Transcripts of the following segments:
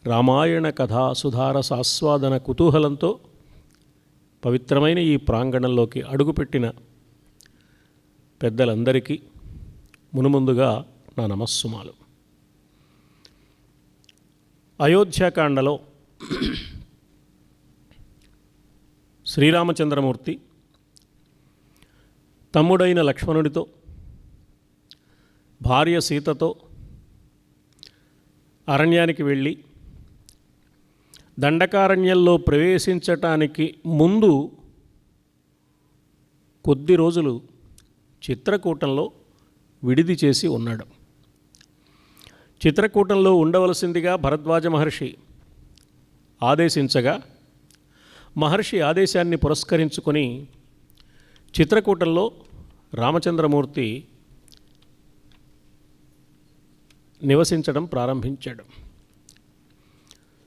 రామాయణ కథా సుధారస ఆస్వాదన కుతూహలంతో పవిత్రమైన ఈ ప్రాంగణంలోకి అడుగుపెట్టిన పెద్దలందరికీ మునుముందుగా నా నమస్సుమాలు. అయోధ్యాకాండలో శ్రీరామచంద్రమూర్తి తమ్ముడైన లక్ష్మణుడితో, భార్య సీతతో అరణ్యానికి వెళ్ళి దండకారణ్యంలో ప్రవేశించటానికి ముందు కొద్ది రోజులు చిత్రకూటంలో విడిది చేసి ఉన్నాడు. చిత్రకూటంలో ఉండవలసిందిగా భరద్వాజ మహర్షి ఆదేశించగా మహర్షి ఆదేశాన్ని పురస్కరించుకొని చిత్రకూటంలో రామచంద్రమూర్తి నివసించడం ప్రారంభించాడు.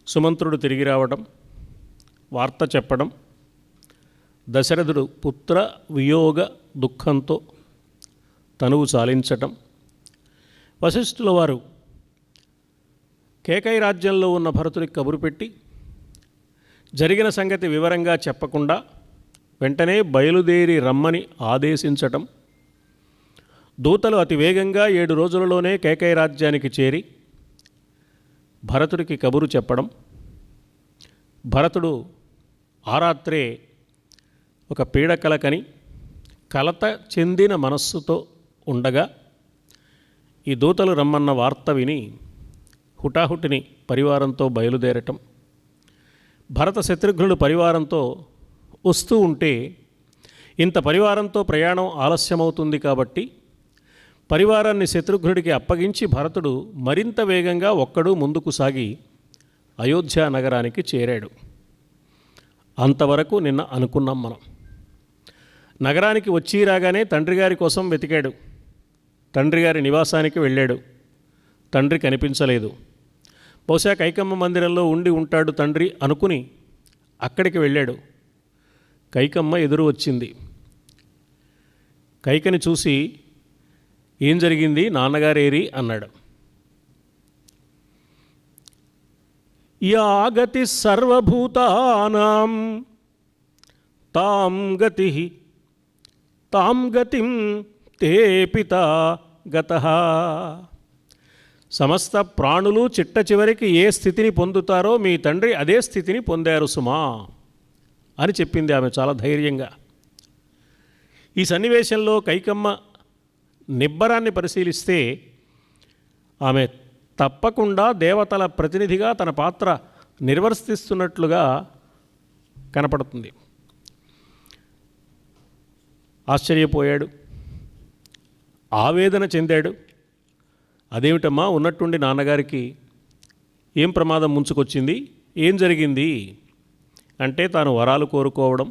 సుమంత్రుడు తిరిగి రావడం, వార్త చెప్పడం, దశరథుడు పుత్ర వియోగ దుఃఖంతో తనువు చాలించటం, వశిష్ఠుల వారు కేకై రాజ్యంలో ఉన్న భరతుడికి కబురు పెట్టి జరిగిన సంగతి వివరంగా చెప్పకుండా వెంటనే బయలుదేరి రమ్మని ఆదేశించటం, దూతలు అతి వేగంగా 7 రోజులలోనే కేకై రాజ్యానికి చేరి భరతుడికి కబురు చెప్పడం, భరతుడు ఆ రాత్రే ఒక పీడకలకని కలత చెందిన మనస్సుతో ఉండగా ఈ దూతలు రమ్మన్న వార్త విని హుటాహుటిని పరివారంతో బయలుదేరటం, భరత శత్రుఘ్నుడు పరివారంతో వస్తూ ఉంటే ఇంత పరివారంతో ప్రయాణం ఆలస్యమవుతుంది కాబట్టి పరివారాన్ని శత్రుఘ్నుడికి అప్పగించి భరతుడు మరింత వేగంగా ఒక్కడు ముందుకు సాగి అయోధ్య నగరానికి చేరాడు. అంతవరకు నిన్న అనుకున్నాం మనం. నగరానికి వచ్చి రాగానే తండ్రి గారి కోసం వెతికాడు. తండ్రి గారి నివాసానికి వెళ్ళాడు. తండ్రి కనిపించలేదు. బహుశా కైకమ్మ మందిరంలో ఉండి ఉంటాడు తండ్రి అనుకుని అక్కడికి వెళ్ళాడు. కైకమ్మ ఎదురు వచ్చింది. కైకని చూసి, ఏం జరిగింది, నాన్నగారేరి అన్నాడు. యాగతి సర్వభూతానాం తాం గతిం తే పితా గతః. సమస్త ప్రాణులు చిట్ట చివరికి ఏ స్థితిని పొందుతారో మీ తండ్రి అదే స్థితిని పొందారు సుమా అని చెప్పింది ఆమె చాలా ధైర్యంగా. ఈ సన్నివేశంలో కైకమ్మ నిబ్బరాన్ని పరిశీలిస్తే ఆమె తప్పకుండా దేవతల ప్రతినిధిగా తన పాత్ర నిర్వర్తిస్తున్నట్లుగా కనపడుతుంది. ఆశ్చర్యపోయాడు, ఆవేదన చెందాడు. అదేమిటమ్మా, ఉన్నట్టుండి నాన్నగారికి ఏం ప్రమాదం ముంచుకొచ్చింది, ఏం జరిగింది అంటే తాను వరాలు కోరుకోవడం,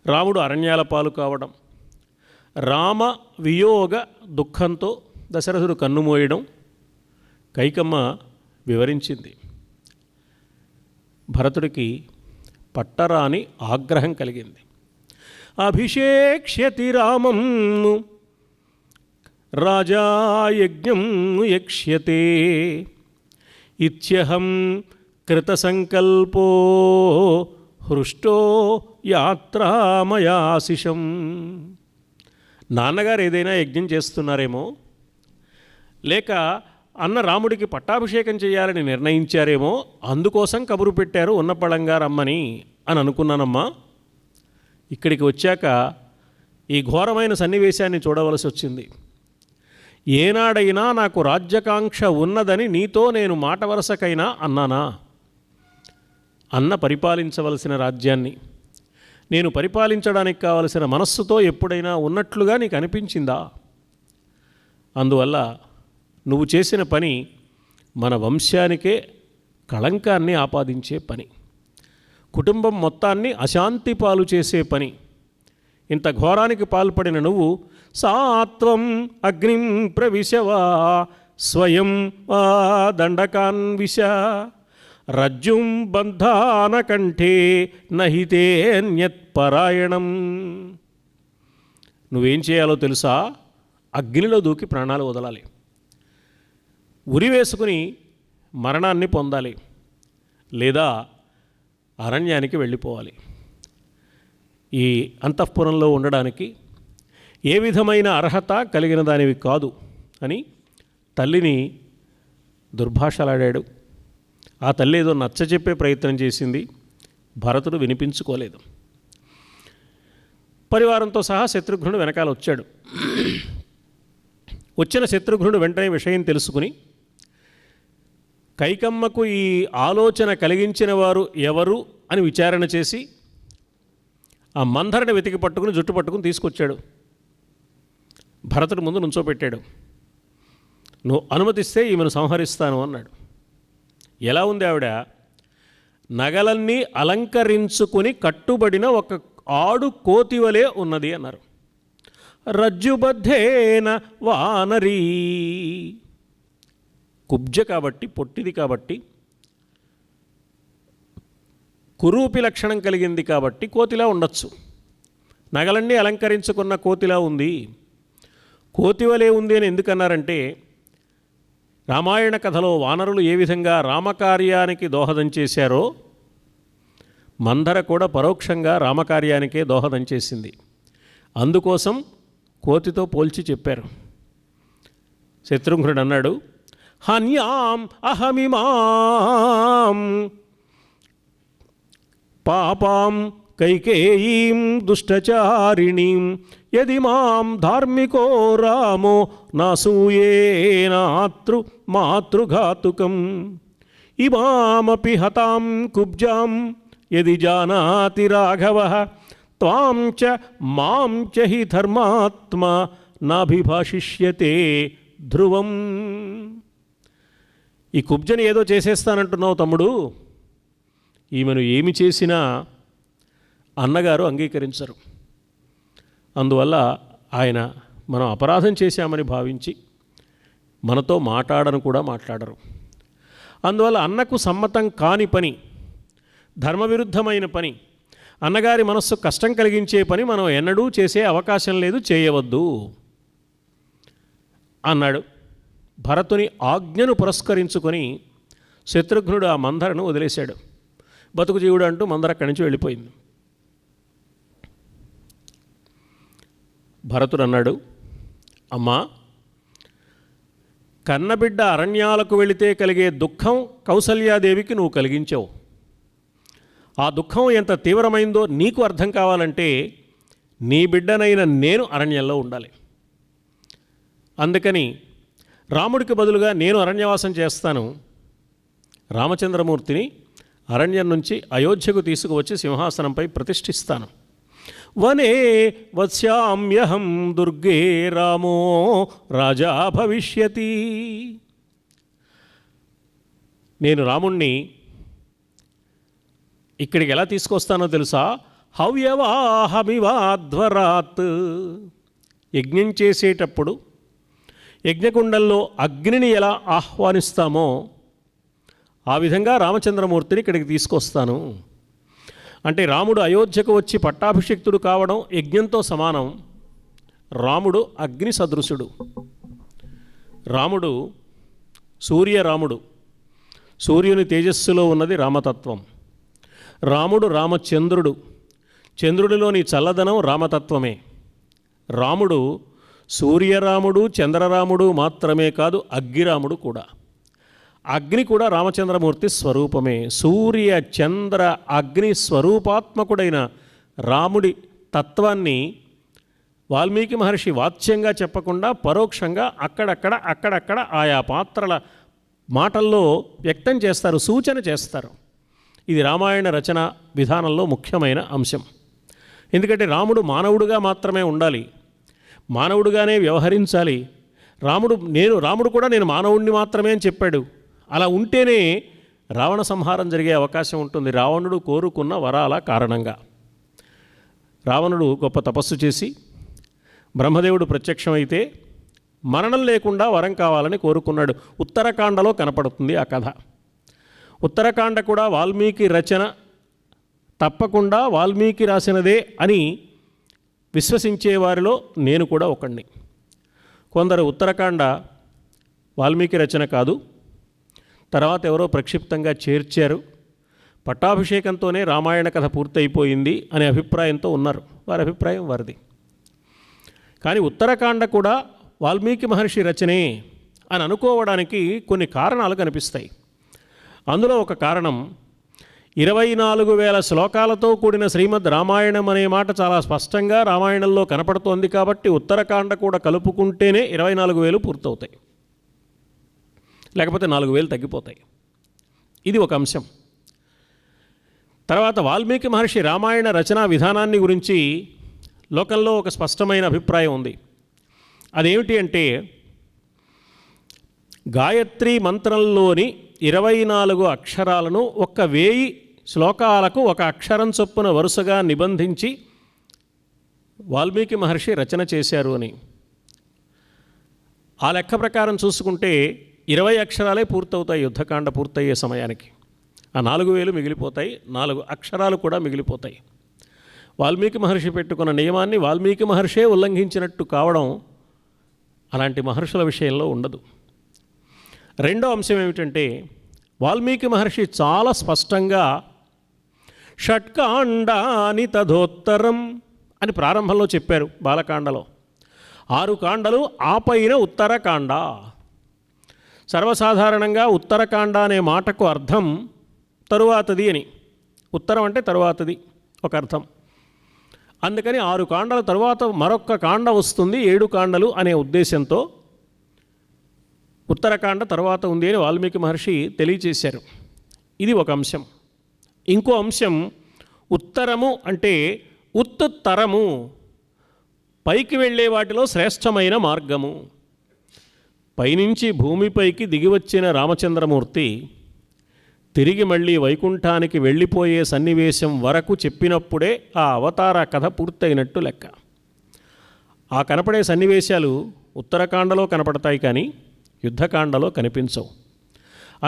రాముడు అరణ్యాల పాలు కావడం, రామ వియోగ దుఃఖంతో దశరథుడు కన్నుమోయడం కైకమ్మ వివరించింది. భరతుడికి పట్టరాని ఆగ్రహం కలిగింది. అభిషేక్ష్యతి రామం రాజా యజ్ఞం యక్ష్యతే ఇత్యహం కృతసంకల్పో హృష్టో యాత్రామయాశిషం. నాన్నగారు ఏదైనా యజ్ఞం చేస్తున్నారేమో, లేక అన్న రాముడికి పట్టాభిషేకం చేయాలని నిర్ణయించారేమో, అందుకోసం కబురు పెట్టారు ఉన్నపళంగా రమ్మని అని అనుకున్నానమ్మా. ఇక్కడికి వచ్చాక ఈ ఘోరమైన సన్నివేశాన్ని చూడవలసి వచ్చింది. ఏనాడైనా నాకు రాజ్యకాంక్ష ఉన్నదని నీతో నేను మాట వరసకైనా అన్నానా? అన్న పరిపాలించవలసిన రాజ్యాన్ని నేను పరిపాలించడానికి కావలసిన మనస్సుతో ఎప్పుడైనా ఉన్నట్లుగా నీకు అనిపించిందా? అందువల్ల నువ్వు చేసిన పని మన వంశానికే కళంకాన్ని ఆపాదించే పని, కుటుంబం మొత్తాన్ని అశాంతి పాలు చేసే పని. ఇంత ఘోరానికి పాల్పడిన నువ్వు సాత్వం అగ్నిం ప్రవిశవా స్వయం వా దండకాన్విష రజ్జుం బంధాన కంఠే నహితేన్యత్పరాయణం. నువ్వేం చేయాలో తెలుసా? అగ్నిలో దూకి ప్రాణాలు వదలాలి. ఉరి వేసుకుని మరణాన్ని పొందాలి, లేదా అరణ్యానికి వెళ్ళిపోవాలి. ఈ అంతఃపురంలో ఉండడానికి ఏ విధమైన అర్హత కలిగిన దానివి కాదు అని తల్లిని దుర్భాషలాడాడు. ఆ తల్లి ఏదో నచ్చజెప్పే ప్రయత్నం చేసింది, భరతుడు వినిపించుకోలేదు. పరివారంతో సహా శత్రుఘ్నుడు వెనకాల వచ్చాడు. వచ్చిన శత్రుఘ్నుడు వెంటనే విషయం తెలుసుకుని కైకమ్మకు ఈ ఆలోచన కలిగించిన వారు ఎవరు అని విచారణ చేసి ఆ మందరని వెతికి పట్టుకుని జుట్టు పట్టుకుని తీసుకొచ్చాడు. భరతుడు ముందు నుంచోపెట్టాడు. నువ్వు అనుమతిస్తే ఈమెను సంహరిస్తాను అన్నాడు. ఎలా ఉంది ఆవిడ? నగలన్నీ అలంకరించుకుని కట్టుబడిన ఒక ఆడు కోతివలే ఉన్నది అన్నారు. రజ్జుబద్ధేన వానరీ, కుబ్జ కాబట్టి, పొట్టిది కాబట్టి, కురూపి లక్షణం కలిగింది కాబట్టి కోతిలా ఉండొచ్చు. నగలన్నీ అలంకరించుకున్న కోతిలా ఉంది. కోతివలే ఉంది అని ఎందుకన్నారంటే, రామాయణ కథలో వానరులు ఏ విధంగా రామకార్యానికి దోహదం చేశారో మందర కూడా పరోక్షంగా రామకార్యానికే దోహదం చేసింది. అందుకోసం కోతితో పోల్చి చెప్పారు. శత్రుఘ్నుడు అన్నాడు, హన్యాం అహమిమాం పాపాం కైకేయీం దుష్టచారిణీం యది మాం ధార్మికో రామో నాసూయేనాతృ మాతృఘాతుకం ఇమామపి హతాం కుబ్జాం యది జానాతి రాఘవః త్వాం చ మాం చ హి ధర్మాత్మా నాభిభాషిష్యతే ధ్రువం. ఈ కుబ్జని ఏదో చేసేస్తానంటున్నావు తమ్ముడు, ఈమెను ఏమి చేసినా అన్నగారు అంగీకరించరు. అందువల్ల ఆయన మనం అపరాధం చేశామని భావించి మనతో మాట్లాడను కూడా మాట్లాడరు. అందువల్ల అన్నకు సమ్మతం కాని పని, ధర్మవిరుద్ధమైన పని, అన్నగారి మనస్సు కష్టం కలిగించే పని మనం ఎన్నడూ చేసే అవకాశం లేదు, చేయవద్దు అన్నాడు. భరతుని ఆజ్ఞను పురస్కరించుకొని శత్రుఘ్నుడు ఆ మందరను వదిలేశాడు. బతుకు జీవుడు అంటూ మందర అక్కడి నుంచి వెళ్ళిపోయింది. భరతుడు అన్నాడు, అమ్మా, కన్నబిడ్డ అరణ్యాలకు వెళితే కలిగే దుఃఖం కౌసల్యాదేవికి నువ్వు కలిగించావు. ఆ దుఃఖం ఎంత తీవ్రమైందో నీకు అర్థం కావాలంటే నీ బిడ్డనైన నేను అరణ్యంలో ఉండాలి. అందుకని రాముడికి బదులుగా నేను అరణ్యవాసం చేస్తాను. రామచంద్రమూర్తిని అరణ్యం నుంచి అయోధ్యకు తీసుకువచ్చి సింహాసనంపై ప్రతిష్ఠిస్తాను. వనే వత్స్యామ్యహం దుర్గే రామో రాజా భవిష్యతి. నేను రాముణ్ణి ఇక్కడికి ఎలా తీసుకొస్తానో తెలుసా? హవ్యవాహమివాధ్వరాత్. యజ్ఞం చేసేటప్పుడు యజ్ఞకుండంలో అగ్నిని ఎలా ఆహ్వానిస్తామో ఆ విధంగా రామచంద్రమూర్తిని ఇక్కడికి తీసుకొస్తాను. అంటే రాముడు అయోధ్యకు వచ్చి పట్టాభిషిక్తుడు కావడం యజ్ఞంతో సమానం. రాముడు అగ్ని సదృశుడు. రాముడు సూర్యరాముడు. సూర్యుని తేజస్సులో ఉన్నది రామతత్వం. రాముడు రామచంద్రుడు. చంద్రుడిలోని చల్లదనం రామతత్వమే. రాముడు సూర్యరాముడు, చంద్రరాముడు మాత్రమే కాదు, అగ్గిరాముడు కూడా. అగ్ని కూడా రామచంద్రమూర్తి స్వరూపమే. సూర్య చంద్ర అగ్ని స్వరూపాత్మకుడైన రాముడి తత్వాన్ని వాల్మీకి మహర్షి వాచ్యంగా చెప్పకుండా పరోక్షంగా అక్కడక్కడ ఆయా పాత్రల మాటల్లో వ్యక్తం చేస్తారు, సూచన చేస్తారు. ఇది రామాయణ రచన విధానంలో ముఖ్యమైన అంశం. ఎందుకంటే రాముడు మానవుడుగా మాత్రమే ఉండాలి, మానవుడుగానే వ్యవహరించాలి. రాముడు కూడా నేను మానవుడిని మాత్రమే అని చెప్పాడు. అలా ఉంటేనే రావణ సంహారం జరిగే అవకాశం ఉంటుంది. రావణుడు కోరుకున్న వరాల కారణంగా. రావణుడు గొప్ప తపస్సు చేసి బ్రహ్మదేవుడు ప్రత్యక్షమైతే మరణం లేకుండా వరం కావాలని కోరుకున్నాడు. ఉత్తరకాండలో కనపడుతుంది ఆ కథ. ఉత్తరకాండ కూడా వాల్మీకి రచన, తప్పకుండా వాల్మీకి రాసినదే అని విశ్వసించే వారిలో నేను కూడా ఒకడిని. కొందరు ఉత్తరకాండ వాల్మీకి రచన కాదు, తర్వాత ఎవరో ప్రక్షిప్తంగా చేర్చారు, పట్టాభిషేకంతోనే రామాయణ కథ పూర్తయిపోయింది అనే అభిప్రాయంతో ఉన్నారు. వారి అభిప్రాయం వారిది. కానీ ఉత్తరకాండ కూడా వాల్మీకి మహర్షి రచనే అని అనుకోవడానికి కొన్ని కారణాలు కనిపిస్తాయి. అందులో ఒక కారణం 24,000 శ్లోకాలతో కూడిన శ్రీమద్ రామాయణం అనే మాట చాలా స్పష్టంగా రామాయణంలో కనపడుతోంది. కాబట్టి ఉత్తరకాండ కూడా కలుపుకుంటేనే 24,000 పూర్తవుతాయి, లేకపోతే 4,000 తగ్గిపోతాయి. ఇది ఒక అంశం. తర్వాత వాల్మీకి మహర్షి రామాయణ రచనా విధానాన్ని గురించి లోకంలో ఒక స్పష్టమైన అభిప్రాయం ఉంది. అదేమిటి అంటే, గాయత్రి మంత్రంలోని 24 అక్షరాలను 1000 శ్లోకాలకు ఒక అక్షరం చొప్పున వరుసగా నిబంధించి వాల్మీకి మహర్షి రచన చేశారు అని. ఆ లెక్క ప్రకారం చూసుకుంటే 20 అక్షరాలే పూర్తవుతాయి యుద్ధకాండ పూర్తయ్యే సమయానికి. ఆ 4,000 మిగిలిపోతాయి, 4 అక్షరాలు కూడా మిగిలిపోతాయి. వాల్మీకి మహర్షి పెట్టుకున్న నియమాన్ని వాల్మీకి మహర్షే ఉల్లంఘించినట్టు కావడం అలాంటి మహర్షుల విషయంలో ఉండదు. రెండో అంశం ఏమిటంటే, వాల్మీకి మహర్షి చాలా స్పష్టంగా షట్కాండాని తదోత్తరం అని ప్రారంభంలో చెప్పారు. బాలకాండలో 6 కాండలు, ఆ పైన ఉత్తరకాండ. సర్వసాధారణంగా ఉత్తరకాండ అనే మాటకు అర్థం తరువాతది అని. ఉత్తరం అంటే తరువాతది ఒక అర్థం. అందుకని 6 కాండల తరువాత మరొక కాండ వస్తుంది, 7 కాండలు అనే ఉద్దేశంతో ఉత్తరకాండ తర్వాత ఉంది అని వాల్మీకి మహర్షి తెలియచేశారు. ఇది ఒక అంశం. ఇంకో అంశం, ఉత్తరము అంటే ఉత్తరము, పైకి వెళ్ళే వాటిలో శ్రేష్టమైన మార్గము. పైనుంచి భూమిపైకి దిగివచ్చిన రామచంద్రమూర్తి తిరిగి మళ్ళీ వైకుంఠానికి వెళ్ళిపోయే సన్నివేశం వరకు చెప్పినప్పుడే ఆ అవతార కథ పూర్తయినట్టు లెక్క. ఆ కనపడే సన్నివేశాలు ఉత్తరకాండలో కనపడతాయి, కానీ యుద్ధకాండలో కనిపించవు.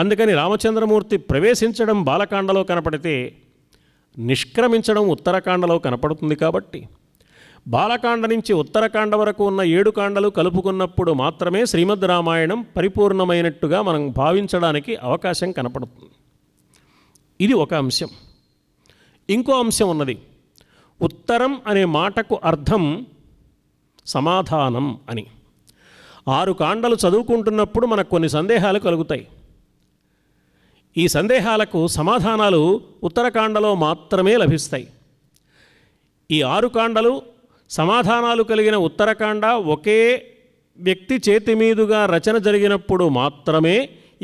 అందుకని రామచంద్రమూర్తి ప్రవేశించడం బాలకాండలో కనపడితే నిష్క్రమించడం ఉత్తరకాండలో కనపడుతుంది. కాబట్టి బాలకాండ నుంచి ఉత్తరకాండ వరకు ఉన్న 7 కాండలు కలుపుకున్నప్పుడు మాత్రమే శ్రీమద్ రామాయణం పరిపూర్ణమైనట్టుగా మనం భావించడానికి అవకాశం కనపడుతుంది. ఇది ఒక అంశం. ఇంకో అంశం ఉన్నది. ఉత్తరం అనే మాటకు అర్థం సమాధానం అని. 6 కాండలు చదువుకుంటున్నప్పుడు మనకు కొన్ని సందేహాలు కలుగుతాయి. ఈ సందేహాలకు సమాధానాలు ఉత్తరకాండలో మాత్రమే లభిస్తాయి. ఈ 6 కాండలు సమాధానాలు కలిగిన ఉత్తరకాండ ఒకే వ్యక్తి చేతి మీదుగా రచన జరిగినప్పుడు మాత్రమే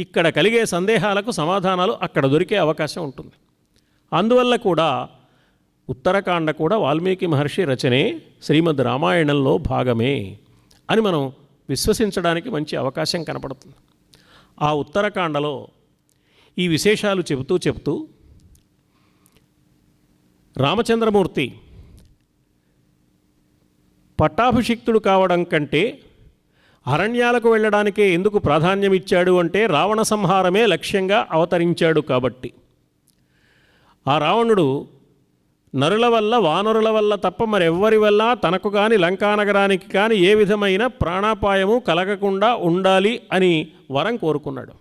ఇక్కడ కలిగే సందేహాలకు సమాధానాలు అక్కడ దొరికే అవకాశం ఉంటుంది. అందువల్ల కూడా ఉత్తరకాండ కూడా వాల్మీకి మహర్షి రచనే, శ్రీమద్ రామాయణంలో భాగమే అని మనం విశ్వసించడానికి మంచి అవకాశం కనపడుతుంది. ఆ ఉత్తరకాండలో ఈ విశేషాలు చెబుతూ రామచంద్రమూర్తి పట్టాభిషిక్తుడు కావడం కంటే అరణ్యాలకు వెళ్ళడానికే ఎందుకు ప్రాధాన్యం ఇచ్చాడు అంటే, రావణ సంహారమే లక్ష్యంగా అవతరించాడు కాబట్టి. ఆ రావణుడు నరుల వల్ల, వానరుల వల్ల తప్ప మరెవ్వరి వల్ల తనకు కానీ లంకానగరానికి కానీ ఏ విధమైన ప్రాణాపాయము కలగకుండా ఉండాలి అని వరం కోరుకున్నాడు.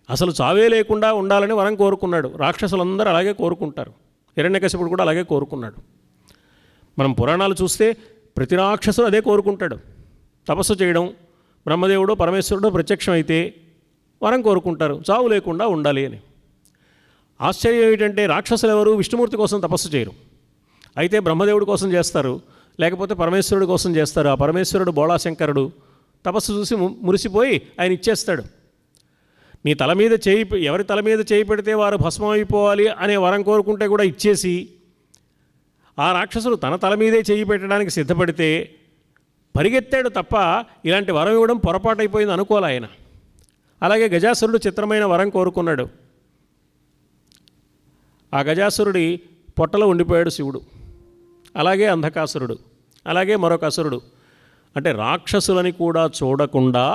అసలు చావే లేకుండా ఉండాలని వరం కోరుకున్నాడు. రాక్షసులందరూ అలాగే కోరుకుంటారు. హిరణ్యకశిపుడు కూడా అలాగే కోరుకున్నాడు. మనం పురాణాలు చూస్తే ప్రతి రాక్షసుడు అదే కోరుకుంటాడు. తపస్సు చేయడం, బ్రహ్మదేవుడు పరమేశ్వరుడు ప్రత్యక్షమైతే వరం కోరుకుంటారు, చావు లేకుండా ఉండాలి అని. ఆశ్చర్యం ఏమిటంటే, రాక్షసులు ఎవరు విష్ణుమూర్తి కోసం తపస్సు చేయరు. అయితే బ్రహ్మదేవుడి కోసం చేస్తారు, లేకపోతే పరమేశ్వరుడి కోసం చేస్తారు. ఆ పరమేశ్వరుడు బోళాశంకరుడు తపస్సు చూసి మురిసిపోయి ఆయన ఇచ్చేస్తాడు. నీ తల మీద చేయి, ఎవరి తల మీద చేయి పెడితే వారు భస్మం అయిపోవాలి అనే వరం కోరుకుంటే కూడా ఇచ్చేసి, ఆ రాక్షసుడు తన తల మీదే చేయి పెట్టడానికి సిద్ధపడితే పరిగెత్తాడు తప్ప ఇలాంటి వరం ఇవ్వడం పొరపాటు అయిపోయింది అనుకోలే ఆయన. అలాగే గజాసురుడు చిత్రమైన వరం కోరుకున్నాడు. ఆ గజాసురుడి పొట్టలో ఉండిపోయాడు శివుడు. అలాగే అంధకాసురుడు, అలాగే మరొక అసురుడు. అంటే రాక్షసులని కూడా చూడకుండా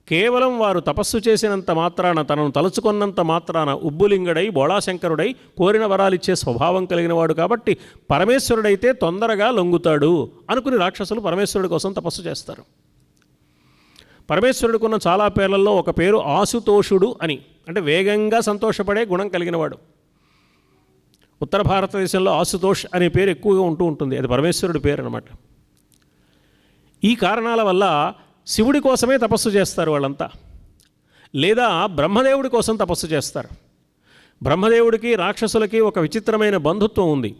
కేవలం వారు తపస్సు చేసినంత మాత్రాన, తనను తలుచుకున్నంత మాత్రాన ఉబ్బులింగడై బోళాశంకరుడై కోరిన వరాలిచ్చే స్వభావం కలిగిన వాడు కాబట్టి పరమేశ్వరుడైతే తొందరగా లొంగుతాడు అనుకుని రాక్షసులు పరమేశ్వరుడి కోసం తపస్సు చేస్తారు. పరమేశ్వరుడికున్న చాలా పేర్లలో ఒక పేరు ఆశుతోషుడు అని, అంటే వేగంగా సంతోషపడే గుణం కలిగినవాడు. ఉత్తర భారతదేశంలో ఆశుతోష్ అనే పేరు ఎక్కువగా ఉంటూ ఉంటుంది. అది పరమేశ్వరుడి పేరు అన్నమాట. ఈ కారణాల వల్ల శివుడి కోసమే తపస్సు చేస్తారు వాళ్ళంతా, లేదా బ్రహ్మదేవుడి కోసం తపస్సు చేస్తారు. బ్రహ్మదేవుడికి రాక్షసులకి ఒక విచిత్రమైన బంధుత్వం ఉంది.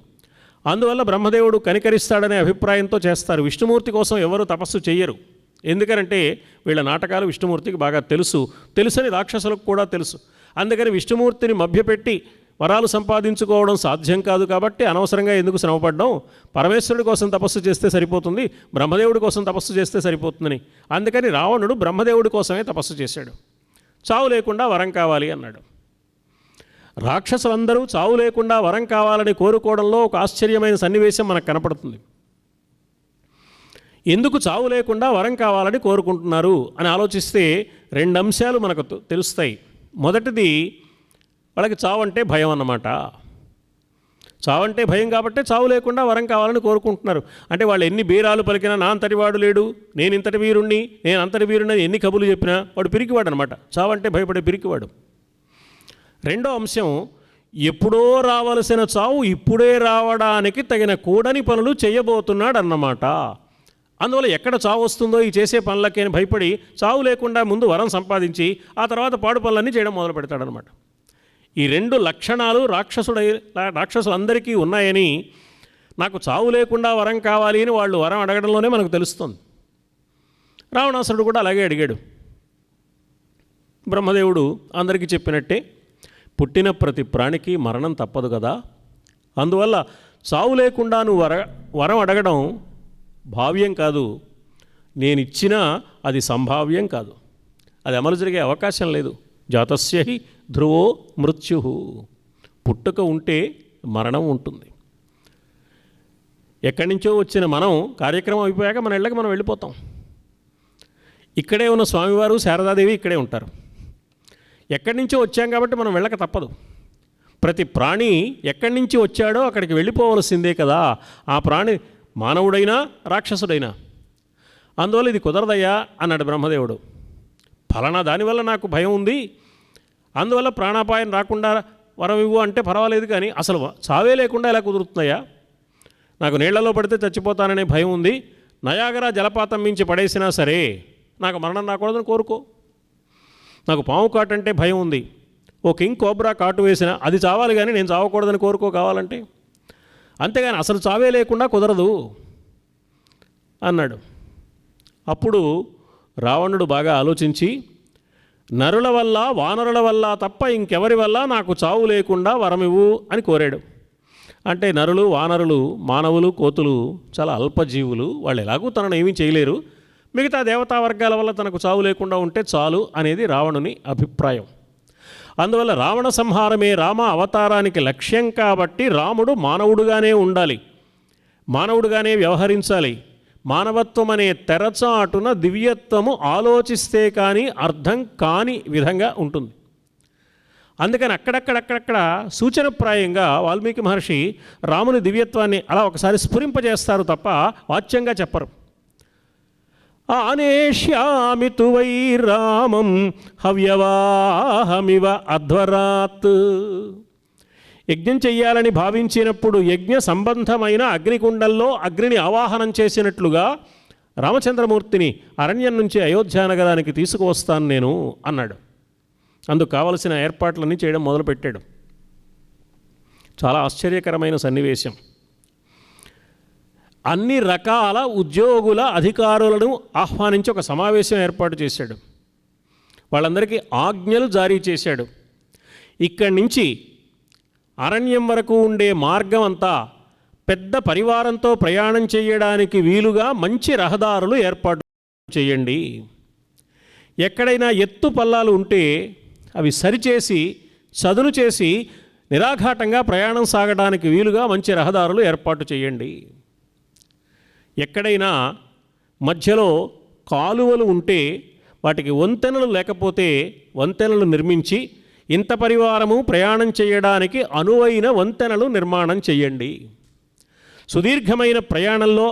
అందువల్ల బ్రహ్మదేవుడు కనికరిస్తాడనే అభిప్రాయంతో చేస్తారు. విష్ణుమూర్తి కోసం ఎవరు తపస్సు చెయ్యరు. ఎందుకనంటే వీళ్ళ నాటకాలు విష్ణుమూర్తికి బాగా తెలుసని రాక్షసులకు కూడా తెలుసు. అందుకని విష్ణుమూర్తిని మభ్యపెట్టి వరాలు సంపాదించుకోవడం సాధ్యం కాదు. కాబట్టి అనవసరంగా ఎందుకు శ్రమపడ్డం, పరమేశ్వరుడి కోసం తపస్సు చేస్తే సరిపోతుంది, బ్రహ్మదేవుడి కోసం తపస్సు చేస్తే సరిపోతుందని. అందుకని రావణుడు బ్రహ్మదేవుడి కోసమే తపస్సు చేశాడు. చావు లేకుండా వరం కావాలి అన్నాడు. రాక్షసులందరూ చావు లేకుండా వరం కావాలని కోరుకోవడంలో ఒక ఆశ్చర్యమైన సన్నివేశం మనకు కనపడుతుంది. ఎందుకు చావు లేకుండా వరం కావాలని కోరుకుంటున్నారు అని ఆలోచిస్తే 2 అంశాలు మనకు తెలుస్తాయి. మొదటిది, వాళ్ళకి చావు అంటే భయం అన్నమాట. చావు అంటే భయం కాబట్టి చావు లేకుండా వరం కావాలని కోరుకుంటున్నారు. అంటే వాళ్ళు ఎన్ని బీరాలు పలికినా, నా అంతటి వాడు లేడు, నేను ఇంతటి వీరుణ్ణి, నేను అంతటి వీరుణ్ణి ఎన్ని కబులు చెప్పినా వాడు పిరికివాడు అనమాట. చావు అంటే భయపడే పిరికివాడు. రెండో అంశం, ఎప్పుడో రావలసిన చావు ఇప్పుడే రావడానికి తగిన కూడని పనులు చేయబోతున్నాడు అన్నమాట. అందువల్ల ఎక్కడ చావు వస్తుందో ఈ చేసే పనులకి అని భయపడి చావు లేకుండా ముందు వరం సంపాదించి ఆ తర్వాత పాడు పనులన్నీ చేయడం మొదలు పెడతాడనమాట. ఈ 2 లక్షణాలు రాక్షసులందరికీ ఉన్నాయని, నాకు చావు లేకుండా వరం కావాలి అని వాళ్ళు వరం అడగడంలోనే మనకు తెలుస్తుంది. రావణాసురుడు కూడా అలాగే అడిగాడు. బ్రహ్మదేవుడు అందరికీ చెప్పినట్టే, పుట్టిన ప్రతి ప్రాణికి మరణం తప్పదు కదా, అందువల్ల చావు లేకుండా నువ్వు వరం అడగడం భావ్యం కాదు, నేనిచ్చినా అది సంభావ్యం కాదు, అది అమలు జరిగే అవకాశం లేదు. జాతస్య హి ధ్రువో మృత్యు, పుట్టుక ఉంటే మరణం ఉంటుంది. ఎక్కడి నుంచో వచ్చిన మనం కార్యక్రమం అయిపోయాక మన ఇళ్ళకి మనం వెళ్ళిపోతాం. ఇక్కడే ఉన్న స్వామివారు శారదాదేవి ఇక్కడే ఉంటారు. ఎక్కడి నుంచో వచ్చాం కాబట్టి మనం వెళ్ళక తప్పదు. ప్రతి ప్రాణి ఎక్కడి నుంచి వచ్చాడో అక్కడికి వెళ్ళిపోవలసిందే కదా, ఆ ప్రాణి మానవుడైనా రాక్షసుడైనా. అందువల్ల ఇది కుదరదయ్యా అన్నాడు బ్రహ్మదేవుడు. ఫలానా దానివల్ల నాకు భయం ఉంది, అందువల్ల ప్రాణాపాయం రాకుండా వరం ఇవ్వు అంటే పర్వాలేదు, కానీ అసలు చావే లేకుండా ఎలా కుదురుతున్నాయా? నాకు నీళ్లలో పడితే చచ్చిపోతాననే భయం ఉంది, నయాగరా జలపాతం మించి పడేసినా సరే నాకు మరణం రాకూడదని కోరుకో. నాకు పాము కాటు అంటే భయం ఉంది, ఓ కింగ్ కోబ్రా కాటు వేసినా అది చావాలి, కానీ నేను చావకూడదని కోరుకో కావాలంటే. అంతేగాని అసలు చావే లేకుండా కుదరదు అన్నాడు. అప్పుడు రావణుడు బాగా ఆలోచించి, నరుల వల్ల వానరుల వల్ల తప్ప ఇంకెవరి వల్ల నాకు చావు లేకుండా వరమివ్వు అని కోరాడు. అంటే నరులు, వానరులు, మానవులు, కోతులు చాలా అల్పజీవులు, వాళ్ళు ఎలాగూ తనను ఏమీ చేయలేరు, మిగతా దేవతా వర్గాల వల్ల తనకు చావు లేకుండా ఉంటే చాలు అనేది రావణుని అభిప్రాయం. అందువల్ల రావణ సంహారమే రామ అవతారానికి లక్ష్యం కాబట్టి రాముడు మానవుడుగానే ఉండాలి, మానవుడుగానే వ్యవహరించాలి. మానవత్వం అనే తెరచాటున దివ్యత్వము ఆలోచిస్తే కానీ అర్థం కాని విధంగా ఉంటుంది. అందుకని అక్కడక్కడ సూచనప్రాయంగా వాల్మీకి మహర్షి రాముని దివ్యత్వాన్ని అలా ఒకసారి స్ఫురింపజేస్తారు తప్ప వాచ్యంగా చెప్పరు. ఆనేష్యామి తు వై రామం హవ్యవాహమివ అధ్వరాత్. యజ్ఞం చెయ్యాలని భావించినప్పుడు యజ్ఞ సంబంధమైన అగ్నికుండంలో అగ్నిని ఆవాహనం చేసినట్లుగా రామచంద్రమూర్తిని అరణ్యం నుంచి అయోధ్యానగరానికి తీసుకువస్తాను నేను అన్నాడు. అందుకు కావలసిన ఏర్పాట్లన్నీ చేయడం మొదలుపెట్టాడు. చాలా ఆశ్చర్యకరమైన సన్నివేశం. అన్ని రకాల ఉద్యోగుల అధికారులను ఆహ్వానించి ఒక సమావేశం ఏర్పాటు చేశాడు. వాళ్ళందరికీ ఆజ్ఞలు జారీ చేశాడు. ఇక్కడి నుంచి అరణ్యం వరకు ఉండే మార్గం అంతా పెద్ద పరివారంతో ప్రయాణం చేయడానికి వీలుగా మంచి రహదారులు ఏర్పాటు చేయండి. ఎక్కడైనా ఎత్తు పల్లాలు ఉంటే అవి సరిచేసి చదును చేసి నిరాఘాటంగా ప్రయాణం సాగడానికి వీలుగా మంచి రహదారులు ఏర్పాటు చేయండి. ఎక్కడైనా మధ్యలో కాలువలు ఉంటే వాటికి వంతెనలు లేకపోతే వంతెనలు నిర్మించి ఇంత పరివారము ప్రయాణం చేయడానికి అనువైన వంతెనలు నిర్మాణం చేయండి. సుదీర్ఘమైన ప్రయాణంలో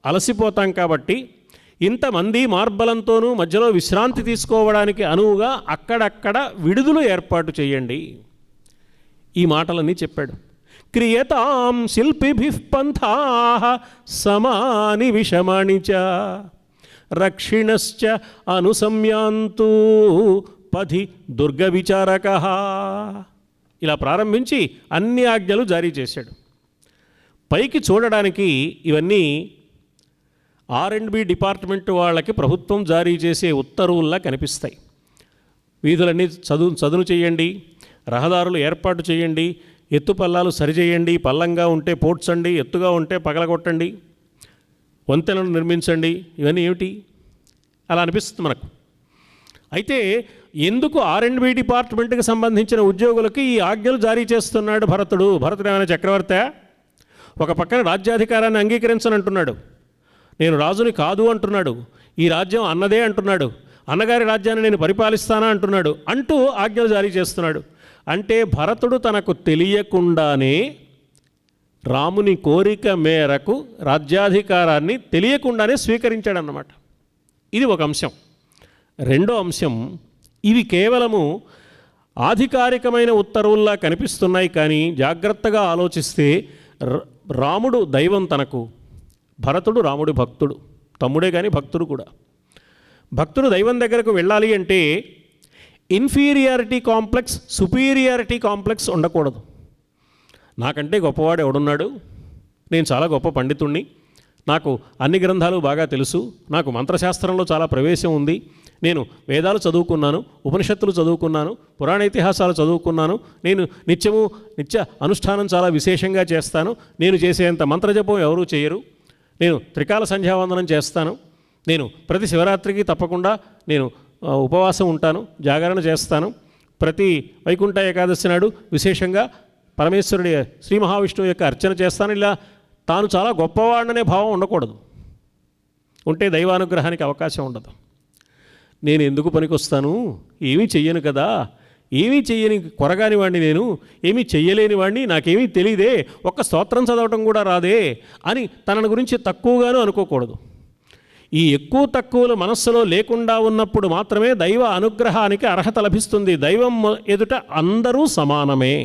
అలసిపోతాం కాబట్టి ఇంతమంది మార్బలంతోనూ మధ్యలో విశ్రాంతి తీసుకోవడానికి అనువుగా అక్కడక్కడ విడుదలు ఏర్పాటు చేయండి. ఈ మాటలన్నీ చెప్పాడు. క్రియతాం శిల్పిభిః పంథాః సమాని విషమాణి చ రక్షిణశ్చ అనుసంయాంతు పథి దుర్గ విచారకః. ఇలా ప్రారంభించి అన్ని ఆజ్ఞలు జారీ చేశాడు. పైకి చూడడానికి ఇవన్నీ R&B డిపార్ట్మెంట్ వాళ్ళకి ప్రభుత్వం జారీ చేసే ఉత్తర్వుల్లా కనిపిస్తాయి. వీధులన్నీ చదును చేయండి, రహదారులు ఏర్పాటు చేయండి, ఎత్తు పల్లాలు సరిచేయండి, పల్లంగా ఉంటే పోడ్చండి, ఎత్తుగా ఉంటే పగలగొట్టండి, వంతెనలు నిర్మించండి. ఇవన్నీ ఏమిటి? అలా అనిపిస్తుంది మనకు. అయితే ఎందుకు R&B డిపార్ట్మెంట్కి సంబంధించిన ఉద్యోగులకి ఈ ఆజ్ఞలు జారీ చేస్తున్నాడు భరతుడు? భరతుడు ఏమైనా చక్రవర్తి? ఒక పక్కన రాజ్యాధికారాన్ని అంగీకరించనంటున్నాడు, నేను రాజుని కాదు అంటున్నాడు, ఈ రాజ్యం అన్నదే అంటున్నాడు, అన్నగారి రాజ్యాన్ని నేను పరిపాలిస్తానా అంటున్నాడు, అంటూ ఆజ్ఞలు జారీ చేస్తున్నాడు. అంటే భరతుడు తనకు తెలియకుండానే రాముని కోరిక మేరకు రాజ్యాధికారాన్ని తెలియకుండానే స్వీకరించాడన్నమాట. ఇది ఒక అంశం. రెండో అంశం, ఇవి కేవలము ఆధికారికమైన ఉత్తర్వుల్లా కనిపిస్తున్నాయి, కానీ జాగ్రత్తగా ఆలోచిస్తే రాముడు దైవం తనకు, భరతుడు రాముడి భక్తుడు, తమ్ముడే కానీ భక్తుడు కూడా. భక్తుడు దైవం దగ్గరకు వెళ్ళాలి అంటే ఇన్ఫీరియారిటీ కాంప్లెక్స్, సుపీరియారిటీ కాంప్లెక్స్ ఉండకూడదు. నాకంటే గొప్పవాడు ఎవడున్నాడు, నేను చాలా గొప్ప పండితుణ్ణి, నాకు అన్ని గ్రంథాలు బాగా తెలుసు, నాకు మంత్రశాస్త్రంలో చాలా ప్రవేశం ఉంది, నేను వేదాలు చదువుకున్నాను, ఉపనిషత్తులు చదువుకున్నాను, పురాణ ఇతిహాసాలు చదువుకున్నాను, నేను నిత్య అనుష్ఠానం చాలా విశేషంగా చేస్తాను, నేను చేసేంత మంత్రజపం ఎవరూ చేయరు, నేను త్రికాల సంధ్యావందనం చేస్తాను, నేను ప్రతి శివరాత్రికి తప్పకుండా నేను ఉపవాసం ఉంటాను, జాగరణ చేస్తాను, ప్రతి వైకుంఠ ఏకాదశి నాడు విశేషంగా పరమేశ్వరుడి శ్రీ మహావిష్ణువు యొక్క అర్చన చేస్తాను. ఇలా తాను చాలా గొప్పవాడనే భావం ఉండకూడదు. ఉంటే దైవానుగ్రహానికి అవకాశం ఉండదు. నేను ఎందుకు పనికొస్తాను, ఏమీ చెయ్యను కదా, ఏమీ చెయ్యని కొరగాని వాడిని, నేను ఏమీ చెయ్యలేని వాడిని, నాకేమీ తెలియదే, ఒక్క స్తోత్రం చదవటం కూడా రాదే అని తనను గురించి తక్కువగాను అనుకోకూడదు. ఈ ఎక్కువ తక్కువలు మనస్సులో లేకుండా ఉన్నప్పుడు మాత్రమే దైవ అనుగ్రహానికి అర్హత లభిస్తుంది. దైవం ఎదుట అందరూ సమానమే.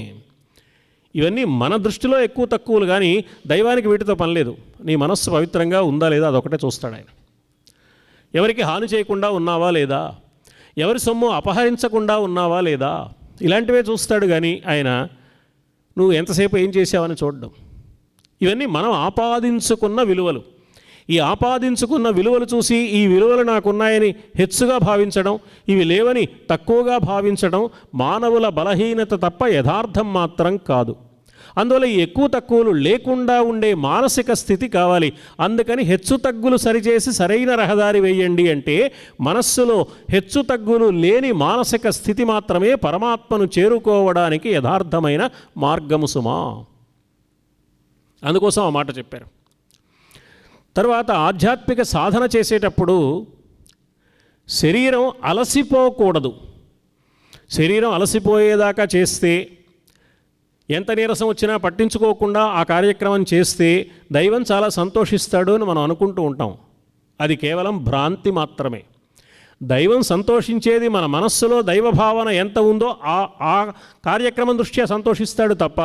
ఇవన్నీ మన దృష్టిలో ఎక్కువ తక్కువలు, కానీ దైవానికి వీటితో పని లేదు. నీ మనస్సు పవిత్రంగా ఉందా లేదా అదొకటే చూస్తాడు ఆయన. ఎవరికి హాని చేయకుండా ఉన్నావా లేదా, ఎవరి సొమ్ము అపహరించకుండా ఉన్నావా లేదా, ఇలాంటివే చూస్తాడు. కానీ ఆయన నువ్వు ఎంతసేపు ఏం చేసావని చూడడం. ఇవన్నీ మనం ఆపాదించుకున్న విలువలు. ఈ ఆపాదించుకున్న విలువలు చూసి ఈ విలువలు నాకున్నాయని హెచ్చుగా భావించడం, ఇవి లేవని తక్కువగా భావించడం మానవుల బలహీనత తప్ప యథార్థం మాత్రం కాదు. అందువల్ల ఈ ఎక్కువ తక్కువలు లేకుండా ఉండే మానసిక స్థితి కావాలి. అందుకని హెచ్చు తగ్గులు సరిచేసి సరైన రహదారి వేయండి అంటే మనస్సులో హెచ్చు తగ్గులు లేని మానసిక స్థితి మాత్రమే పరమాత్మను చేరుకోవడానికి యథార్థమైన మార్గము సుమా. అందుకోసం ఆ మాట చెప్పారు. తర్వాత ఆధ్యాత్మిక సాధన చేసేటప్పుడు శరీరం అలసిపోకూడదు. శరీరం అలసిపోయేదాకా చేస్తే, ఎంత నీరసం వచ్చినా పట్టించుకోకుండా ఆ కార్యక్రమం చేస్తే దైవం చాలా సంతోషిస్తాడు అని మనం అనుకుంటూ ఉంటాం. అది కేవలం భ్రాంతి మాత్రమే. దైవం సంతోషించేది మన మనస్సులో దైవభావన ఎంత ఉందో ఆ కార్యక్రమం దృష్ట్యా సంతోషిస్తాడు తప్ప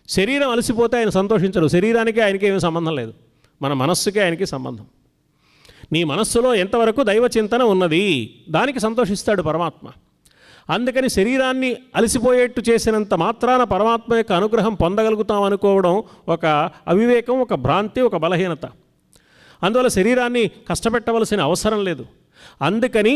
శరీరం అలసిపోతే ఆయన సంతోషించడు. శరీరానికి ఆయనకి ఏమీ సంబంధం లేదు, మన మనస్సుకే ఆయనకి సంబంధం. నీ మనస్సులో ఎంతవరకు దైవ చింతన ఉన్నది దానికి సంతోషిస్తాడు పరమాత్మ. అందుకని శరీరాన్ని అలసిపోయేట్టు చేసినంత మాత్రాన పరమాత్మ యొక్క అనుగ్రహం పొందగలుగుతాం అనుకోవడం ఒక అవివేకం, ఒక భ్రాంతి, ఒక బలహీనత. అందువల్ల శరీరాన్ని కష్టపెట్టవలసిన అవసరం లేదు. అందుకని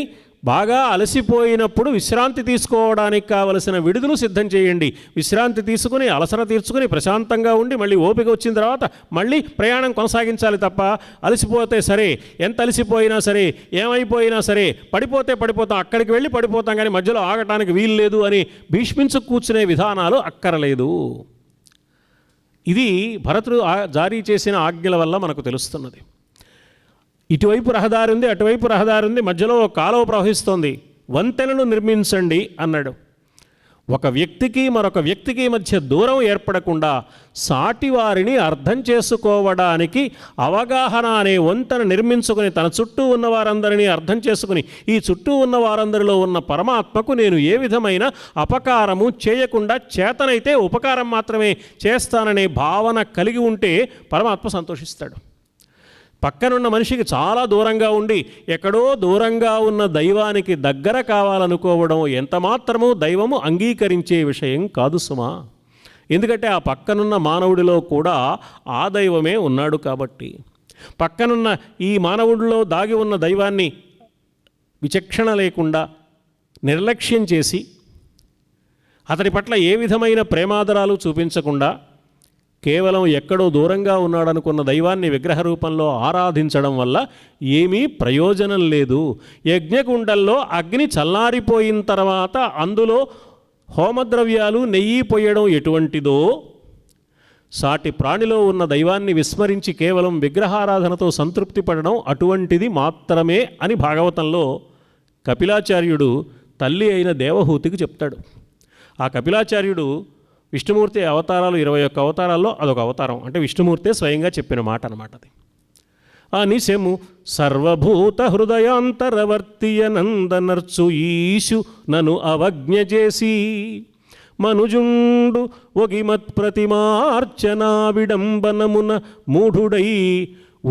బాగా అలసిపోయినప్పుడు విశ్రాంతి తీసుకోవడానికి కావలసిన విడుదలు సిద్ధం చేయండి. విశ్రాంతి తీసుకుని అలసట తీర్చుకుని ప్రశాంతంగా ఉండి మళ్ళీ ఓపిక వచ్చిన తర్వాత మళ్ళీ ప్రయాణం కొనసాగించాలి తప్ప అలసిపోతే సరే, ఎంత అలసిపోయినా సరే, ఏమైపోయినా సరే, పడిపోతాం, అక్కడికి వెళ్ళి పడిపోతాం, కానీ మధ్యలో ఆగటానికి వీలు లేదు అని భీష్మించు కూర్చునే విధానాలు అక్కరలేదు. ఇది భరతుడు జారీ చేసిన ఆజ్ఞల వల్ల మనకు తెలుస్తున్నది. ఇటువైపు రహదారి ఉంది, అటువైపు రహదారి ఉంది, మధ్యలో కాలువ ప్రవహిస్తోంది, వంతెనను నిర్మించండి అన్నాడు. ఒక వ్యక్తికి మరొక వ్యక్తికి మధ్య దూరం ఏర్పడకుండా సాటి వారిని అర్థం చేసుకోవడానికి అవగాహన అనే వంతెన నిర్మించుకుని తన చుట్టూ ఉన్న వారందరినీ అర్థం చేసుకుని ఈ చుట్టూ ఉన్న వారందరిలో ఉన్న పరమాత్మకు నేను ఏ విధమైన అపకారము చేయకుండా చేతనైతే ఉపకారం మాత్రమే చేస్తాననే భావన కలిగి ఉంటే పరమాత్మ సంతోషిస్తాడు. పక్కనున్న మనిషికి చాలా దూరంగా ఉండి ఎక్కడో దూరంగా ఉన్న దైవానికి దగ్గర కావాలనుకోవడం ఎంత మాత్రమూ దైవము అంగీకరించే విషయం కాదు సుమా. ఎందుకంటే ఆ పక్కనున్న మానవుడిలో కూడా ఆ దైవమే ఉన్నాడు కాబట్టి. పక్కనున్న ఈ మానవుడిలో దాగి ఉన్న దైవాన్ని విచక్షణ లేకుండా నిర్లక్ష్యం చేసి అతని పట్ల ఏ విధమైన ప్రేమాదరాలు చూపించకుండా కేవలం ఎక్కడో దూరంగా ఉన్నాడనుకున్న దైవాన్ని విగ్రహ రూపంలో ఆరాధించడం వల్ల ఏమీ ప్రయోజనం లేదు. యజ్ఞగుండంలో అగ్ని చల్లారిపోయిన తర్వాత అందులో హోమద్రవ్యాలు నెయ్యి పోయడం ఎటువంటిదో సాటి ప్రాణిలో ఉన్న దైవాన్ని విస్మరించి కేవలం విగ్రహారాధనతో సంతృప్తి పడడం అటువంటిది మాత్రమే అని భాగవతంలో కపిలాచార్యుడు తల్లి అయిన దేవహూతికి చెప్తాడు. ఆ కపిలాచార్యుడు విష్ణుమూర్తి అవతారాలు 21 అవతారాల్లో అదొక అవతారం. అంటే విష్ణుమూర్తే స్వయంగా చెప్పిన మాట అన్నమాట అది. ఆ నిశము సర్వభూత హృదయాంతరవర్తియనందనర్చు ఈశు నను అవజ్ఞ చేసి మనుజుండు ఒగిమత్ ప్రతిమార్చనా విడంబనమున మూఢుడై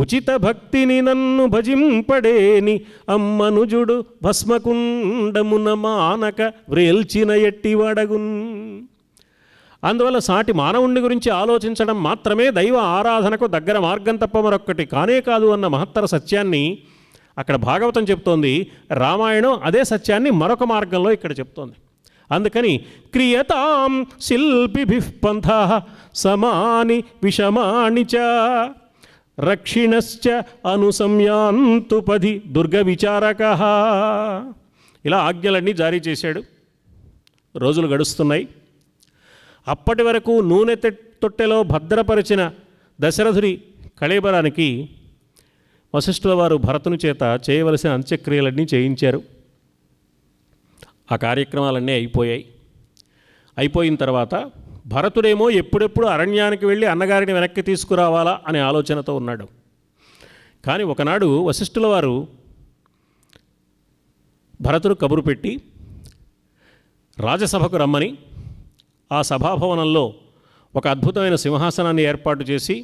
ఉచిత భక్తిని నన్ను భజింపడేని అమ్మనుజుడు భస్మకుండమున మానక వ్రేల్చిన ఎట్టివడగున్. అందువల్ల సాటి మానవుణ్ణి గురించి ఆలోచించడం మాత్రమే దైవ ఆరాధనకు దగ్గర మార్గం తప్ప మరొక్కటి కానే కాదు అన్న మహత్తర సత్యాన్ని అక్కడ భాగవతం చెప్తోంది. రామాయణం అదే సత్యాన్ని మరొక మార్గంలో ఇక్కడ చెప్తోంది. అందుకని క్రియతాం శిల్పిభిః పంథః సమాని విషమాణి చ రక్షిణశ్చ అనుసంయాంతు పది దుర్గ విచారకః. ఇలా ఆజ్ఞలన్నీ జారీ చేశాడు. రోజులు గడుస్తున్నాయి. అప్పటి వరకు నూనె తొట్టెలో భద్రపరిచిన దశరథుడి కళేబరానికి వశిష్ఠుల వారు భరతుని చేత చేయవలసిన అంత్యక్రియలన్నీ చేయించారు. ఆ కార్యక్రమాలన్నీ అయిపోయిన తర్వాత భరతుడేమో ఎప్పుడెప్పుడు అరణ్యానికి వెళ్ళి అన్నగారిని వెనక్కి తీసుకురావాలా అనే ఆలోచనతో ఉన్నాడు. కానీ ఒకనాడు వశిష్ఠుల వారు భరతుడు కబురు పెట్టి రాజసభకు రమ్మని ఆ సభాభవనంలో ఒక అద్భుతమైన సింహాసనాన్ని ఏర్పాటు చేసి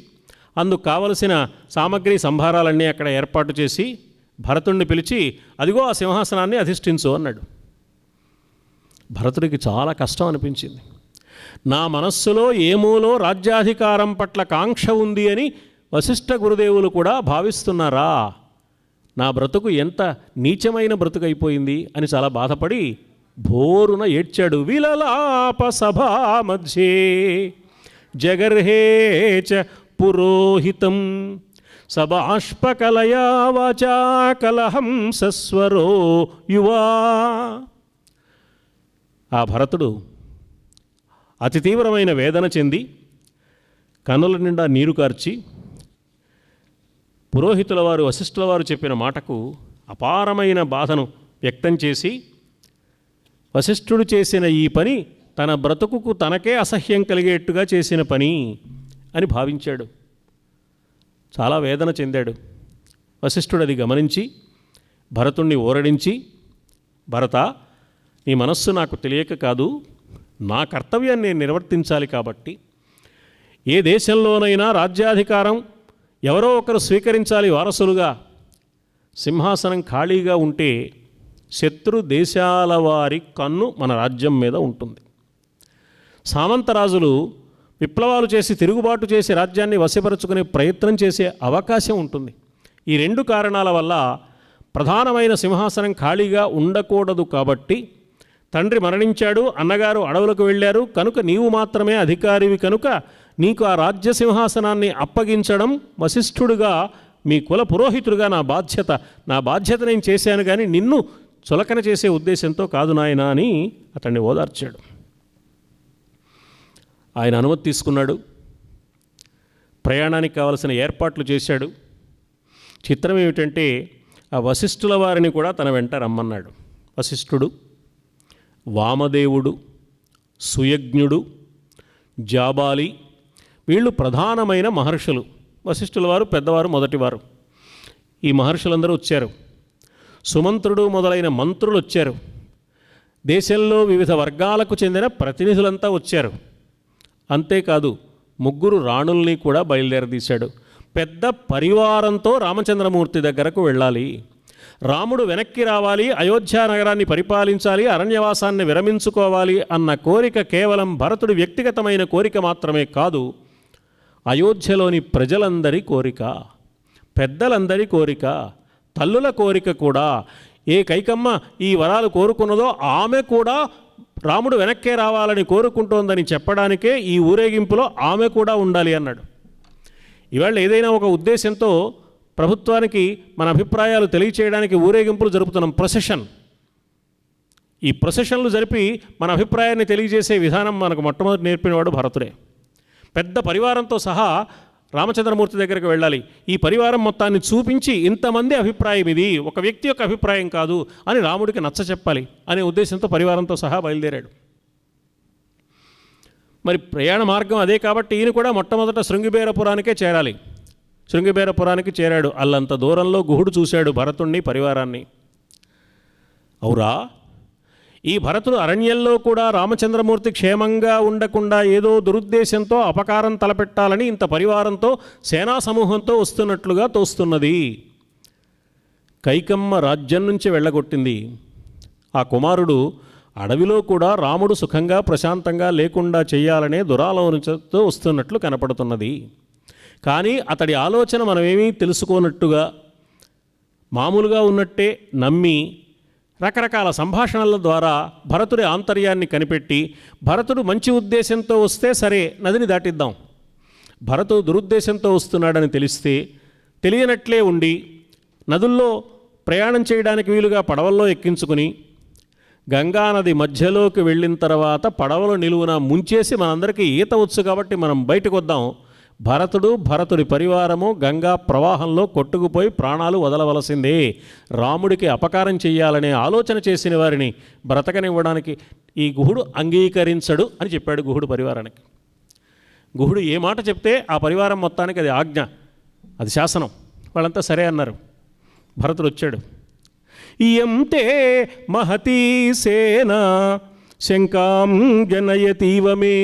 అందుకు కావలసిన సామగ్రి సంభారాలన్నీ అక్కడ ఏర్పాటు చేసి భరతుడిని పిలిచి అదిగో ఆ సింహాసనాన్ని అధిష్ఠించు అన్నాడు. భరతుడికి చాలా కష్టం అనిపించింది. నా మనస్సులో ఏమూలో రాజ్యాధికారం పట్ల కాంక్ష ఉంది అని వశిష్ఠ గురుదేవులు కూడా భావిస్తున్నారా? నా బ్రతుకు ఎంత నీచమైన బ్రతుకైపోయింది అని చాలా బాధపడి భోరున ఏడ్చాడు. విలలాప సభా మధ్యే జగర్హేచ పురోహితం సబాష్పకలయా వాచా కలహం సస్వరో యువా. ఆ భరతుడు అతి తీవ్రమైన వేదన చెంది కన్నుల నిండా నీరు కార్చి పురోహితుల వారు వశిష్ఠుల వారు చెప్పిన మాటకు అపారమైన బాధను వ్యక్తం చేసి వశిష్ఠుడు చేసిన ఈ పని తన బ్రతుకుకు తనకే అసహ్యం కలిగేట్టుగా చేసిన పని అని భావించాడు. చాలా వేదన చెందాడు. వశిష్ఠుడు అది గమనించి భరతుణ్ణి ఊరడించి, భరత, నీ మనస్సు నాకు తెలియక కాదు, నా కర్తవ్యాన్ని నేను నిర్వర్తించాలి. కాబట్టి ఏ దేశంలోనైనా రాజ్యాధికారం ఎవరో ఒకరు స్వీకరించాలి వారసులుగా. సింహాసనం ఖాళీగా ఉంటే శత్రు దేశాల వారి కన్ను మన రాజ్యం మీద ఉంటుంది. సామంతరాజులు విప్లవాలు చేసి తిరుగుబాటు చేసి రాజ్యాన్ని వశపరుచుకునే ప్రయత్నం చేసే అవకాశం ఉంటుంది. ఈ 2 కారణాల వల్ల ప్రధానమైన సింహాసనం ఖాళీగా ఉండకూడదు. కాబట్టి తండ్రి మరణించాడు, అన్నగారు అడవులకు వెళ్ళారు కనుక నీవు మాత్రమే అధికారివి కనుక నీకు ఆ రాజ్య సింహాసనాన్ని అప్పగించడం వశిష్ఠుడుగా, మీ కుల పురోహితుడుగా నా బాధ్యత నేను చేశాను, కానీ నిన్ను చులకన చేసే ఉద్దేశంతో కాదు నాయనా అని అతన్ని ఓదార్చాడు. ఆయన అనుమతి తీసుకున్నాడు. ప్రయాణానికి కావలసిన ఏర్పాట్లు చేశాడు. చిత్రం ఏమిటంటే ఆ వశిష్ఠుల వారిని కూడా తన వెంట రమ్మన్నాడు. వశిష్ఠుడు, వామదేవుడు, సుయజ్ఞుడు, జాబాలి, వీళ్ళు ప్రధానమైన మహర్షులు. వశిష్ఠుల వారు పెద్దవారు, మొదటివారు. ఈ మహర్షులందరూ వచ్చారు. సుమంత్రుడు మొదలైన మంత్రులు వచ్చారు. దేశంలో వివిధ వర్గాలకు చెందిన ప్రతినిధులంతా వచ్చారు. అంతేకాదు 3 రాణుల్ని కూడా బయలుదేరదీశాడు. పెద్ద పరివారంతో రామచంద్రమూర్తి దగ్గరకు వెళ్ళాలి. రాముడు వెనక్కి రావాలి, అయోధ్య నగరాన్ని పరిపాలించాలి, అరణ్యవాసాన్ని విరమించుకోవాలి అన్న కోరిక కేవలం భరతుడి వ్యక్తిగతమైన కోరిక మాత్రమే కాదు, అయోధ్యలోని ప్రజలందరి కోరిక, పెద్దలందరి కోరిక, తల్లుల కోరిక కూడా. ఏ కైకమ్మ ఈ వరాలు కోరుకున్నదో ఆమె కూడా రాముడు వెనక్కే రావాలని కోరుకుంటోందని చెప్పడానికే ఈ ఊరేగింపులో ఆమె కూడా ఉండాలి అన్నాడు. ఇవాళ ఏదైనా ఒక ఉద్దేశంతో ప్రభుత్వానికి మన అభిప్రాయాలు తెలియచేయడానికి ఊరేగింపులు జరుపుతున్నాం, ప్రొసెషన్. ఈ ప్రొసెషన్లు జరిపి మన అభిప్రాయాన్ని తెలియజేసే విధానం మనకు మొట్టమొదటి నేర్పినవాడు భరతుడే. పెద్ద పరివారంతో సహా రామచంద్రమూర్తి దగ్గరికి వెళ్ళాలి. ఈ పరివారం మొత్తాన్ని చూపించి ఇంతమంది అభిప్రాయం ఇది, ఒక వ్యక్తి యొక్క అభిప్రాయం కాదు అని రాముడికి నచ్చ చెప్పాలి అనే ఉద్దేశంతో పరివారంతో సహా బయలుదేరాడు. మరి ప్రయాణ మార్గం అదే కాబట్టి ఈయన కూడా మొట్టమొదట శృంగిబేరపురానికే చేరాలి. శృంగిబేరపురానికి చేరాడు. అల్లంత దూరంలో గుహుడు చూశాడు భరతుణ్ణి, పరివారాన్ని. అవురా, ఈ భరతుడు అరణ్యంలో కూడా రామచంద్రమూర్తి క్షేమంగా ఉండకుండా ఏదో దురుద్దేశంతో అపకారం తలపెట్టాలని ఇంత పరివారంతో, సేనా సమూహంతో వస్తున్నట్లుగా తోస్తున్నది. కైకమ్మ రాజ్యం నుంచి వెళ్ళగొట్టింది. ఆ కుమారుడు అడవిలో కూడా రాముడు సుఖంగా ప్రశాంతంగా లేకుండా చేయాలనే దురాలోచనతో వస్తున్నట్లు కనపడుతున్నది. కానీ అతడి ఆలోచన మనమేమీ తెలుసుకోనట్టుగా, మామూలుగా ఉన్నట్టే నమ్మి రకరకాల సంభాషణల ద్వారా భరతుడి ఆంతర్యాన్ని కనిపెట్టి, భరతుడు మంచి ఉద్దేశంతో వస్తే సరే నదిని దాటిద్దాం, భరతుడు దురుద్దేశంతో వస్తున్నాడని తెలిస్తే తెలియనట్లే ఉండి నదుల్లో ప్రయాణం చేయడానికి వీలుగా పడవల్లో ఎక్కించుకుని గంగానది మధ్యలోకి వెళ్ళిన తర్వాత పడవలు నిలువున ముంచేసి మనందరికీ ఈత వచ్చు కాబట్టి మనం బయటకు వద్దాం, భరతుడు, భరతుడి పరివారము గంగా ప్రవాహంలో కొట్టుకుపోయి ప్రాణాలు వదలవలసిందే, రాముడికి అపకారం చేయాలనే ఆలోచన చేసిన వారిని బ్రతకనివ్వడానికి ఈ గుహుడు అంగీకరించడు అని చెప్పాడు గుహుడు పరివారానికి. గుహుడు ఏ మాట చెప్తే ఆ పరివారం మొత్తానికి అది ఆజ్ఞ, అది శాసనం. వాళ్ళంతా సరే అన్నారు. భరతుడు వచ్చాడు. ఇయంతే మహతీ సేన శంకాం జనయతీవమే.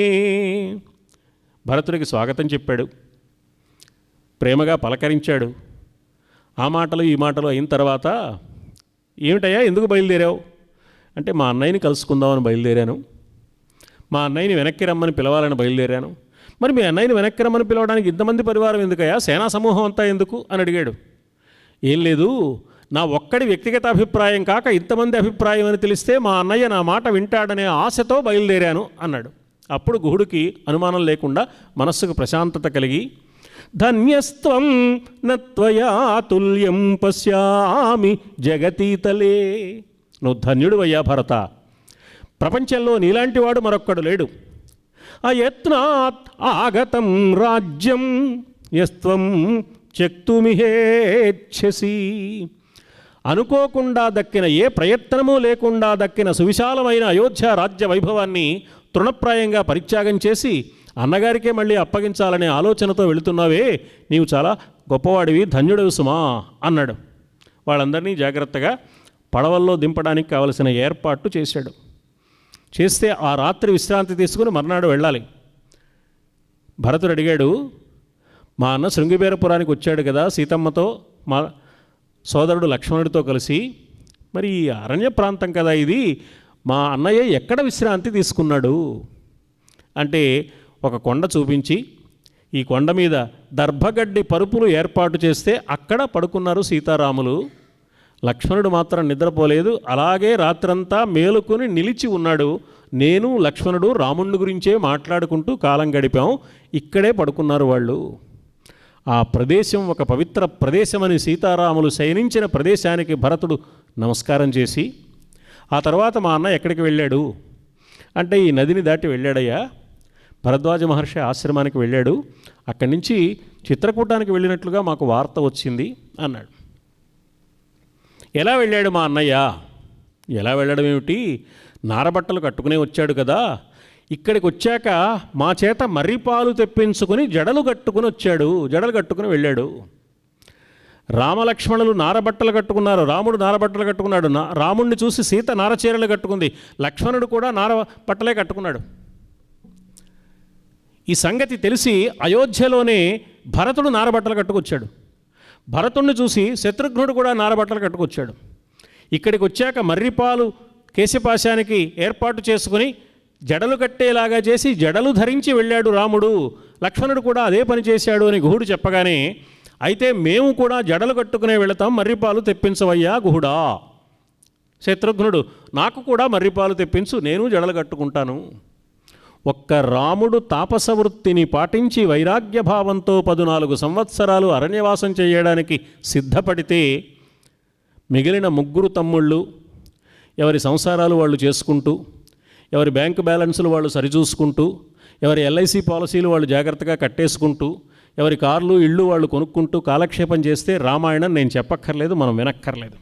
భరతుడికి స్వాగతం చెప్పాడు, ప్రేమగా పలకరించాడు. ఆ మాటలు ఈ మాటలు అయిన తర్వాత, ఏమిటయ్యా ఎందుకు బయలుదేరావు అంటే, మా అన్నయ్యని కలుసుకుందామని బయలుదేరాను, మా అన్నయ్యని వెనక్కి రమ్మని పిలవాలని బయలుదేరాను. మరి మీ అన్నయ్యని వెనక్కి రమ్మని పిలవడానికి ఇంతమంది పరివారం ఎందుకయ్యా, సేనా సమూహం అంతా ఎందుకు అని అడిగాడు. ఏం లేదు, నా ఒక్కడి వ్యక్తిగత అభిప్రాయం కాక ఇంతమంది అభిప్రాయం అని తెలిస్తే మా అన్నయ్య నా మాట వింటాడనే ఆశతో బయలుదేరాను అన్నాడు. అప్పుడు గుహుడికి అనుమానం లేకుండా మనస్సుకు ప్రశాంతత కలిగి, ధన్యస్త్వం నత్వయా తుల్యం పశ్యామి జగతీతలే. నువ్వు ధన్యుడు అయ్యా భరత, ప్రపంచంలో నీలాంటి వాడు మరొక్కడు లేడు. అయత్నాత్ ఆగతం రాజ్యం యస్త్వం త్యక్తుమిహేచ్ఛసి. అనుకోకుండా దక్కిన, ఏ ప్రయత్నమూ లేకుండా దక్కిన సువిశాలమైన అయోధ్య రాజ్య వైభవాన్ని తృణప్రాయంగా పరిత్యాగం చేసి అన్నగారికే మళ్ళీ అప్పగించాలనే ఆలోచనతో వెళుతున్నావే, నీవు చాలా గొప్పవాడివి, ధన్యుడివి సుమా అన్నాడు. వాళ్ళందరినీ జాగ్రత్తగా పడవల్లో దింపడానికి కావలసిన ఏర్పాట్లు చేశాడు. చేస్తే ఆ రాత్రి విశ్రాంతి తీసుకుని మర్నాడు వెళ్ళాలి. భరతుడు అడిగాడు, మా అన్న శృంగిబేరపురానికి వచ్చాడు కదా సీతమ్మతో, మా సోదరుడు లక్ష్మణుడితో కలిసి, మరి ఈ అరణ్య ప్రాంతం కదా ఇది, మా అన్నయ్య ఎక్కడ విశ్రాంతి తీసుకున్నాడు అంటే ఒక కొండ చూపించి, ఈ కొండ మీద దర్భగడ్డి పరుపులు ఏర్పాటు చేస్తే అక్కడ పడుకున్నారు సీతారాములు. లక్ష్మణుడు మాత్రం నిద్రపోలేదు, అలాగే రాత్రంతా మేలుకొని నిలిచి ఉన్నాడు. నేను లక్ష్మణుడు రాముడి గురించే మాట్లాడుకుంటూ కాలం గడిపాం, ఇక్కడే పడుకున్నారు వాళ్ళు. ఆ ప్రదేశం ఒక పవిత్ర ప్రదేశమని సీతారాములు శయనించిన ప్రదేశానికి భరతుడు నమస్కారం చేసి, ఆ తర్వాత మా అన్న ఎక్కడికి వెళ్ళాడు అంటే, ఈ నదిని దాటి వెళ్ళాడయ్యా, భరద్వాజ మహర్షి ఆశ్రమానికి వెళ్ళాడు, అక్కడి నుంచి చిత్రకూటానికి వెళ్ళినట్లుగా మాకు వార్త వచ్చింది అన్నాడు. ఎలా వెళ్ళాడు మా అన్నయ్య? ఎలా వెళ్ళడం ఏమిటి, నారబట్టలు కట్టుకునే వచ్చాడు కదా, ఇక్కడికి వచ్చాక మా చేత మర్రిపాలు తెప్పించుకొని జడలు కట్టుకుని వెళ్ళాడు. రామలక్ష్మణులు నారబట్టలు కట్టుకున్నారు, రాముడు నారబట్టలు కట్టుకున్నాడు. రాముడిని చూసి సీత నారచీరలు కట్టుకుంది, లక్ష్మణుడు కూడా నార బట్టలే కట్టుకున్నాడు. ఈ సంగతి తెలిసి అయోధ్యలోనే భరతుడు నారబట్టలు కట్టుకొచ్చాడు. భరతుడిని చూసి శత్రుఘ్నుడు కూడా నారబట్టలు కట్టుకొచ్చాడు. ఇక్కడికి వచ్చాక మర్రిపాలు కేశపాశానికి ఏర్పాటు చేసుకుని జడలు కట్టేలాగా చేసి జడలు ధరించి వెళ్ళాడు రాముడు. లక్ష్మణుడు కూడా అదే పని చేశాడు అని గుహుడు చెప్పగానే, అయితే మేము కూడా జడలు కట్టుకునే వెళతాం, మర్రిపాలు తెప్పించవయ్యా గుహుడా. శత్రుఘ్నుడు, నాకు కూడా మర్రిపాలు తెప్పించు, నేను జడలు కట్టుకుంటాను. ఒక్క రాముడు తాపస వృత్తిని పాటించి వైరాగ్యభావంతో 14 సంవత్సరాలు అరణ్యవాసం చేయడానికి సిద్ధపడితే మిగిలిన 3 తమ్ముళ్ళు ఎవరి సంసారాలు వాళ్ళు చేసుకుంటూ, ఎవరి బ్యాంకు బ్యాలెన్సులు వాళ్ళు సరిచూసుకుంటూ, ఎవరి ఎల్ఐసి పాలసీలు వాళ్ళు జాగ్రత్తగా కట్టేసుకుంటూ, ఎవరి కార్లు ఇళ్ళు వాళ్ళు కొనుక్కుంటూ కాలక్షేపం చేస్తే రామాయణం నేను చెప్పక్కర్లేదు, మనం వినక్కర్లేదు.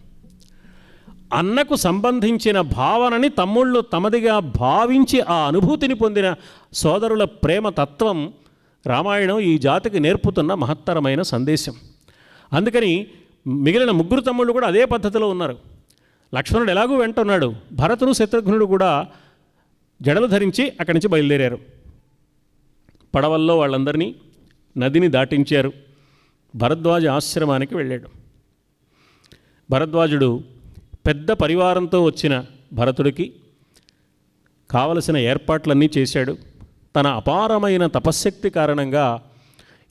అన్నకు సంబంధించిన భావనని తమ్ముళ్ళు తమదిగా భావించి ఆ అనుభూతిని పొందిన సోదరుల ప్రేమ తత్వం రామాయణం ఈ జాతికి నేర్పుతున్న మహత్తరమైన సందేశం. అందుకని మిగిలిన 3 తమ్ముళ్ళు కూడా అదే పద్ధతిలో ఉన్నారు. లక్ష్మణుడు ఎలాగూ వెంట ఉన్నాడు. భరతుడు శత్రుఘ్నుడు కూడా జడలు ధరించి అక్కడి నుంచి బయలుదేరారు. పడవల్లో వాళ్ళందరినీ నదిని దాటించారు. భరద్వాజ ఆశ్రమానికి వెళ్ళాడు. భరద్వాజుడు పెద్ద పరివారంతో వచ్చిన భరతుడికి కావలసిన ఏర్పాట్లన్నీ చేశాడు. తన అపారమైన తపశ్శక్తి కారణంగా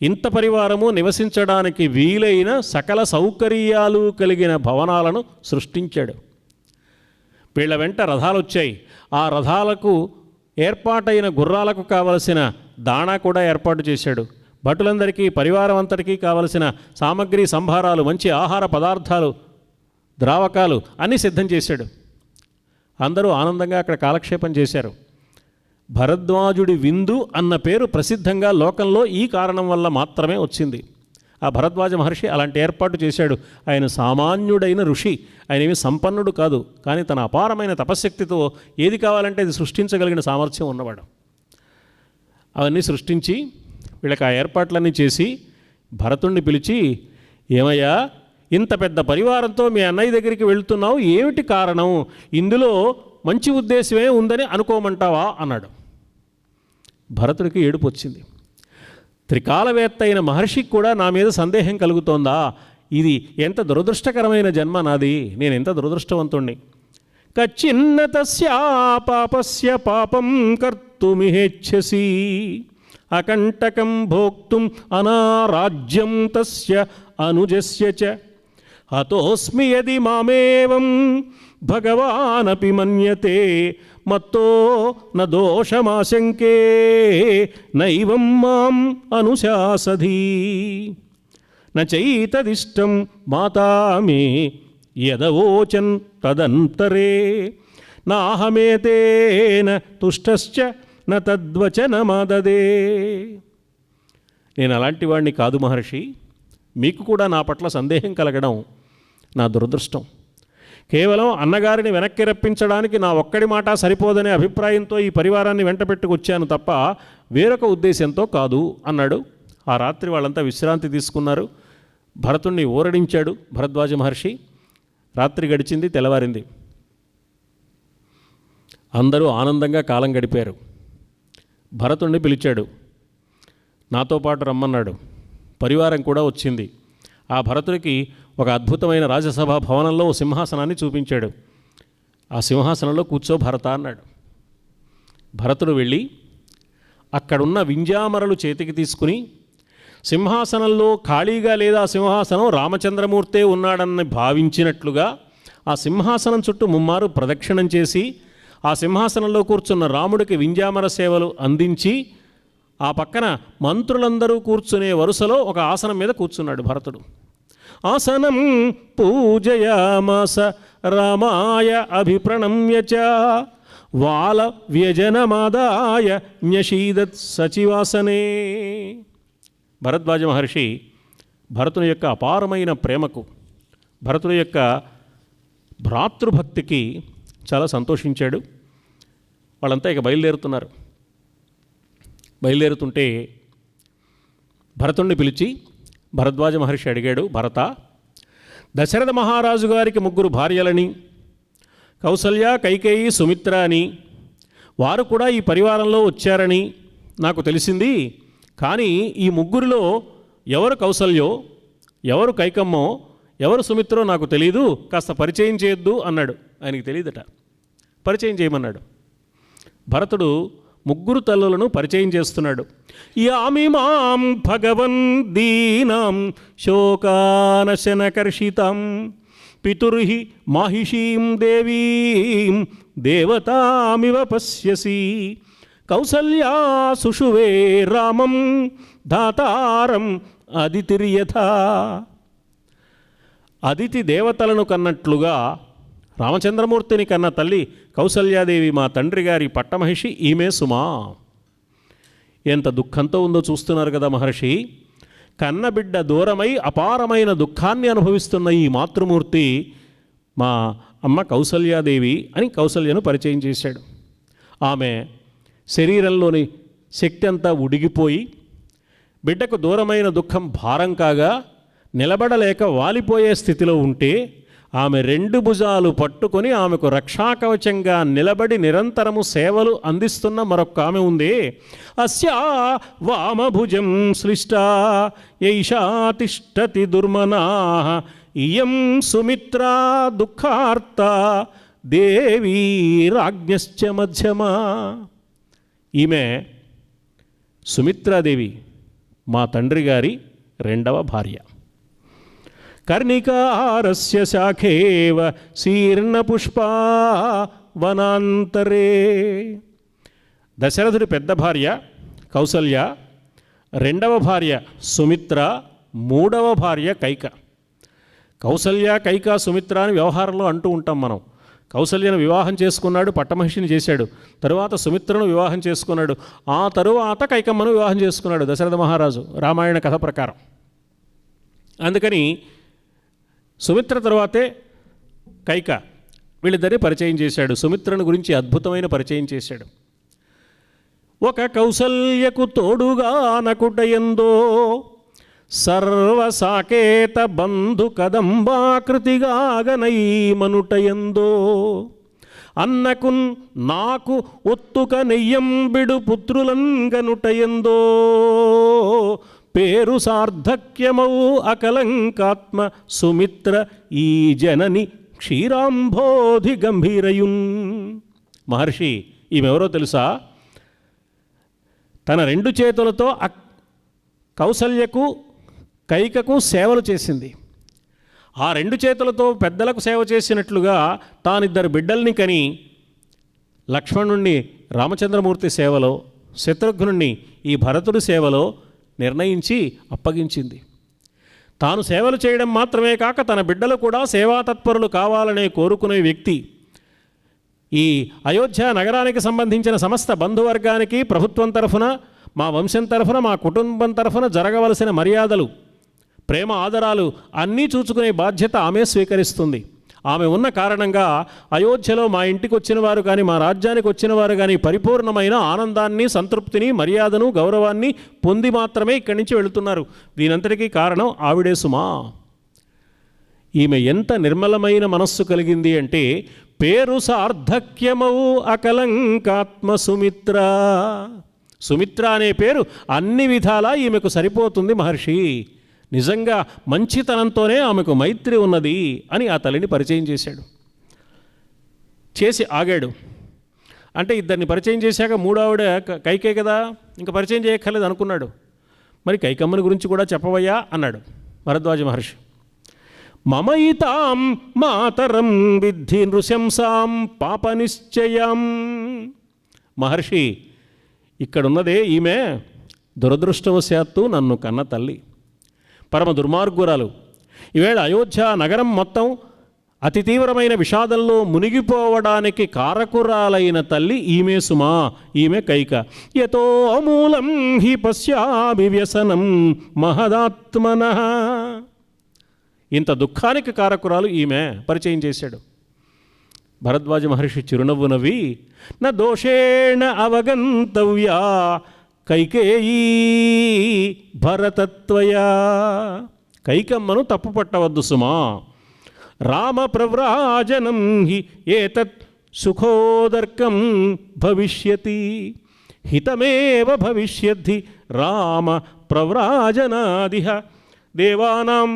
ఇంత పరివారము నివసించడానికి వీలైన సకల సౌకర్యాలు కలిగిన భవనాలను సృష్టించాడు. వీళ్ళ వెంట రథాలు వచ్చాయి. ఆ రథాలకు ఏర్పాటైన గుర్రాలకు కావలసిన దాణా కూడా ఏర్పాటు చేశాడు. భటులందరికీ పరివారం అంతటికీ కావలసిన సామగ్రి సంభారాలు, మంచి ఆహార పదార్థాలు, ద్రావకాలు అన్నీ సిద్ధం చేశాడు. అందరూ ఆనందంగా అక్కడ కాలక్షేపం చేశారు. భరద్వాజుడి విందు అన్న పేరు ప్రసిద్ధంగా లోకంలో ఈ కారణం వల్ల మాత్రమే వచ్చింది. ఆ భరద్వాజ మహర్షి అలాంటి ఏర్పాటు చేశాడు. ఆయన సామాన్యుడైన ఋషి, ఆయన ఏమీ సంపన్నుడు కాదు, కానీ తన అపారమైన తపశ్శక్తితో ఏది కావాలంటే అది సృష్టించగలిగిన సామర్థ్యం ఉన్నవాడు. అవన్నీ సృష్టించి వీళ్ళకి ఆ ఏర్పాట్లన్నీ చేసి భరతుణ్ణి పిలిచి, ఏమయ్యా ఇంత పెద్ద పరివారంతో మీ అన్నయ్య దగ్గరికి వెళ్తున్నావు, ఏమిటి కారణం? ఇందులో మంచి ఉద్దేశమే ఉందని అనుకోమంటావా అన్నాడు. భరతుడికి ఏడుపు వచ్చింది. త్రికాలవేత్త అయిన మహర్షికి కూడా నా మీద సందేహం కలుగుతోందా? ఇది ఎంత దురదృష్టకరమైన జన్మ నాది, నేను ఎంత దురదృష్టవంతుణ్ణి. కచ్చిన్నతస్యా పాపస్య పాపం కర్తుమిహేచ్ఛసి అకంటకం భోక్తుం అనారాజ్యం తస్య అనుజస్య చ హతోస్మి యది మామేవం భగవానపి మన్యతే మత్తో న దోషమాశంకే నైవం మాం అనుశాసధీ న చైతదిష్టం మాతా మే యదవోచన్ తదంతరే నాహమేతేన తుష్టశ్చ న తద్వచనమదదే. నేను అలాంటి వాడిని కాదు మహర్షి, మీకు కూడా నా పట్ల సందేహం కలగడం నా దురదృష్టం. కేవలం అన్నగారిని వెనక్కి రప్పించడానికి నా ఒక్కడి మాట సరిపోదనే అభిప్రాయంతో ఈ పరివారాన్ని వెంట పెట్టుకొచ్చాను తప్ప వేరొక ఉద్దేశంతో కాదు అన్నాడు. ఆ రాత్రి వాళ్ళంతా విశ్రాంతి తీసుకున్నారు. భరతుణ్ణి ఊరడించాడు భరద్వాజ మహర్షి. రాత్రి గడిచింది, తెల్లవారింది. అందరూ ఆనందంగా కాలం గడిపారు. భరతుణ్ణి పిలిచాడు, నాతో పాటు రమ్మన్నాడు. పరివారం కూడా వచ్చింది. ఆ భరతుడికి ఒక అద్భుతమైన రాజసభ భవనంలో ఓ సింహాసనాన్ని చూపించాడు. ఆ సింహాసనంలో కూర్చో భరత అన్నాడు. భరతుడు వెళ్ళి అక్కడున్న వింజామరలు చేతికి తీసుకుని సింహాసనంలో ఖాళీగా లేదా సింహాసనం రామచంద్రమూర్తే ఉన్నాడని భావించినట్లుగా ఆ సింహాసనం చుట్టూ ముమ్మారు ప్రదక్షిణం చేసి ఆ సింహాసనంలో కూర్చున్న రాముడికి వింజామర సేవలు అందించి ఆ పక్కన మంత్రులందరూ కూర్చునే వరుసలో ఒక ఆసనం మీద కూర్చున్నాడు భరతుడు. ఆసనం పూజయామాస రామాయ అభిప్రణమ్య చ వాల వ్యజనమాదాయ న్యషీదత్ సచివాసనే. భరద్వాజ మహర్షి భరతుని యొక్క అపారమైన ప్రేమకు, భరతుని యొక్క భ్రాతృభక్తికి చాలా సంతోషించాడు. వాళ్ళంతా ఇక బయలుదేరుతున్నారు. బయలుదేరుతుంటే భరతుణ్ణి పిలిచి భరద్వాజ మహర్షి అడిగాడు, భరత, దశరథ మహారాజు గారికి 3 భార్యలని, కౌసల్య, కైకేయి, సుమిత్ర అని, వారు కూడా ఈ పరివారంలో వచ్చారని నాకు తెలిసింది. కానీ ఈ 3లో ఎవరు కౌసల్యో, ఎవరు కైకమ్మో, ఎవరు సుమిత్రో నాకు తెలీదు, కాస్త పరిచయం చేయొద్దు అన్నాడు. ఆయనకి తెలియదట, పరిచయం చేయమన్నాడు. భరతుడు 3 తల్లులను పరిచయం చేస్తున్నాడు. యామిమాం భగవన్ దీనాం శోకానశనకర్షితాం పితుర్హి మాహిషీం దేవీం దేవతామివ పశ్యసి కౌసల్యా సుషువే రామం ధాతారం అదితిర్యథా. అదితి దేవతలను కన్నట్లుగా రామచంద్రమూర్తిని కన్న తల్లి కౌసల్యాదేవి మా తండ్రి గారి పట్టమహిషి ఈమె సుమా. ఎంత దుఃఖంతో ఉందో చూస్తున్నారు కదా మహర్షి. కన్నబిడ్డ దూరమై అపారమైన దుఃఖాన్ని అనుభవిస్తున్న ఈ మాతృమూర్తి మా అమ్మ కౌసల్యాదేవి అని కౌసల్యను పరిచయం చేశాడు. ఆమె శరీరంలోని శక్తి అంతా ఉడిగిపోయి బిడ్డకు దూరమైన దుఃఖం భారం కాగా నిలబడలేక వాలిపోయే స్థితిలో ఉంటే ఆమె 2 భుజాలు పట్టుకొని ఆమెకు రక్షాకవచంగా నిలబడి నిరంతరము సేవలు అందిస్తున్న మరొక ఆమె ఉంది. అస్యా వామభుజం శ్లిష్టా యైషా తిష్టతి దుర్మనా ఇయం సుమిత్రా దుఃఖార్త దేవీ రాజ్ఞశ్చ మధ్యమా. ఈమె సుమిత్రాదేవి మా తండ్రి గారి 2వ భార్య. కర్ణికారస్య శాఖేవ శీర్ణపుష్పా వనాంతరే. దశరథుడి పెద్ద భార్య కౌసల్య, 2వ భార్య సుమిత్ర, 3వ భార్య కైక. కౌసల్య, కైక, సుమిత్ర అని వ్యవహారంలో అంటూ ఉంటాం మనం. కౌసల్యను వివాహం చేసుకున్నాడు, పట్టమహిషిని చేశాడు. తరువాత సుమిత్రను వివాహం చేసుకున్నాడు. ఆ తరువాత కైకమ్మను వివాహం చేసుకున్నాడు దశరథ మహారాజు రామాయణ కథ ప్రకారం. అందుకని సుమిత్ర తరువాతే కైక, వీళ్ళిద్దరిని పరిచయం చేశాడు. సుమిత్రను గురించి అద్భుతమైన పరిచయం చేశాడు. ఒక కౌసల్యకు తోడుగా నకుటయందో సర్వసాకేత బంధు కదంబాకృతిగాగనై మనుటయందో అన్నకున్ నాకు ఒత్తుక నెయ్యంబిడు పుత్రులంగనుటయందో పేరు సార్థక్యమౌ అకలంకాత్మ సుమిత్ర ఈ జనని క్షీరాంబోధి గంభీరయున్. మహర్షి ఈమెవరో తెలుసా? తన 2 చేతులతో కౌసల్యకు, కైకకు సేవలు చేసింది. ఆ 2 చేతులతో పెద్దలకు సేవ చేసినట్లుగా తానిద్దరు బిడ్డల్ని కని లక్ష్మణుణ్ణి రామచంద్రమూర్తి సేవలో, శత్రుఘ్నుణ్ణి ఈ భరతుడి సేవలో నిర్ణయించి అప్పగించింది. తాను సేవలు చేయడం మాత్రమే కాక తన బిడ్డలు కూడా సేవాతత్పరులు కావాలనే కోరుకునే వ్యక్తి. ఈ అయోధ్య నగరానికి సంబంధించిన సమస్త బంధువర్గానికి ప్రభుత్వం తరఫున, మా వంశం తరఫున, మా కుటుంబం తరఫున జరగవలసిన మర్యాదలు, ప్రేమ, ఆదరాలు అన్నీ చూచుకునే బాధ్యత ఆమె స్వీకరిస్తుంది. ఆమె ఉన్న కారణంగా అయోధ్యలో మా ఇంటికి వచ్చిన వారు కానీ, మా రాజ్యానికి వచ్చిన వారు కానీ పరిపూర్ణమైన ఆనందాన్ని, సంతృప్తిని, మర్యాదను, గౌరవాన్ని పొంది మాత్రమే ఇక్కడి నుంచి వెళుతున్నారు. దీనంతటికీ కారణం ఆవిడే సుమా. ఈమె ఎంత నిర్మలమైన మనస్సు కలిగింది అంటే పేరు సార్థక్యమౌ అకలంకాత్మ సుమిత్ర. సుమిత్ర అనే పేరు అన్ని విధాలా ఈమెకు సరిపోతుంది మహర్షి. నిజంగా మంచితనంతోనే ఆమెకు మైత్రి ఉన్నది అని ఆ తల్లిని పరిచయం చేశాడు. చేసి ఆగాడు. అంటే ఇద్దరిని పరిచయం చేశాక 3వ ఆవిడ కైకే కదా, ఇంకా పరిచయం చేయక్కర్లేదు అనుకున్నాడు. మరి కైకమ్మని గురించి కూడా చెప్పవయ్యా అన్నాడు భరద్వాజ మహర్షి. మమయితాం మాతరం విద్ధి నృశంసాం పాపనిశ్చయం. మహర్షి, ఇక్కడున్నదే ఈమె దురదృష్టవశాత్తు నన్ను కన్న తల్లి, పరమ దుర్మార్గురాలు. ఈవేళ అయోధ్య నగరం మొత్తం అతి తీవ్రమైన విషాదంలో మునిగిపోవడానికి కారకురాలైన తల్లి ఈమె సుమా, ఈమె కైక. యతో మూలం హి పశ్యామి వ్యసనం మహదాత్మనః. ఇంత దుఃఖానికి కారకురాలు ఈమె పరిచయం చేశాడు. భరద్వాజ మహర్షి చిరునవ్వు నవ్వి, న దోషేణ అవగంతవ్యా కైకేయీ భరతత్వయా. కైకమ్మను తప్పు పట్టవద్దు సుమా. రామ ప్రవ్రాజనం హి ఏతత్ సుఖోదర్కం భవిష్యతి, హితమేవ భవిష్యద్ధి రామ ప్రవ్రాజనాదిహ. దేవానాం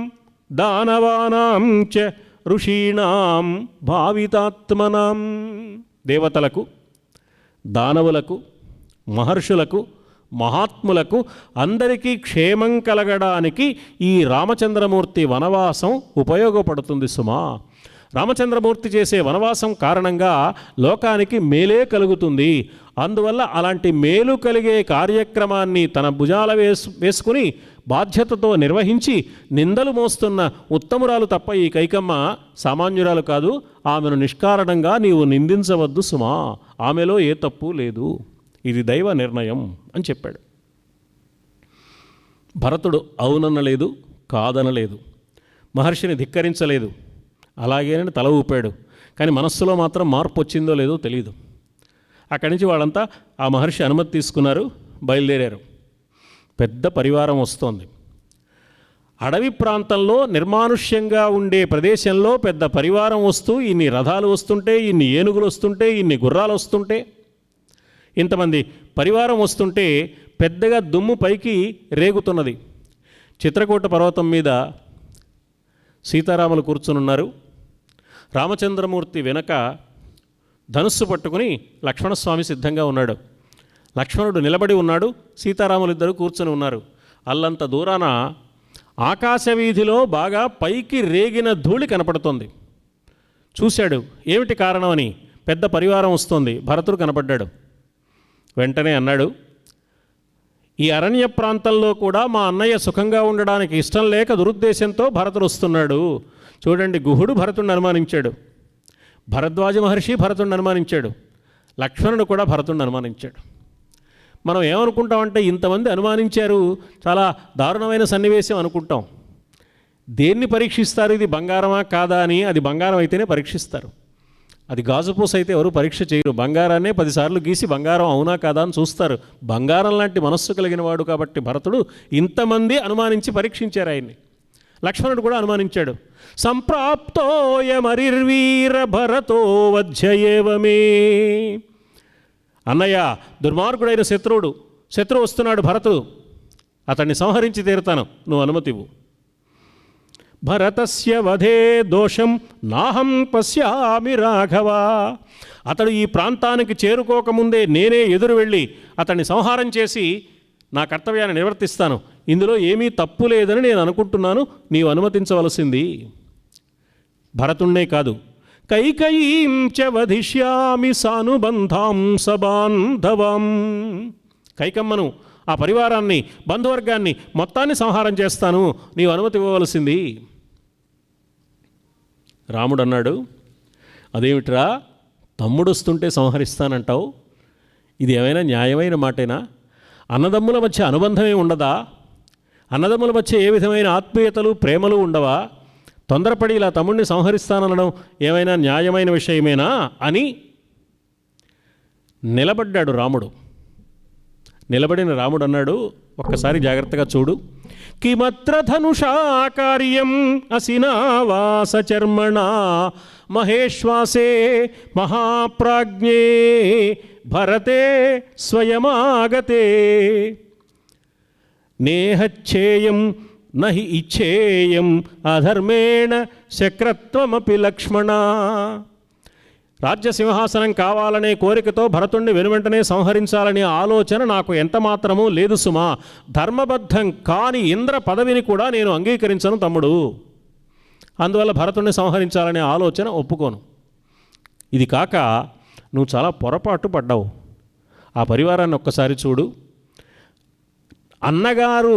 దానవానాం చ ఋషీణాం భావితాత్మనాం. దేవతలకు, దానవులకు, మహర్షులకు, మహాత్ములకు అందరికీ క్షేమం కలగడానికి ఈ రామచంద్రమూర్తి వనవాసం ఉపయోగపడుతుంది సుమా. రామచంద్రమూర్తి చేసే వనవాసం కారణంగా లోకానికి మేలే కలుగుతుంది. అందువల్ల అలాంటి మేలు కలిగే కార్యక్రమాన్ని తన భుజాల వేసుకుని బాధ్యతతో నిర్వహించి నిందలు మోస్తున్న ఉత్తమురాలు తప్ప ఈ కైకమ్మ సామాన్యురాలు కాదు. ఆమెను నిష్కారణంగా నీవు నిందించవద్దు సుమా. ఆమెలో ఏ తప్పు లేదు, ఇది దైవ నిర్ణయం అని చెప్పాడు. భరతుడు అవుననలేదు, కాదనలేదు, మహర్షిని ధిక్కరించలేదు, అలాగేనని తల ఊపాడు. కానీ మనస్సులో మాత్రం మార్పు వచ్చిందో లేదో తెలియదు. అక్కడి నుంచి వాళ్ళంతా ఆ మహర్షి అనుమతి తీసుకున్నారు, బయలుదేరారు. పెద్ద పరివారం వస్తోంది. అడవి ప్రాంతంలో నిర్మానుష్యంగా ఉండే ప్రదేశంలో పెద్ద పరివారం వస్తూ ఇన్ని రథాలు వస్తుంటే, ఇన్ని ఏనుగులు వస్తుంటే, ఇన్ని గుర్రాలు వస్తుంటే, ఇంతమంది పరివారం వస్తుంటే పెద్దగా దుమ్ము పైకి రేగుతున్నది. చిత్రకూట పర్వతం మీద సీతారాములు కూర్చునున్నారు. రామచంద్రమూర్తి వెనక ధనుస్సు పట్టుకుని లక్ష్మణస్వామి సిద్ధంగా ఉన్నాడు. లక్ష్మణుడు నిలబడి ఉన్నాడు, సీతారాములు ఇద్దరు కూర్చొని ఉన్నారు. అల్లంత దూరాన ఆకాశ వీధిలో బాగా పైకి రేగిన ధూళి కనపడుతోంది. చూశాడు, ఏమిటి కారణమని. పెద్ద పరివారం వస్తోంది. భరతుడు కనపడ్డాడు. వెంటనే అన్నాడు, ఈ అరణ్య ప్రాంతంలో కూడా మా అన్నయ్య సుఖంగా ఉండడానికి ఇష్టం లేక దురుద్దేశంతో భరతుడు వస్తున్నాడు. చూడండి, గుహుడు భరతుడిని అనుమానించాడు, భరద్వాజ మహర్షి భరతుడిని అనుమానించాడు, లక్ష్మణుడు కూడా భరతుడిని అనుమానించాడు. మనం ఏమనుకుంటామంటే ఇంతమంది అనుమానించారు, చాలా దారుణమైన సన్నివేశం అనుకుంటాం. దేన్ని పరీక్షిస్తారు, ఇది బంగారమా కాదా అని? అది బంగారం అయితేనే పరీక్షిస్తారు. అది గాజుపూస అయితే ఎవరు పరీక్ష చేయరు. బంగారాన్నే 10 సార్లు గీసి బంగారం అవునా కాదా అని చూస్తారు. బంగారం లాంటి మనస్సు కలిగిన వాడు కాబట్టి భరతుడు ఇంతమంది అనుమానించి పరీక్షించారు ఆయన్ని. లక్ష్మణుడు కూడా అనుమానించాడు. సంప్రాప్తోయమరిర్వీర భరతో వధ్యయేవమే. అన్నయ్య, దుర్మార్గుడైన శత్రువు వస్తున్నాడు భరతుడు, అతన్ని సంహరించి తీరుతాను, నువ్వు అనుమతివు. భరతస్య వధే దోషం నాహం పశ్యామి రాఘవ. అతడు ఈ ప్రాంతానికి చేరుకోకముందే నేనే ఎదురు వెళ్ళి అతన్ని సంహారం చేసి నా కర్తవ్యాన్ని నిర్వర్తిస్తాను. ఇందులో ఏమీ తప్పు లేదని నేను అనుకుంటున్నాను, నీవు అనుమతించవలసింది. భరతుణ్ణే కాదు, కైకయీం చ వధిష్యామి సానుబంధాం సబాంధవం. కైకమ్మను, ఆ పరివారాన్ని, బంధువర్గాన్ని మొత్తాన్ని సంహారం చేస్తాను, నీవు అనుమతి ఇవ్వవలసింది. రాముడు అన్నాడు, అదేమిట్రా, తమ్ముడు వస్తుంటే సంహరిస్తానంటావు? ఇది ఏమైనా న్యాయమైన మాటేనా? అన్నదమ్ముల మధ్య అనుబంధమే ఉండదా? అన్నదమ్ముల మధ్య ఏ విధమైన ఆత్మీయతలు, ప్రేమలు ఉండవా? తొందరపడి ఇలా తమ్ముడిని సంహరిస్తాననడం ఏమైనా న్యాయమైన విషయమేనా అని నిలబడ్డాడు రాముడు. నిలబడిన రాముడు అన్నాడు, ఒక్కసారి జాగ్రత్తగా చూడు. కిమత్ర ధనుషా కార్యం అసినావాస చర్మణా మహేశ్వాసే మహాప్రాజ్ఞే భరతే స్వయమాగతే నేహచ్ఛేయం నహి ఇచ్ఛేయం అధర్మేణ శక్రత్వమపి లక్ష్మణ. రాజ్యసింహాసనం కావాలనే కోరికతో భరతుణ్ణి వెనువెంటనే సంహరించాలనే ఆలోచన నాకు ఎంత మాత్రమూ లేదు సుమా. ధర్మబద్ధం కాని ఇంద్ర పదవిని కూడా నేను అంగీకరించను తమ్ముడు. అందువల్ల భరతుణ్ణి సంహరించాలనే ఆలోచన ఒప్పుకోను. ఇది కాక నువ్వు చాలా పొరపాటు పడ్డావు. ఆ పరివారాన్ని ఒక్కసారి చూడు. అన్నగారు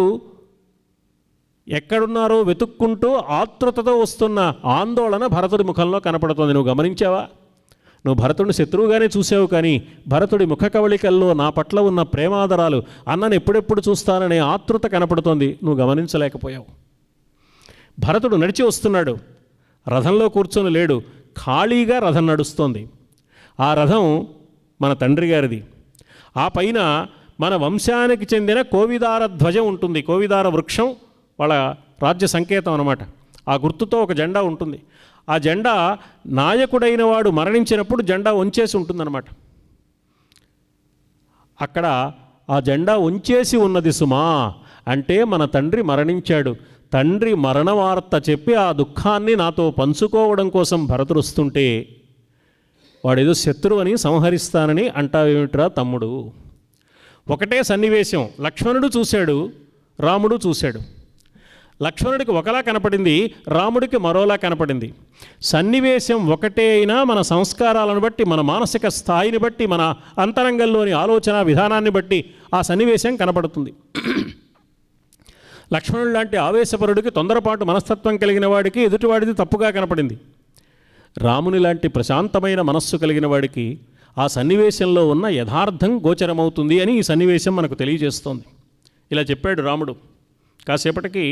ఎక్కడున్నారో వెతుక్కుంటూ ఆతృతతో వస్తున్న ఆందోళన భరతుడి ముఖంలో కనపడుతోంది. నువ్వు గమనించావా? నువ్వు భరతుడిని శత్రువుగానే చూసావు, కానీ భరతుడి ముఖ కవళికల్లో నా పట్ల ఉన్న ప్రేమాదరాలు, అన్నను ఎప్పుడెప్పుడు చూస్తాననే ఆతృత కనపడుతోంది, నువ్వు గమనించలేకపోయావు. భరతుడు నడిచి వస్తున్నాడు, రథంలో కూర్చొని లేడు, ఖాళీగా రథం నడుస్తోంది. ఆ రథం మన తండ్రి గారిది. ఆ పైన మన వంశానికి చెందిన కోవిదార ధ్వజం ఉంటుంది. కోవిదార వృక్షం వాళ్ళ రాజ్య సంకేతం అన్నమాట. ఆ గుర్తుతో ఒక జెండా ఉంటుంది. ఆ జెండా నాయకుడైన వాడు మరణించినప్పుడు జెండా వంచేసి ఉంటుందన్నమాట. అక్కడ ఆ జెండా వంచేసి ఉన్నది సుమా, అంటే మన తండ్రి మరణించాడు. తండ్రి మరణ వార్త చెప్పి ఆ దుఃఖాన్ని నాతో పంచుకోవడం కోసం భరతుడు వస్తుంటే వాడేదో శత్రువని సంహరిస్తానని అంటావేమిట్రా తమ్ముడు. ఒకటే సన్నివేశం, లక్ష్మణుడు చూశాడు, రాముడు చూశాడు. లక్ష్మణుడికి ఒకలా కనపడింది, రాముడికి మరోలా కనపడింది. సన్నివేశం ఒకటే అయినా మన సంస్కారాలను బట్టి, మన మానసిక స్థాయిని బట్టి, మన అంతరంగంలోని ఆలోచన విధానాన్ని బట్టి ఆ సన్నివేశం కనపడుతుంది. లక్ష్మణుడు లాంటి ఆవేశపరుడికి, తొందరపాటు మనస్తత్వం కలిగిన వాడికి ఎదుటివాడిది తప్పుగా కనపడింది. రాముని లాంటి ప్రశాంతమైన మనస్సు కలిగిన వాడికి ఆ సన్నివేశంలో ఉన్న యథార్థం గోచరమవుతుంది అని ఈ సన్నివేశం మనకు తెలియజేస్తోంది. ఇలా చెప్పాడు రాముడు. కాసేపటికి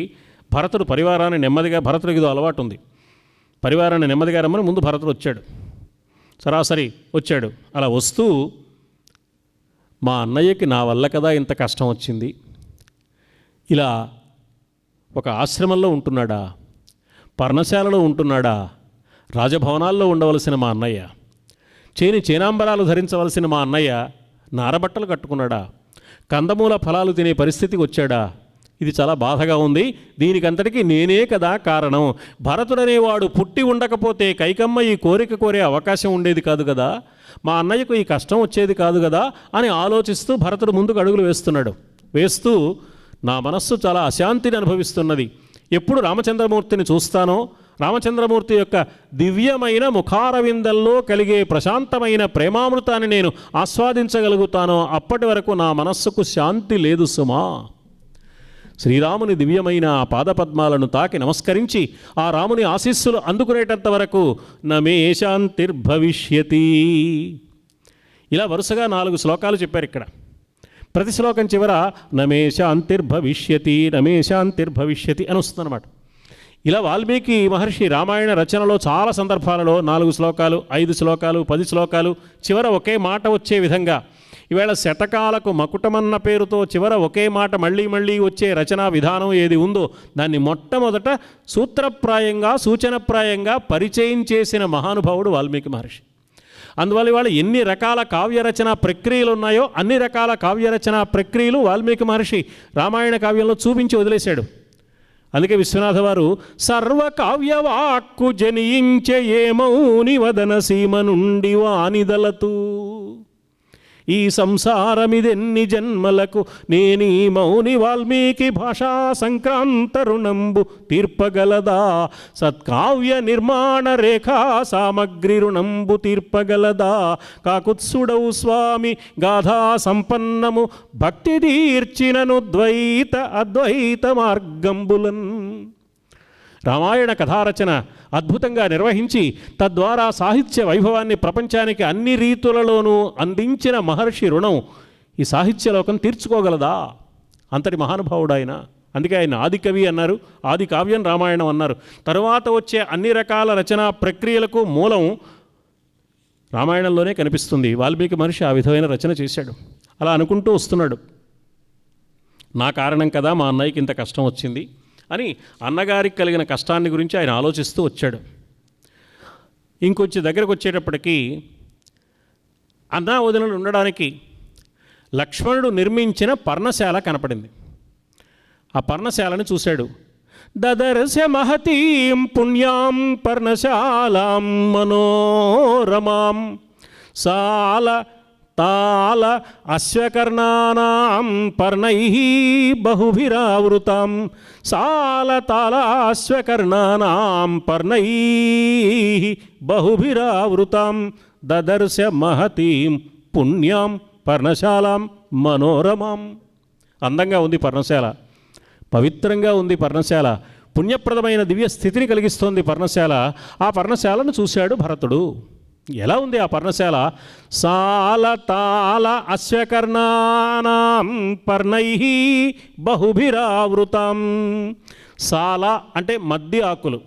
భరతుడు పరివారాన్ని నెమ్మదిగా, భరతుడికి ఇదో అలవాటు ఉంది, పరివారాన్ని నెమ్మదిగా రమ్మని ముందు భరతుడు వచ్చాడు. సరాసరి వచ్చాడు. అలా వస్తూ, మా అన్నయ్యకి నా వల్ల కదా ఇంత కష్టం వచ్చింది, ఇలా ఒక ఆశ్రమంలో ఉంటున్నాడా, పర్ణశాలలో ఉంటున్నాడా, రాజభవనాల్లో ఉండవలసిన మా అన్నయ్య, చేనాంబరాలు ధరించవలసిన మా అన్నయ్య నారబట్టలు కట్టుకున్నాడా, కందమూల ఫలాలు తినే పరిస్థితికి వచ్చాడా, ఇది చాలా బాధగా ఉంది, దీనికంతటికీ నేనే కదా కారణం. భరతుడనేవాడు పుట్టి ఉండకపోతే కైకమ్మ ఈ కోరిక కోరే అవకాశం ఉండేది కాదు కదా, మా అన్నయ్యకు ఈ కష్టం వచ్చేది కాదు కదా అని ఆలోచిస్తూ భరతుడు ముందుకు అడుగులు వేస్తున్నాడు. వేస్తూ, నా మనస్సు చాలా అశాంతిని అనుభవిస్తున్నది. ఎప్పుడు రామచంద్రమూర్తిని చూస్తానో, రామచంద్రమూర్తి యొక్క దివ్యమైన ముఖారవిందల్లో కలిగే ప్రశాంతమైన ప్రేమామృతాన్ని నేను ఆస్వాదించగలుగుతానో అప్పటి వరకు నా మనస్సుకు శాంతి లేదు సుమా. శ్రీరాముని దివ్యమైన ఆ పాదపద్మాలను తాకి నమస్కరించి ఆ రాముని ఆశీస్సులు అందుకునేటంత వరకు నమే శాంతిర్భవిష్యతి. ఇలా వరుసగా 4 శ్లోకాలు చెప్పారు ఇక్కడ. ప్రతి శ్లోకం చివర నమే శాంతిర్భవిష్యతి, నమే శాంతిర్భవిష్యతి అని వస్తుందన్నమాట. ఇలా వాల్మీకి మహర్షి రామాయణ రచనలో చాలా సందర్భాలలో 4 శ్లోకాలు, 5 శ్లోకాలు, 10 శ్లోకాలు చివర ఒకే మాట వచ్చే విధంగా, ఈవేళ శతకాలకు మకుటమన్న పేరుతో చివర ఒకే మాట మళ్ళీ మళ్ళీ వచ్చే రచనా విధానం ఏది ఉందో దాన్ని మొట్టమొదట సూత్రప్రాయంగా, సూచనప్రాయంగా పరిచయం చేసిన మహానుభావుడు వాల్మీకి మహర్షి. అందువల్ల ఇవాళ ఎన్ని రకాల కావ్యరచనా ప్రక్రియలు ఉన్నాయో అన్ని రకాల కావ్యరచనా ప్రక్రియలు వాల్మీకి మహర్షి రామాయణ కావ్యంలో చూపించి వదిలేశాడు. అందుకే విశ్వనాథ వారు సర్వకావ్యవాక్కు జనించే ఏమౌని వదన సీమ నుండి వానిదలతూ, ఈ సంసారమిదెన్ని జన్మలకు నేనీ మౌని వాల్మీకి భాషా సంక్రాంత రుణంబు తీర్పగలదా, సత్కావ్య నిర్మాణ రేఖా సామగ్రి రుణంబు తీర్పగలదా, కాకుత్సుడవు స్వామి గాథా సంపన్నము భక్తి తీర్చినను ద్వైత అద్వైత మార్గంబులన్. రామాయణ కథారచన అద్భుతంగా నిర్వహించి తద్వారా సాహిత్య వైభవాన్ని ప్రపంచానికి అన్ని రీతులలోనూ అందించిన మహర్షి రుణం ఈ సాహిత్యలోకం తీర్చుకోగలదా? అంతటి మహానుభావుడు ఆయన. అందుకే ఆయన ఆదికవి అన్నారు, ఆది కావ్యం రామాయణం అన్నారు. తరువాత వచ్చే అన్ని రకాల రచనా ప్రక్రియలకు మూలం రామాయణంలోనే కనిపిస్తుంది. వాల్మీకి మహర్షి ఆ విధమైన రచన చేశాడు. అలా అనుకుంటూ వస్తున్నాడు, నా కారణం కదా మా అన్నయ్యకి ఇంత కష్టం వచ్చింది అని అన్నగారికి కలిగిన కష్టాన్ని గురించి ఆయన ఆలోచిస్తూ వచ్చాడు. ఇంకొంచెం దగ్గరకు వచ్చేటప్పటికీ అన్నా వదినలు ఉండడానికి లక్ష్మణుడు నిర్మించిన పర్ణశాల కనపడింది. ఆ పర్ణశాలను చూశాడు. దదర్శ మహతీం పుణ్యాం పర్ణశాలాం మనోరమాం సాల తాల అశ్వకర్ణానాం పర్ణైః బహుభిరావృతాం సాల తాల అశ్వకర్ణానాం పర్ణైః బహుభిరావృతాం దదర్శ మహతీం పుణ్యాం పర్ణశాలాం మనోరమాం. అందంగా ఉంది పర్ణశాల, పవిత్రంగా ఉంది పర్ణశాల, పుణ్యప్రదమైన దివ్య స్థితిని కలిగిస్తోంది పర్ణశాల. ఆ పర్ణశాలను చూశాడు భరతుడు. ఎలా ఉంది ఆ పర్ణశాల? సాల తాల అశ్వకర్ణానాం పర్ణైః బహుభిరావృతం. సాల అంటే మద్ది ఆకులు,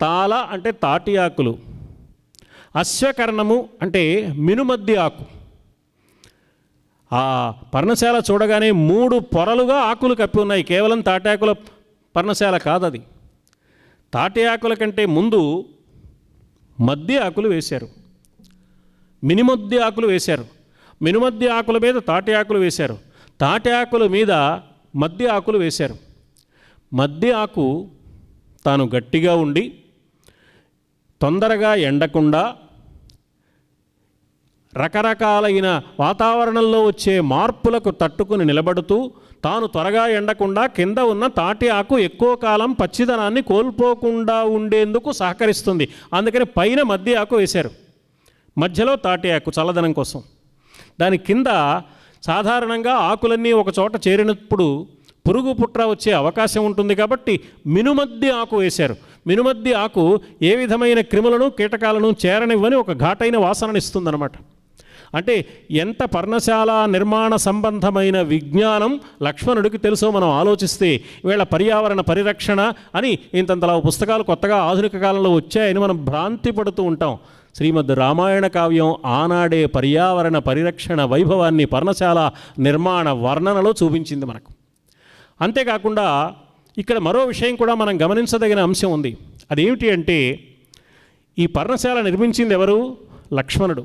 తాల అంటే తాటి ఆకులు, అశ్వకర్ణము అంటే మినుమద్ది ఆకు. ఆ పర్ణశాల చూడగానే 3 పొరలుగా ఆకులు కప్పి ఉన్నాయి. కేవలం తాటి ఆకుల పర్ణశాల కాదది. తాటి ఆకుల కంటే ముందు మద్ది ఆకులు వేశారు, మినిమద్ది ఆకులు వేశారు, మినుమద్ది ఆకుల మీద తాటి ఆకులు వేశారు, తాటి ఆకుల మీద మద్ది ఆకులు వేశారు. మద్ది ఆకు తాను గట్టిగా ఉండి తొందరగా ఎండకుండా రకరకాలైన వాతావరణంలో వచ్చే మార్పులకు తట్టుకుని నిలబడుతూ తాను త్వరగా ఎండకుండా కింద ఉన్న తాటి ఆకు ఎక్కువ కాలం పచ్చిదనాన్ని కోల్పోకుండా ఉండేందుకు సహకరిస్తుంది. అందుకని పైన మద్ది ఆకు వేశారు, మధ్యలో తాటి ఆకు చల్లదనం కోసం. దాని కింద సాధారణంగా ఆకులన్నీ ఒక చోట చేరినప్పుడు పురుగు పుట్ర వచ్చే అవకాశం ఉంటుంది కాబట్టి మినుమద్ది ఆకు వేశారు. మినుమద్ది ఆకు ఏ విధమైన క్రిములను కీటకాలను చేరనివ్వని ఒక ఘాటైన వాసననిస్తుందన్నమాట. అంటే ఎంత పర్ణశాల నిర్మాణ సంబంధమైన విజ్ఞానం లక్ష్మణుడికి తెలుసో మనం ఆలోచిస్తే, ఈవేళ పర్యావరణ పరిరక్షణ అని ఇంతంతలా పుస్తకాలు కొత్తగా ఆధునిక కాలంలో వచ్చాయని మనం భ్రాంతి పడుతూ ఉంటాం. శ్రీమద్ రామాయణ కావ్యం ఆనాడే పర్యావరణ పరిరక్షణ వైభవాన్ని పర్ణశాల నిర్మాణ వర్ణనలో చూపించింది మనకు. అంతేకాకుండా ఇక్కడ మరో విషయం కూడా మనం గమనించదగిన అంశం ఉంది. అదేమిటి అంటే, ఈ పర్ణశాల నిర్మించింది ఎవరు? లక్ష్మణుడు.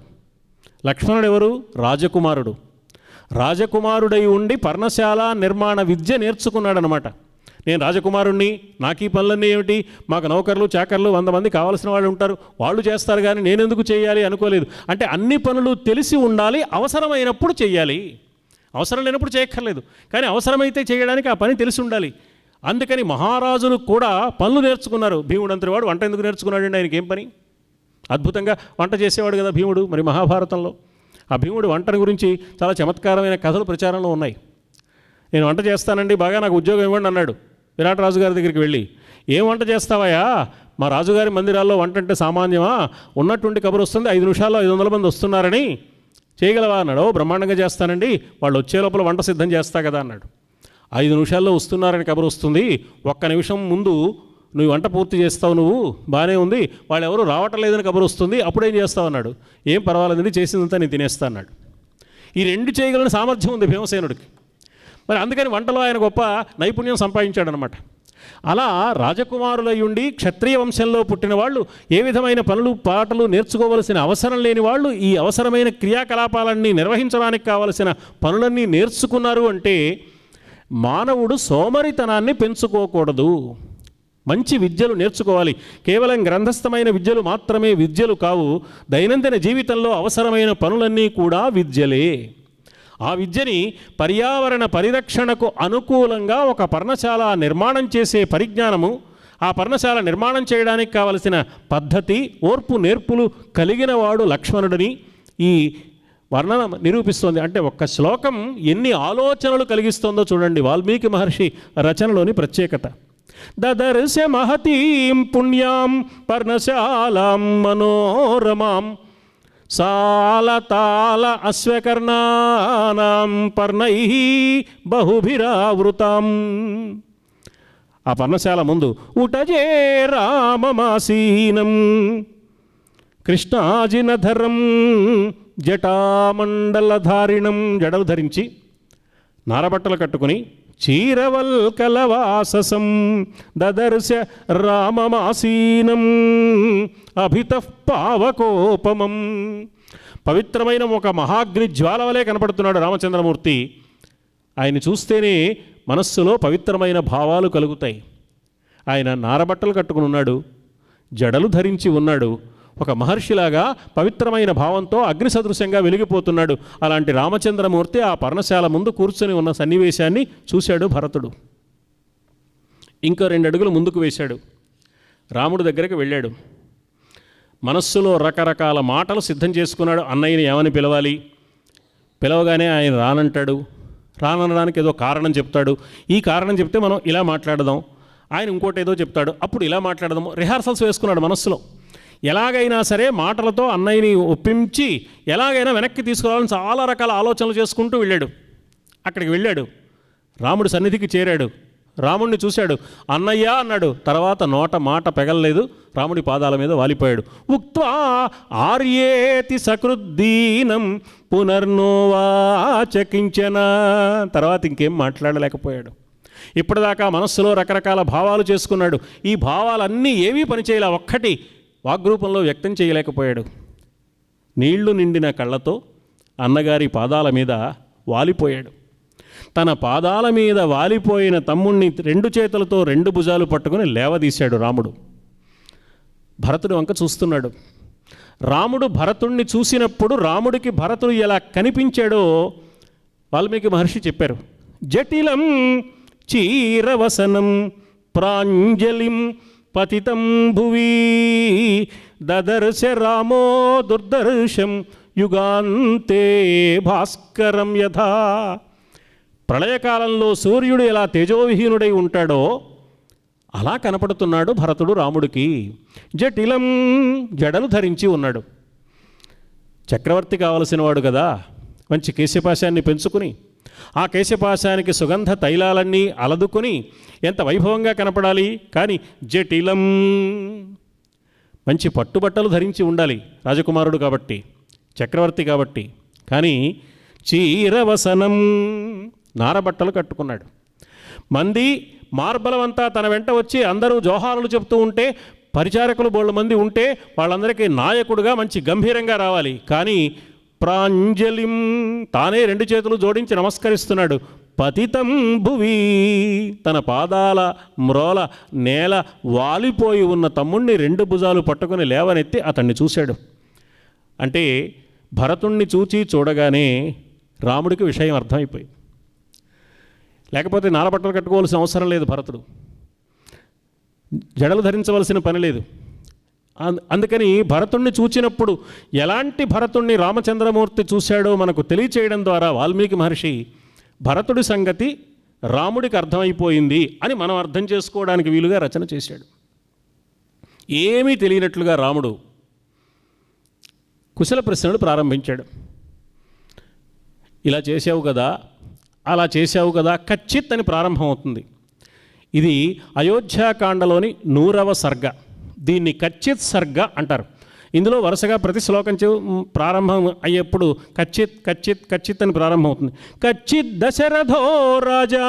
లక్ష్మణుడు ఎవరు? రాజకుమారుడు. రాజకుమారుడై ఉండి పర్ణశాల నిర్మాణ విద్య నేర్చుకున్నాడనమాట. నేను రాజకుమారుణ్ణి, నాకు ఈ పనులన్నీ ఏమిటి, మాకు నౌకర్లు చాకర్లు 100 మంది కావాల్సిన వాళ్ళు ఉంటారు, వాళ్ళు చేస్తారు కానీ నేనెందుకు చేయాలి అనుకోలేదు. అంటే అన్ని పనులు తెలిసి ఉండాలి, అవసరమైనప్పుడు చేయాలి, అవసరం లేనప్పుడు చేయక్కర్లేదు, కానీ అవసరమైతే చేయడానికి ఆ పని తెలిసి ఉండాలి. అందుకని మహారాజులు కూడా పనులు నేర్చుకున్నారు. భీముడు అంతటి వాడు వంట ఎందుకు నేర్చుకున్నాడండి? ఆయనకి ఏం పని? అద్భుతంగా వంట చేసేవాడు కదా భీముడు. మరి మహాభారతంలో ఆ భీముడు వంటని గురించి చాలా చమత్కారమైన కథలు ప్రచారంలో ఉన్నాయి. నేను వంట చేస్తానండి, బాగా నాకు ఉద్యోగం ఇవ్వండి అన్నాడు విరాట్ రాజు గారి దగ్గరికి వెళ్ళి. ఏం వంట చేస్తావయ్యా? మా రాజుగారి మందిరాల్లో వంట అంటే సామాన్యమా? ఉన్నట్టుండి కబురు వస్తుంది 5 నిమిషాల్లో 500 మంది వస్తున్నారని, చేయగలవా అన్నాడు. బ్రహ్మాండంగా చేస్తానండి, వాళ్ళు వచ్చే లోపల వంట సిద్ధం చేస్తా కదా అన్నాడు. 5 నిమిషాల్లో వస్తున్నారని కబురు వస్తుంది, 1 నిమిషం ముందు నువ్వు వంట పూర్తి చేస్తావు, నువ్వు బాగానే ఉంది, వాళ్ళు ఎవరు రావటం లేదని కబురు వస్తుంది, అప్పుడేం చేస్తావు అన్నాడు. ఏం పర్వాలేదండి, చేసిందంతా నేను తినేస్తా అన్నాడు. ఈ 2 చేయగలని సామర్థ్యం ఉంది భీమసేనుడికి. మరి అందుకని వంటలో ఆయన గొప్ప నైపుణ్యం సంపాదించాడనమాట. అలా రాజకుమారులై ఉండి క్షత్రియ వంశంలో పుట్టిన వాళ్ళు ఏ విధమైన పనులు పాటలు నేర్చుకోవలసిన అవసరం లేని వాళ్ళు ఈ అవసరమైన క్రియాకలాపాలన్నీ నిర్వహించడానికి కావలసిన పనులన్నీ నేర్చుకున్నారు. అంటే మానవుడు సోమరితనాన్ని పెంచుకోకూడదు, మంచి విద్యలు నేర్చుకోవాలి. కేవలం గ్రంథస్థమైన విద్యలు మాత్రమే విద్యలు కావు, దైనందిన జీవితంలో అవసరమైన పనులన్నీ కూడా విద్యలే. ఆ విద్యని పర్యావరణ పరిరక్షణకు అనుకూలంగా ఒక పర్ణశాల నిర్మాణం చేసే పరిజ్ఞానము, ఆ పర్ణశాల నిర్మాణం చేయడానికి కావలసిన పద్ధతి, ఓర్పు నేర్పులు కలిగిన వాడు లక్ష్మణుడిని ఈ వర్ణన నిరూపిస్తోంది. అంటే ఒక్క శ్లోకం ఎన్ని ఆలోచనలు కలిగిస్తోందో చూడండి. వాల్మీకి మహర్షి రచనలోని ప్రత్యేకత. దదర్శ మహతీం పుణ్యాం పర్ణశాలాం మనోరమాం సాలతాల అశ్వకర్ణానాం పర్ణైః బహుభిరావృతాం. ఆ పర్ణశాల ముందు ఉటజే రామమాసీనం కృష్ణాజినధరం జటామండలధారిణం, జడలు ధరించి నారబట్టలు కట్టుకుని చీరవల్కలవాససం దదర్శ రామమాసీనం అభితః పావకోపమం. పవిత్రమైన ఒక మహాగ్ని జ్వాల వలె కనపడుతున్నాడు రామచంద్రమూర్తి. ఆయన చూస్తేనే మనస్సులో పవిత్రమైన భావాలు కలుగుతాయి. ఆయన నారబట్టలు కట్టుకుని ఉన్నాడు, జడలు ధరించి ఉన్నాడు, ఒక మహర్షిలాగా పవిత్రమైన భావంతో అగ్ని సదృశ్యంగా వెలిగిపోతున్నాడు. అలాంటి రామచంద్రమూర్తి ఆ పర్ణశాల ముందు కూర్చొని ఉన్న సన్నివేశాన్ని చూశాడు భరతుడు. ఇంకో 2 అడుగులు ముందుకు వేశాడు. రాముడి దగ్గరికి వెళ్ళాడు. మనస్సులో రకరకాల మాటలు సిద్ధం చేసుకున్నాడు. అన్నయ్యని ఏమని పిలవాలి, పిలవగానే ఆయన రానంటాడు, రానడానికి ఏదో కారణం చెప్తాడు. ఈ కారణం చెప్తే మనం ఇలా మాట్లాడదాం, ఆయన ఇంకోటి ఏదో చెప్తాడు, అప్పుడు ఇలా మాట్లాడదాం. రిహార్సల్స్ వేసుకున్నాడు మనస్సులో. ఎలాగైనా సరే మాటలతో అన్నయ్యని ఒప్పించి ఎలాగైనా వెనక్కి తీసుకురావాలని చాలా రకాల ఆలోచనలు చేసుకుంటూ వెళ్ళాడు. అక్కడికి వెళ్ళాడు, రాముడి సన్నిధికి చేరాడు, రాముడిని చూశాడు, అన్నయ్య అన్నాడు. తర్వాత నోట మాట పెగలలేదు, రాముడి పాదాల మీద వాలిపోయాడు. ఉక్త్వా ఆర్యేతి సకృద్దీనం పునర్నోవాచకించన. తర్వాత ఇంకేం మాట్లాడలేకపోయాడు. ఇప్పటిదాకా మనస్సులో రకరకాల భావాలు చేసుకున్నాడు. ఈ భావాలన్నీ ఏవీ పనిచేయలే, ఒక్కటి వాగ్రూపంలో వ్యక్తం చేయలేకపోయాడు. నీళ్లు నిండిన కళ్ళతో అన్నగారి పాదాల మీద వాలిపోయాడు. తన పాదాల మీద వాలిపోయిన తమ్ముణ్ణి 2 చేతులతో 2 భుజాలు పట్టుకుని లేవదీశాడు రాముడు. భరతుడు వంక చూస్తున్నాడు. రాముడు భరతుణ్ణి చూసినప్పుడు రాముడికి భరతుడు ఎలా కనిపించాడో వాల్మీకి మహర్షి చెప్పారు. జటిలం చీరవసనం ప్రాంజలిం పతితం భువి దదర్శ రామో దుర్దర్శం యుగాంతే భాస్కరం యథా. ప్రళయకాలంలో సూర్యుడు ఎలా తేజోవిహీనుడై ఉంటాడో అలా కనపడుతున్నాడు భరతుడు రాముడికి. జటిలం, జడలు ధరించి ఉన్నాడు. చక్రవర్తి కావలసిన వాడు కదా, మంచి కేశపాశాన్ని పెంచుకుని ఆ కేశపాశానికి సుగంధ తైలాలన్నీ అలదుకొని ఎంత వైభవంగా కనపడాలి. కానీ జటిలం, మంచి పట్టుబట్టలు ధరించి ఉండాలి రాజకుమారుడు కాబట్టి, చక్రవర్తి కాబట్టి. కానీ చీరవసనం, నారబట్టలు కట్టుకున్నాడు. మంది మార్బలమంతా తన వెంట వచ్చి అందరూ జోహారులు చెప్తూ ఉంటే, పరిచారకులు బోళ్ళ మంది ఉంటే వాళ్ళందరికీ నాయకుడుగా మంచి గంభీరంగా రావాలి. కానీ ప్రాంజలిం, తానే 2 చేతులు జోడించి నమస్కరిస్తున్నాడు. పతితం భువి, తన పాదాల మ్రోల నేల వాలిపోయి ఉన్న తమ్ముణ్ణి 2 భుజాలు పట్టుకుని లేవనెత్తి అతన్ని చూశాడు. అంటే భరతుణ్ణి చూడగానే రాముడికి విషయం అర్థమైపోయింది. లేకపోతే నారబట్టలు కట్టుకోవాల్సిన అవసరం లేదు, భరతుడు జడలు ధరించవలసిన పని లేదు. అందుకని భరతుణ్ణి చూచినప్పుడు ఎలాంటి భరతుణ్ణి రామచంద్రమూర్తి చూశాడో మనకు తెలియచేయడం ద్వారా వాల్మీకి మహర్షి భరతుడి సంగతి రాముడికి అర్థమైపోయింది అని మనం అర్థం చేసుకోవడానికి వీలుగా రచన చేశాడు. ఏమీ తెలియనట్లుగా రాముడు కుశల ప్రశ్నలు ప్రారంభించాడు. ఇలా చేసావు కదా, అలా చేసావు కదా, కచ్చిత్ అని ప్రారంభమవుతుంది. ఇది అయోధ్యాకాండలోని 100వ సర్గ. దీన్ని కచ్చిత్ సర్గ అంటారు. ఇందులో వరుసగా ప్రతి శ్లోకం ప్రారంభం అయ్యేప్పుడు కచ్చిత్ కచ్చిత్ కచ్చిత్ అని ప్రారంభమవుతుంది. కచ్చిత్ దశరథో రాజా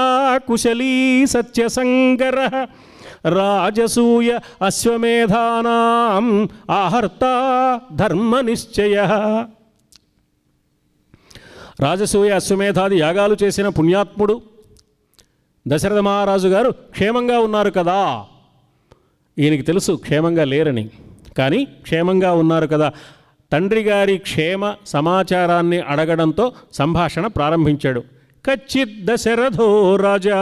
కుశలీ సత్యసంగర రాజసూయ అశ్వమేధానాం ఆహర్త ధర్మ నిశ్చయ. రాజసూయ అశ్వమేధాది యాగాలు చేసిన పుణ్యాత్ముడు దశరథ మహారాజు గారు క్షేమంగా ఉన్నారు కదా. ఈయనకి తెలుసు క్షేమంగా లేరని, కానీ క్షేమంగా ఉన్నారు కదా. తండ్రి గారి క్షేమ సమాచారాన్ని అడగడంతో సంభాషణ ప్రారంభించాడు. కచ్చిత్ దశరథో రాజా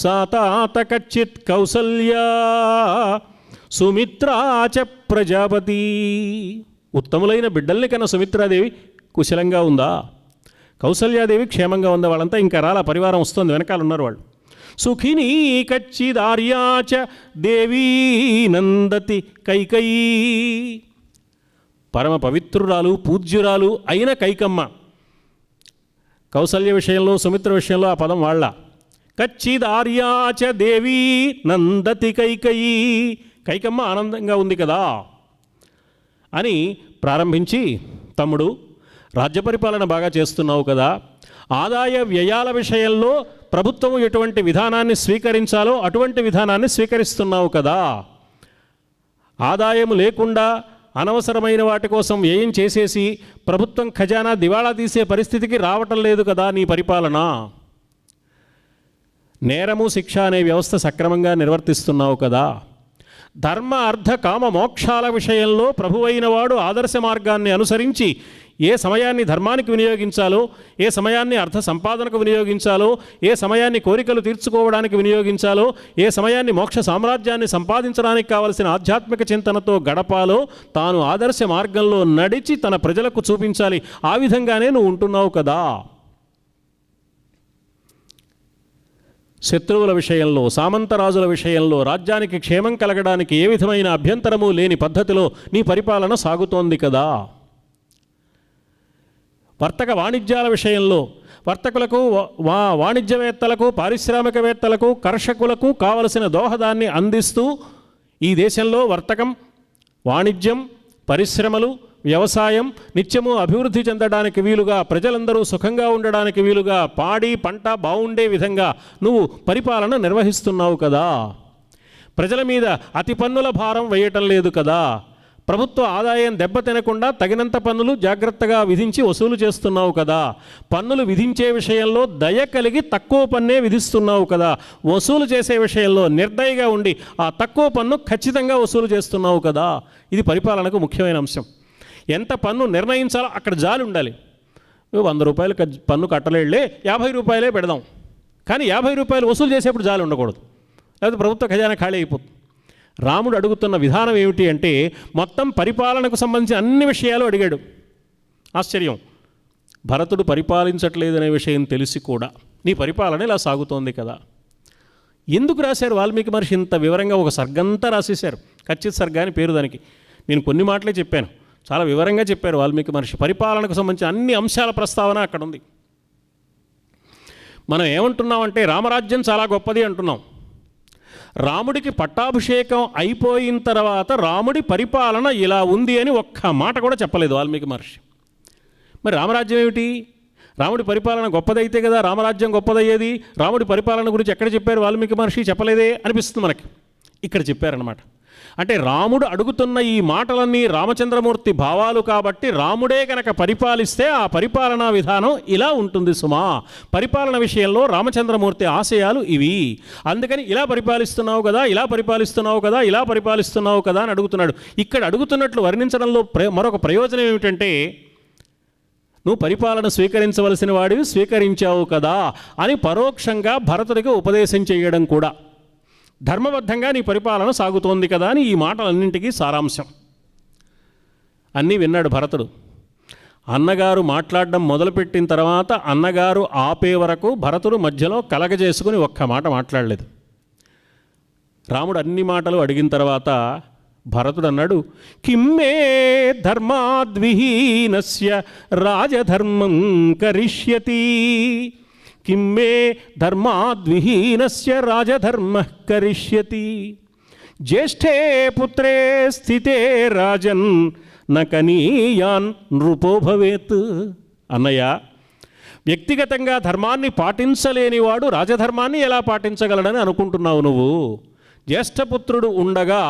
సాతాత కచ్చిత్ కౌసల్యా సుమిత్రాచ ప్రజాపతి. ఉత్తములైన బిడ్డల్ని కన్నా సుమిత్రాదేవి కుశలంగా ఉందా? కౌసల్యాదేవి క్షేమంగా ఉందా? వాళ్ళంతా ఇంకా రాలా, పరివారం వస్తుంది, వెనకాల ఉన్నారు వాళ్ళు. సుఖినీ కచ్చిదార్యాచ దేవీ నందతి కైకయీ. పరమ పవిత్రురాలు పూజ్యురాలు అయిన కైకమ్మ. కౌసల్య విషయంలో సుమిత్ర విషయంలో ఆ పదం వాళ్ళ. కచ్చిదార్యాచ దేవీ నందతి కైకయీ. కైకమ్మ ఆనందంగా ఉంది కదా అని ప్రారంభించి, తమ్ముడు రాజ్య పరిపాలన బాగా చేస్తున్నావు కదా, ఆదాయ వ్యయాల విషయంలో ప్రభుత్వం ఎటువంటి విధానాన్ని స్వీకరించాలో అటువంటి విధానాన్ని స్వీకరిస్తున్నావు కదా, ఆదాయం లేకుండా అనవసరమైన వాటి కోసం వ్యయం చేసేసి ప్రభుత్వం ఖజానా దివాళా తీసే పరిస్థితికి రావటం లేదు కదా నీ పరిపాలన. నేరము శిక్ష అనే వ్యవస్థ సక్రమంగా నిర్వర్తిస్తున్నావు కదా. ధర్మ అర్థ కామ మోక్షాల విషయంలో ప్రభువైన వాడు ఆదర్శ మార్గాన్ని అనుసరించి ఏ సమయాన్ని ధర్మానికి వినియోగించాలో, ఏ సమయాన్ని అర్థ సంపాదనకు వినియోగించాలో, ఏ సమయాన్ని కోరికలు తీర్చుకోవడానికి వినియోగించాలో, ఏ సమయాన్ని మోక్ష సామ్రాజ్యాన్ని సంపాదించడానికి కావలసిన ఆధ్యాత్మిక చింతనతో గడపాలో తాను ఆదర్శ మార్గంలో నడిచి తన ప్రజలకు చూపించాలి. ఆ విధంగానే నువ్వు ఉంటున్నావు కదా. శత్రువుల విషయంలో, సామంతరాజుల విషయంలో రాజ్యానికి క్షేమం కలగడానికి ఏ విధమైన అభ్యంతరము లేని పద్ధతిలో నీ పరిపాలన సాగుతోంది కదా. వర్తక వాణిజ్యాల విషయంలో వర్తకులకు, వాణిజ్యవేత్తలకు, పారిశ్రామికవేత్తలకు, కర్షకులకు కావలసిన దోహదాన్ని అందిస్తూ ఈ దేశంలో వర్తకం, వాణిజ్యం, పరిశ్రమలు, వ్యవసాయం నిత్యము అభివృద్ధి చెందడానికి వీలుగా, ప్రజలందరూ సుఖంగా ఉండడానికి వీలుగా, పాడి పంట బాగుండే విధంగా నువ్వు పరిపాలన నిర్వహిస్తున్నావు కదా. ప్రజల మీద అతి పన్నుల భారం వేయటం లేదు కదా. ప్రభుత్వ ఆదాయం దెబ్బతినకుండా తగినంత పన్నులు జాగ్రత్తగా విధించి వసూలు చేస్తున్నావు కదా. పన్నులు విధించే విషయంలో దయ కలిగి తక్కువ పన్నే విధిస్తున్నావు కదా. వసూలు చేసే విషయంలో నిర్దయగా ఉండి ఆ తక్కువ పన్ను ఖచ్చితంగా వసూలు చేస్తున్నావు కదా. ఇది పరిపాలనకు ముఖ్యమైన అంశం. ఎంత పన్ను నిర్ణయించాలో అక్కడ జాలి ఉండాలి. 100 రూపాయలు పన్ను కట్టలేళ్లే, 50 రూపాయలే పెడదాం, కానీ 50 రూపాయలు వసూలు చేసేప్పుడు జాలి ఉండకూడదు, లేకపోతే ప్రభుత్వ ఖజానా ఖాళీ అయిపోతుంది. రాముడు అడుగుతున్న విధానం ఏమిటి అంటే మొత్తం పరిపాలనకు సంబంధించిన అన్ని విషయాలు అడిగాడు. ఆశ్చర్యం, భరతుడు పరిపాలించట్లేదనే విషయం తెలిసి కూడా నీ పరిపాలన ఇలా సాగుతోంది కదా. ఎందుకు రాశారు వాల్మీకి మహర్షి ఇంత వివరంగా? ఒక సర్గంతా రాసేశారు, ఖచ్చిత సర్గ అని పేరు దానికి. నేను కొన్ని మాటలే చెప్పాను, చాలా వివరంగా చెప్పారు వాల్మీకి మహర్షి. పరిపాలనకు సంబంధించిన అన్ని అంశాల ప్రస్తావన అక్కడ ఉంది. మనం ఏమంటున్నామంటే రామరాజ్యం చాలా గొప్పది అంటున్నాం. రాముడికి పట్టాభిషేకం అయిపోయిన తర్వాత రాముడి పరిపాలన ఇలా ఉంది అని ఒక్క మాట కూడా చెప్పలేదు వాల్మీకి మహర్షి. మరి రామరాజ్యం ఏమిటి? రాముడి పరిపాలన గొప్పదైతే కదా రామరాజ్యం గొప్పదయ్యేది. రాముడి పరిపాలన గురించి ఎక్కడ చెప్పారు వాల్మీకి మహర్షి? చెప్పలేదే అనిపిస్తుంది మనకి. ఇక్కడ చెప్పారనమాట. అంటే రాముడు అడుగుతున్న ఈ మాటలన్నీ రామచంద్రమూర్తి భావాలు కాబట్టి రాముడే కనుక పరిపాలిస్తే ఆ పరిపాలనా విధానం ఇలా ఉంటుంది సుమా. పరిపాలన విషయంలో రామచంద్రమూర్తి ఆశయాలు ఇవి. అందుకని ఇలా పరిపాలిస్తున్నావు కదా, ఇలా పరిపాలిస్తున్నావు కదా, ఇలా పరిపాలిస్తున్నావు కదా అని అడుగుతున్నాడు. ఇక్కడ అడుగుతున్నట్లు వర్ణించడంలో మరొక ప్రయోజనం ఏమిటంటే నువ్వు పరిపాలన స్వీకరించవలసిన వాడివి, స్వీకరించావు కదా అని పరోక్షంగా భరతుడికి ఉపదేశం చేయడం కూడా. ధర్మబద్ధంగా నీ పరిపాలన సాగుతోంది కదా అని ఈ మాటలన్నింటికీ సారాంశం. అన్నీ విన్నాడు భరతుడు. అన్నగారు మాట్లాడడం మొదలుపెట్టిన తర్వాత అన్నగారు ఆపే వరకు భరతుడు మధ్యలో కలగజేసుకుని ఒక్క మాట మాట్లాడలేదు. రాముడు అన్ని మాటలు అడిగిన తర్వాత భరతుడు అన్నాడు, కిమ్మే ధర్మాద్విహీనస్య రాజధర్మం కరిష్యతి. కిమ్మే ధర్మాద్విహీనస్య రాజధర్మః కరిష్యతి. జ్యేష్ఠే పుత్రే స్థితే రాజన్ న కనీయాన్ నృపో భవేత్. అన్నయ్య, వ్యక్తిగతంగా ధర్మాన్ని పాటించలేనివాడు రాజధర్మాన్ని ఎలా పాటించగలడని అనుకుంటున్నావు నువ్వు? జ్యేష్ఠపుత్రుడు ఉండగా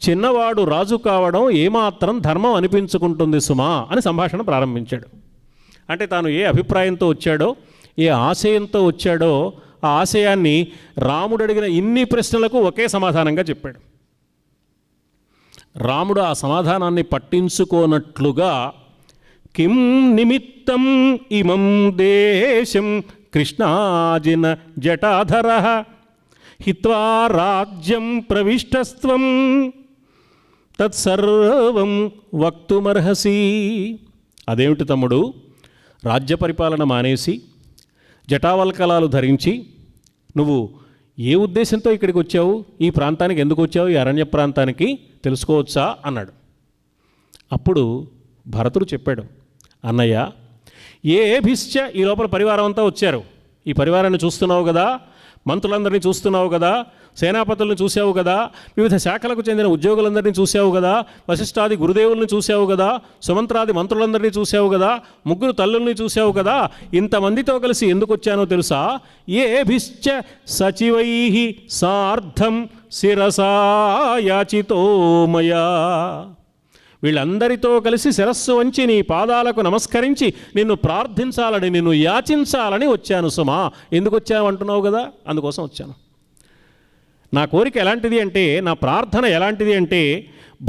చిన్నవాడు రాజు కావడం ఏమాత్రం ధర్మం అనిపించుకుంటుంది సుమా అని సంభాషణ ప్రారంభించాడు. అంటే తాను ఏ అభిప్రాయంతో వచ్చాడో, ఏ ఆశయంతో వచ్చాడో ఆ ఆశయాన్ని రాముడు అడిగిన ఇన్ని ప్రశ్నలకు ఒకే సమాధానంగా చెప్పాడు. రాముడు ఆ సమాధానాన్ని పట్టించుకోనట్లుగా కిం నిమిత్తం ఇమం దేశం కృష్ణాజిన జటాధరః హిత్వా రాజ్యం ప్రవిష్టస్త్వం తత్సర్వం వక్తుమర్హసి. అదేమిటి తమ్ముడు, రాజ్య పరిపాలన మానేసి జటావల్కలాలు ధరించి నువ్వు ఏ ఉద్దేశంతో ఇక్కడికి వచ్చావు, ఈ ప్రాంతానికి ఎందుకు వచ్చావు, ఈ అరణ్య ప్రాంతానికి తెలుసుకోవచ్చా అన్నాడు. అప్పుడు భరతుడు చెప్పాడు, అన్నయ్య ఏభిశ్చ, ఈ లోపల పరివారం అంతా వచ్చారు, ఈ పరివారాన్ని చూస్తున్నావు కదా, మంత్రులందరినీ చూస్తున్నావు కదా, సేనాపతులను చూసావు కదా, వివిధ శాఖలకు చెందిన ఉద్యోగులందరినీ చూసావు కదా, వశిష్ఠాది గురుదేవుల్ని చూసావు కదా, సుమంత్రాది మంత్రులందరినీ చూసావు కదా, ముగ్గురు తల్లుల్ని చూసావు కదా. ఇంతమందితో కలిసి ఎందుకు వచ్చానో తెలుసా? ఏభిశ్చ సచివైః సార్ధం శిరసా యాచితో మయా. వీళ్ళందరితో కలిసి శిరస్సు వంచి నీ పాదాలకు నమస్కరించి నిన్ను ప్రార్థించాలని, నిన్ను యాచించాలని వచ్చాను సుమా. ఎందుకు వచ్చావు అంటున్నావు కదా, అందుకోసం వచ్చాను. నా కోరిక ఎలాంటిది అంటే, నా ప్రార్థన ఎలాంటిది అంటే,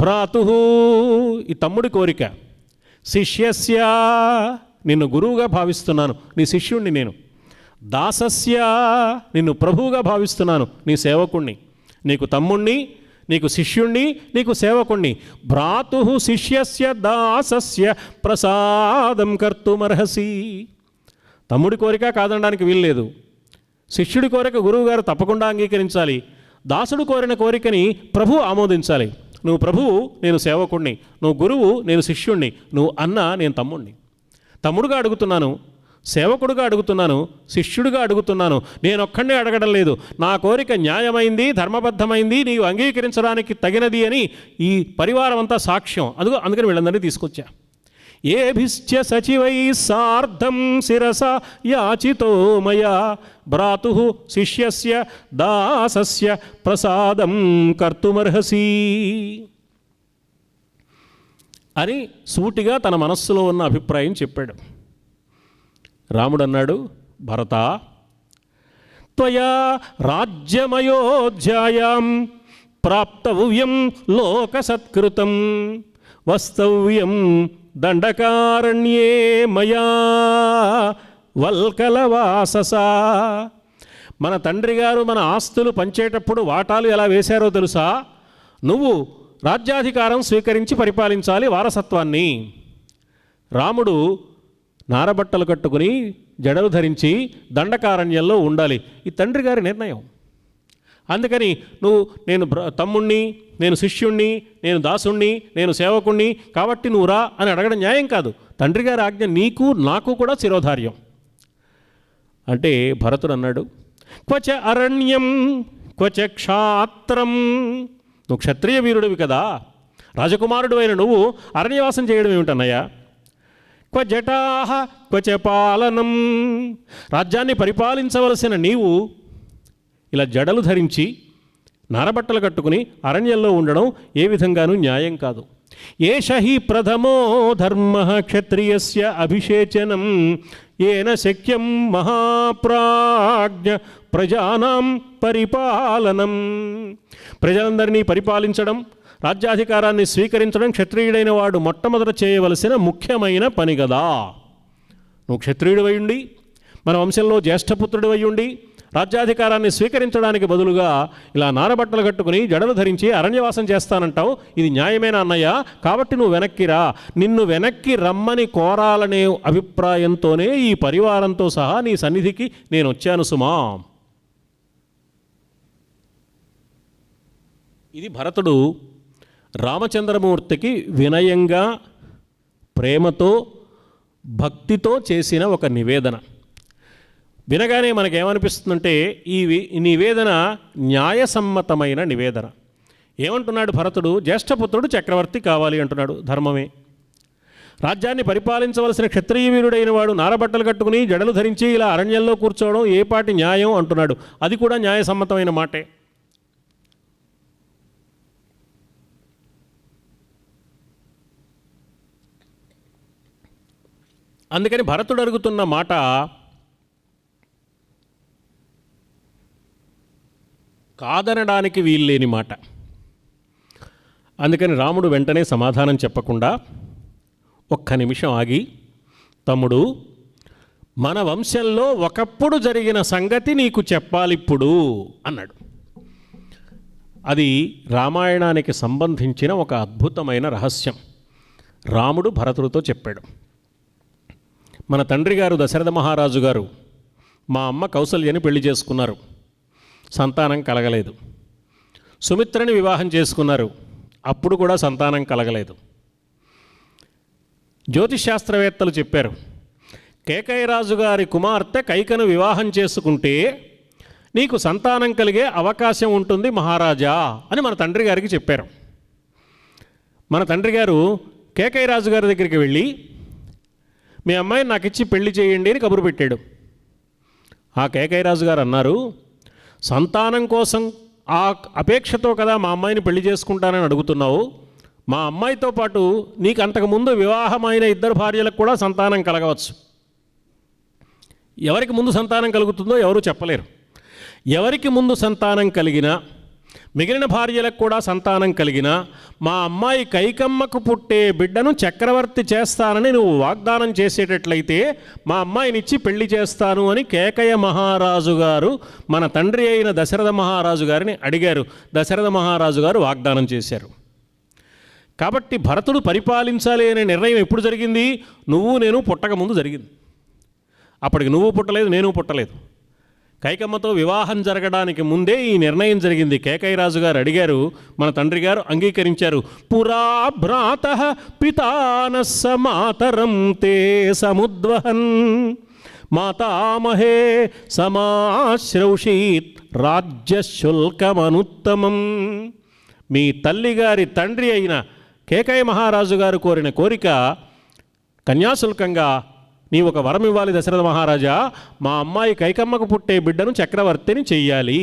భ్రాతు, ఈ తమ్ముడి కోరిక, శిష్యస్య, నిన్ను గురువుగా భావిస్తున్నాను, నీ శిష్యుణ్ణి నేను, దాసస్య, నిన్ను ప్రభువుగా భావిస్తున్నాను, నీ సేవకుణ్ణి, నీకు తమ్ముణ్ణి, నీకు శిష్యుణ్ణి, నీకు సేవకుణ్ణి. భ్రాతు శిష్యస్య దాసస్య ప్రసాదం కర్తుమర్హసి. తమ్ముడి కోరిక కాదనడానికి వీల్లేదు. శిష్యుడి కోరిక గురువుగారు తప్పకుండా అంగీకరించాలి. దాసుడు కోరిన కోరికని ప్రభువు ఆమోదించాలి. నువ్వు ప్రభువు, నేను సేవకుణ్ణి, నువ్వు గురువు, నేను శిష్యుణ్ణి, నువ్వు అన్న, నేను తమ్ముణ్ణి. తమ్ముడుగా అడుగుతున్నాను, సేవకుడుగా అడుగుతున్నాను, శిష్యుడిగా అడుగుతున్నాను. నేనొక్కడే అడగడం లేదు. నా కోరిక న్యాయమైంది, ధర్మబద్ధమైంది, నీవు అంగీకరించడానికి తగినది అని ఈ పరివారం అంతా సాక్ష్యం. అందుకని వీళ్ళందరినీ తీసుకొచ్చా. ఏభిశ్చ సచివై సార్ధం శిరసా యాచితో మయా భ్రాతు శిష్యస్య దాసస్య ప్రసాదం కర్తుమర్హసి అని సూటిగా తన మనస్సులో ఉన్న అభిప్రాయం చెప్పాడు. రాముడు అన్నాడు, భరత, త్వయా రాజ్యమయోధ్యాయాం ప్రాప్తవ్యం లోకసత్కృతం వస్తవ్యం దండకారణ్యే మయా వల్కలవాససా. మన తండ్రి గారు మన ఆస్తులు పంచేటప్పుడు వాటాలు ఎలా వేశారో తెలుసా? నువ్వు రాజ్యాధికారం స్వీకరించి పరిపాలించాలి వారసత్వాన్ని. రాముడు నారబట్టలు కట్టుకుని జడలు ధరించి దండకారణ్యంలో ఉండాలి. ఈ తండ్రి గారి నిర్ణయం. అందుకని నేను తమ్ముణ్ణి, నేను శిష్యుణ్ణి, నేను దాసుణ్ణి, నేను సేవకుణ్ణి, కాబట్టి నువ్వు రా అని అడగడం న్యాయం కాదు. తండ్రి గారి ఆజ్ఞ నీకు నాకు కూడా శిరోధార్యం. అంటే భరతుడు అన్నాడు, క్వచ అరణ్యం క్వచ క్షాత్రం. నువ్వు క్షత్రియ వీరుడివి కదా, రాజకుమారుడు అయిన నువ్వు అరణ్యవాసం చేయడం ఏమిటన్నయ్యా? క్వ జటాహ క్వచ పాలనం. రాజ్యాన్ని పరిపాలించవలసిన నీవు ఇలా జడలు ధరించి నారబట్టలు కట్టుకుని అరణ్యంలో ఉండడం ఏ విధంగానూ న్యాయం కాదు. ఏష హి ప్రథమో ధర్మ క్షత్రియస్య అభిషేచనం ఏన శక్యం మహాప్రాజ్ఞ ప్రజానాం పరిపాలనం. ప్రజలందరినీ పరిపాలించడం, రాజ్యాధికారాన్ని స్వీకరించడం క్షత్రియుడైన వాడు మొట్టమొదట చేయవలసిన ముఖ్యమైన పని కదా. నువ్వు క్షత్రియుడు అయ్యుండి, మన వంశంలో జ్యేష్ఠపుత్రుడు అయ్యుండి రాజ్యాధికారాన్ని స్వీకరించడానికి బదులుగా ఇలా నారబట్టలు కట్టుకుని జడలు ధరించి అరణ్యవాసం చేస్తానంటావు, ఇది న్యాయమేనా అన్నయ్య? కాబట్టి నువ్వు వెనక్కిరా. నిన్ను వెనక్కి రమ్మని కోరాలనే అభిప్రాయంతోనే ఈ పరివారంతో సహా నీ సన్నిధికి నేను వచ్చాను సుమా. ఇది భరతుడు రామచంద్రమూర్తికి వినయంగా, ప్రేమతో, భక్తితో చేసిన ఒక నివేదన. వినగానే మనకేమనిపిస్తుందంటే ఈ నివేదన న్యాయసమ్మతమైన నివేదన. ఏమంటున్నాడు భరతుడు? జ్యేష్ఠపుత్రుడు చక్రవర్తి కావాలి అంటున్నాడు, ధర్మమే. రాజ్యాన్ని పరిపాలించవలసిన క్షత్రియ వీరుడైన వాడు నారబట్టలు కట్టుకుని జడలు ధరించి ఇలా అరణ్యంలో కూర్చోవడం ఏ పాటి న్యాయం అంటున్నాడు. అది కూడా న్యాయసమ్మతమైన మాటే. అందుకని భరతుడు అడుగుతున్న మాట కాదనడానికి వీల్లేని మాట. అందుకని రాముడు వెంటనే సమాధానం చెప్పకుండా ఒక్క నిమిషం ఆగి, తమ్ముడు, మన వంశంలో ఒకప్పుడు జరిగిన సంగతి నీకు చెప్పాలిప్పుడు అన్నాడు. అది రామాయణానికి సంబంధించిన ఒక అద్భుతమైన రహస్యం రాముడు భరతుడితో చెప్పాడు. మన తండ్రి గారు దశరథ మహారాజు గారు మా అమ్మ కౌసల్యని పెళ్లి చేసుకున్నారు. సంతానం కలగలేదు. సుమిత్రని వివాహం చేసుకున్నారు. అప్పుడు కూడా సంతానం కలగలేదు. జ్యోతిశాస్త్రవేత్తలు చెప్పారు, కేకయరాజు గారి కుమార్తె కైకను వివాహం చేసుకుంటే నీకు సంతానం కలిగే అవకాశం ఉంటుంది మహారాజా అని మన తండ్రి గారికి చెప్పారు. మన తండ్రి గారు కేకయరాజు గారి దగ్గరికి వెళ్ళి మీ అమ్మాయిని నాకు ఇచ్చి పెళ్లి చేయండి అని కబురు పెట్టాడు. ఆ కేకయరాజు గారు అన్నారు, సంతానం కోసం ఆ అపేక్షతో కదా మా అమ్మాయిని పెళ్లి చేసుకుంటానని అడుగుతున్నావు. మా అమ్మాయితో పాటు నీకు అంతకుముందు వివాహమైన ఇద్దరు భార్యలకు కూడా సంతానం కలగవచ్చు. ఎవరికి ముందు సంతానం కలుగుతుందో ఎవరూ చెప్పలేరు. ఎవరికి ముందు సంతానం కలిగినా, మిగిలిన భార్యలకు కూడా సంతానం కలిగినా, మా అమ్మాయి కైకమ్మకు పుట్టే బిడ్డను చక్రవర్తి చేస్తానని నువ్వు వాగ్దానం చేసేటట్లయితే మా అమ్మాయినిచ్చి పెళ్లి చేస్తాను అని కేకయ మహారాజు గారు మన తండ్రి అయిన దశరథ మహారాజు గారిని అడిగారు. దశరథ మహారాజు గారు వాగ్దానం చేశారు. కాబట్టి భరతుడు పరిపాలించాలి అనే నిర్ణయం ఎప్పుడు జరిగింది? నువ్వు నేను పుట్టకముందు జరిగింది. అప్పటికి నువ్వు పుట్టలేదు, నేను పుట్టలేదు. కైకమ్మతో వివాహం జరగడానికి ముందే ఈ నిర్ణయం జరిగింది. కేకయరాజు గారు అడిగారు, మన తండ్రి గారు అంగీకరించారు. పురా భ్రాత పితానస్స మాతరం తే సముద్వహన్ మాతామహే సమాశ్రౌషీత్ రాజ్యశుల్కమనుత్తమం. మీ తల్లిగారి తండ్రి అయిన కేకయ మహారాజు గారు కోరిన కోరిక కన్యాశుల్కంగా నీ ఒక వరం ఇవ్వాలి దశరథ మహారాజా, మా అమ్మాయి కైకమ్మకు పుట్టే బిడ్డను చక్రవర్తిని చెయ్యాలి.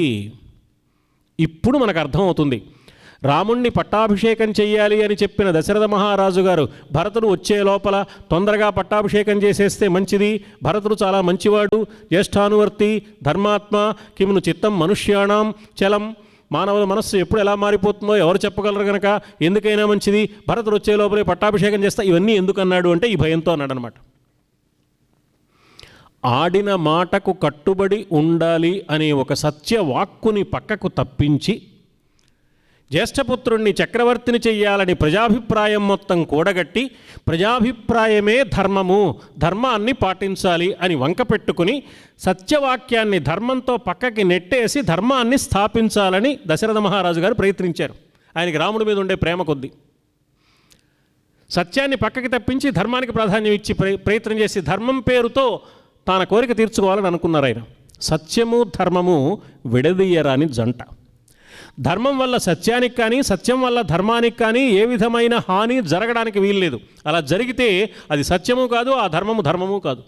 ఇప్పుడు మనకు అర్థమవుతుంది, రాముణ్ణి పట్టాభిషేకం చెయ్యాలి అని చెప్పిన దశరథ మహారాజు గారు భరతుడు వచ్చే లోపల తొందరగా పట్టాభిషేకం చేసేస్తే మంచిది, భరతుడు చాలా మంచివాడు, జ్యేష్ఠానువర్తి, ధర్మాత్మ, కిమును చిత్తం మనుష్యాణం చలం, మానవుల మనస్సు ఎప్పుడు ఎలా మారిపోతుందో ఎవరు చెప్పగలరు కనుక ఎందుకైనా మంచిది, భరతుడు వచ్చే లోపలే పట్టాభిషేకం చేస్తా. ఇవన్నీ ఎందుకు అన్నాడు అంటే ఈ భయంతో అన్నాడు అనమాట. ఆడిన మాటకు కట్టుబడి ఉండాలి అనే ఒక సత్యవాక్కుని పక్కకు తప్పించి జ్యేష్ఠపుత్రుణ్ణి చక్రవర్తిని చెయ్యాలని ప్రజాభిప్రాయం మొత్తం కూడగట్టి ప్రజాభిప్రాయమే ధర్మము, ధర్మాన్ని పాటించాలి అని వంక పెట్టుకుని సత్యవాక్యాన్ని ధర్మంతో పక్కకి నెట్టేసి ధర్మాన్ని స్థాపించాలని దశరథ మహారాజు గారు ప్రయత్నించారు. ఆయనకి రాముడి మీద ఉండే ప్రేమ కొద్దీ సత్యాన్ని పక్కకి తప్పించి ధర్మానికి ప్రాధాన్యం ఇచ్చి ప్రయత్నం చేసి ధర్మం పేరుతో తన కోరిక తీర్చుకోవాలని అనుకున్నారు ఆయన. సత్యము ధర్మము విడదీయరాని జంట. ధర్మం వల్ల సత్యానికి కానీ సత్యం వల్ల ధర్మానికి కానీ ఏ విధమైన హాని జరగడానికి వీల్లేదు. అలా జరిగితే అది సత్యము కాదు, ఆ ధర్మము కాదు.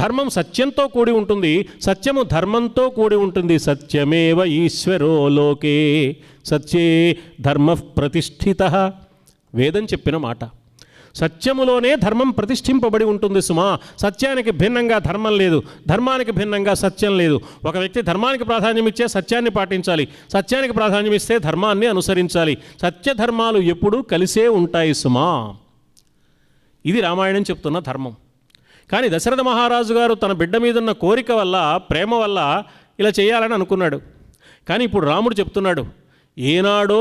ధర్మం సత్యంతో కూడి ఉంటుంది, సత్యము ధర్మంతో కూడి ఉంటుంది. సత్యమేవ ఈశ్వరో లోకే సత్యే ధర్మ ప్రతిష్ఠితః, వేదం చెప్పిన మాట. సత్యములోనే ధర్మం ప్రతిష్ఠింపబడి ఉంటుంది సుమా. సత్యానికి భిన్నంగా ధర్మం లేదు, ధర్మానికి భిన్నంగా సత్యం లేదు. ఒక వ్యక్తి ధర్మానికి ప్రాధాన్యం ఇచ్చే సత్యాన్ని పాటించాలి, సత్యానికి ప్రాధాన్యం ఇస్తే ధర్మాన్ని అనుసరించాలి. సత్యధర్మాలు ఎప్పుడూ కలిసే ఉంటాయి సుమా. ఇది రామాయణం చెప్తున్న ధర్మం. కానీ దశరథ మహారాజు గారు తన బిడ్డ మీదున్న కోరిక వల్ల, ప్రేమ వల్ల ఇలా చేయాలని అనుకున్నాడు. కానీ ఇప్పుడు రాముడు చెప్తున్నాడు, ఏనాడో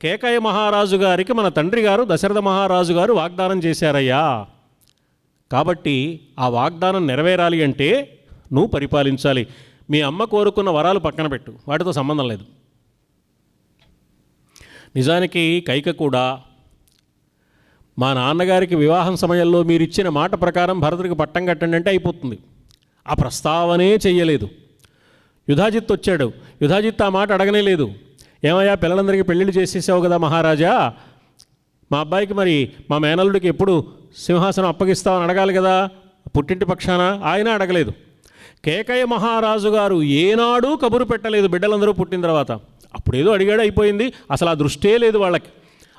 కేకయ మహారాజు గారికి మన తండ్రి గారు దశరథ మహారాజు గారు వాగ్దానం చేశారయ్యా. కాబట్టి ఆ వాగ్దానం నెరవేరాలి అంటే నువ్వు పరిపాలించాలి. మీ అమ్మ కోరుకున్న వరాలు పక్కన పెట్టు, వాటితో సంబంధం లేదు. నిజానికి కైక కూడా మా నాన్నగారికి వివాహం సమయంలో మీరు ఇచ్చిన మాట ప్రకారం భరతుడికి పట్టం కట్టండి అంటే అయిపోతుంది. ఆ ప్రస్తావనే చెయ్యలేదు. యుధాజిత్ వచ్చాడు, యుధాజిత్ ఆ మాట అడగనే లేదు. ఏమయ్యా పిల్లలందరికీ పెళ్ళిళ్ళు చేసేసావు కదా మహారాజా, మా అబ్బాయికి మరి మా మేనల్లుడికి ఎప్పుడు సింహాసనం అప్పగిస్తామని అడగాలి కదా పుట్టింటి పక్షాన. ఆయన అడగలేదు. కేకయ మహారాజు గారు ఏనాడూ కబురు పెట్టలేదు బిడ్డలందరూ పుట్టిన తర్వాత. అప్పుడేదో అడిగాడు, అయిపోయింది. అసలు ఆ దృష్టే లేదు వాళ్ళకి.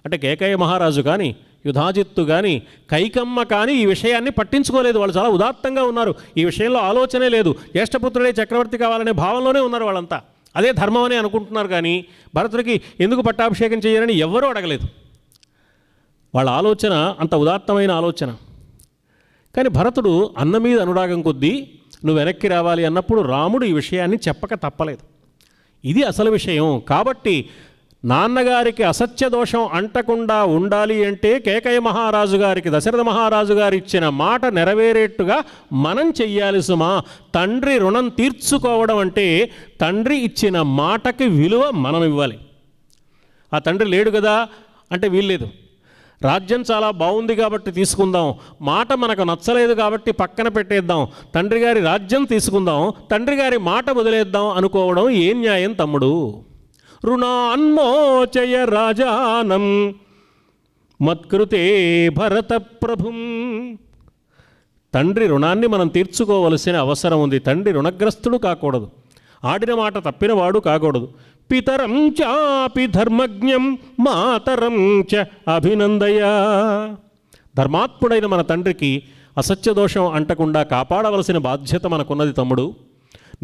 అంటే కేకయ మహారాజు కానీ యుధాజిత్తు కానీ కైకమ్మ కానీ ఈ విషయాన్ని పట్టించుకోలేదు. వాళ్ళు చాలా ఉదాత్తంగా ఉన్నారు, ఈ విషయంలో ఆలోచనే లేదు. జ్యేష్ఠపుత్రుడే చక్రవర్తి కావాలనే భావంలోనే ఉన్నారు వాళ్ళంతా. అదే ధర్మం అని అనుకుంటున్నారు. కానీ భరతుడికి ఎందుకు పట్టాభిషేకం చేయాలని ఎవ్వరూ అడగలేదు. వాళ్ళ ఆలోచన అంత ఉదాత్తమైన ఆలోచన. కానీ భరతుడు అన్న మీద అనురాగం కొద్దీ నువ్వు వెనక్కి రావాలి అన్నప్పుడు రాముడు ఈ విషయాన్ని చెప్పక తప్పలేదు. ఇది అసలు విషయం. కాబట్టి నాన్నగారికి అసత్య దోషం అంటకుండా ఉండాలి అంటే కేకయ మహారాజు గారికి దశరథ మహారాజు గారు ఇచ్చిన మాట నెరవేరేట్టుగా మనం చెయ్యాలి సుమా. తండ్రి రుణం తీర్చుకోవడం అంటే తండ్రి ఇచ్చిన మాటకి విలువ మనం ఇవ్వాలి. ఆ తండ్రి లేడు కదా అంటే వీల్లేదు. రాజ్యం చాలా బాగుంది కాబట్టి తీసుకుందాం, మాట మనకు నచ్చలేదు కాబట్టి పక్కన పెట్టేద్దాం, తండ్రి గారి రాజ్యం తీసుకుందాం, తండ్రి గారి మాట వదిలేద్దాం అనుకోవడం ఏం న్యాయం తమ్ముడు? రుణాన్మోచయ రాజానం మత్కృతే భరత ప్రభుం. తండ్రి రుణాన్ని మనం తీర్చుకోవలసిన అవసరం ఉంది. తండ్రి రుణగ్రస్తుడు కాకూడదు, ఆడిన మాట తప్పినవాడు కాకూడదు. పితరం చాపి ధర్మజ్ఞం మాతరం చ అభినందయ. ధర్మాత్ముడైన మన తండ్రికి అసత్యదోషం అంటకుండా కాపాడవలసిన బాధ్యత మనకున్నది తమ్ముడు.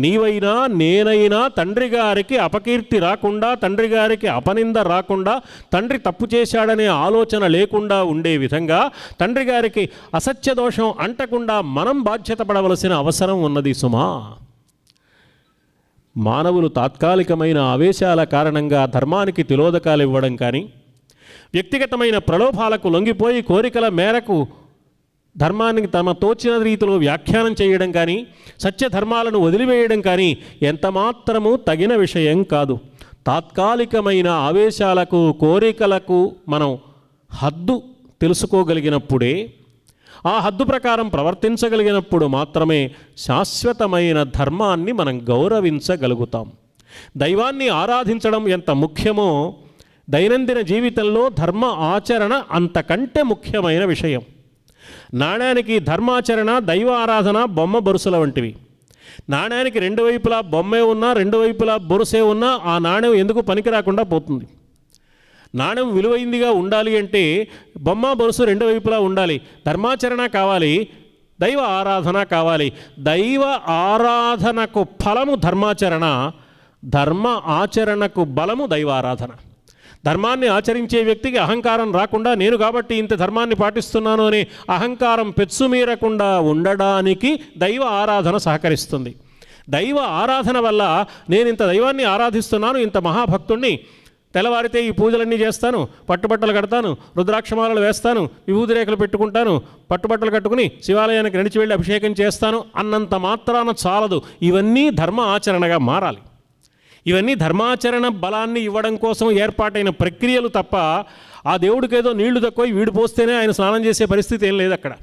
నీవైనా నేనైనా తండ్రి గారికి అపకీర్తి రాకుండా, తండ్రి గారికి అపనింద రాకుండా, తండ్రి తప్పు చేశాడనే ఆలోచన లేకుండా ఉండే విధంగా తండ్రి గారికి అసత్య దోషం అంటకుండా మనం బాధ్యత పడవలసిన అవసరం ఉన్నది సుమా. మానవులు తాత్కాలికమైన ఆవేశాల కారణంగా ధర్మానికి తిలోదకాలు ఇవ్వడం కానీ, వ్యక్తిగతమైన ప్రలోభాలకు లొంగిపోయి కోరికల మేరకు ధర్మానికి తమ తోచిన రీతిలో వ్యాఖ్యానం చేయడం కానీ, సత్యధర్మాలను వదిలివేయడం కానీ ఎంతమాత్రము తగిన విషయం కాదు. తాత్కాలికమైన ఆవేశాలకు, కోరికలకు మనం హద్దు తెలుసుకోగలిగినప్పుడే, ఆ హద్దు ప్రకారం ప్రవర్తించగలిగినప్పుడు మాత్రమే శాశ్వతమైన ధర్మాన్ని మనం గౌరవించగలుగుతాం. దైవాన్ని ఆరాధించడం ఎంత ముఖ్యమో దైనందిన జీవితంలో ధర్మ ఆచరణ అంతకంటే ముఖ్యమైన విషయం. నాణ్యానికి ధర్మాచరణ, దైవ ఆరాధన బొమ్మ బొరుసుల వంటివి. నాణ్యానికి రెండు వైపులా బొమ్మే ఉన్నా, రెండు వైపులా బొరుసే ఉన్నా ఆ నాణ్యం ఎందుకు పనికి రాకుండా పోతుంది. నాణ్యం విలువైందిగా ఉండాలి అంటే బొమ్మ బొరుసు రెండు వైపులా ఉండాలి. ధర్మాచరణ కావాలి, దైవ ఆరాధన కావాలి. దైవ ఆరాధనకు ఫలము ధర్మాచరణ, ధర్మ ఆచరణకు బలము దైవారాధన. ధర్మాన్ని ఆచరించే వ్యక్తికి అహంకారం రాకుండా, నేను కాబట్టి ఇంత ధర్మాన్ని పాటిస్తున్నాను అని అహంకారం పెచ్చుమీరకుండా ఉండడానికి దైవ ఆరాధన సహకరిస్తుంది. దైవ ఆరాధన వల్ల నేను ఇంత దైవాన్ని ఆరాధిస్తున్నాను, ఇంత మహాభక్తుణ్ణి, తెల్లవారితే ఈ పూజలన్నీ చేస్తాను, పట్టుబట్టలు కడతాను, రుద్రాక్షమాలలు వేస్తాను, విభూతి రేఖలు పెట్టుకుంటాను, పట్టుబట్టలు కట్టుకుని శివాలయానికి నడిచి వెళ్ళి అభిషేకం చేస్తాను అన్నంత మాత్రాన చాలదు. ఇవన్నీ ధర్మ ఆచరణగా మారాలి. ఇవన్నీ ధర్మాచరణ బలాన్ని ఇవ్వడం కోసం ఏర్పాటైన ప్రక్రియలు తప్ప ఆ దేవుడికి ఏదో నీళ్లు తక్కువ వీడు పోస్తేనే ఆయన స్నానం చేసే పరిస్థితి ఏం లేదు అక్కడ.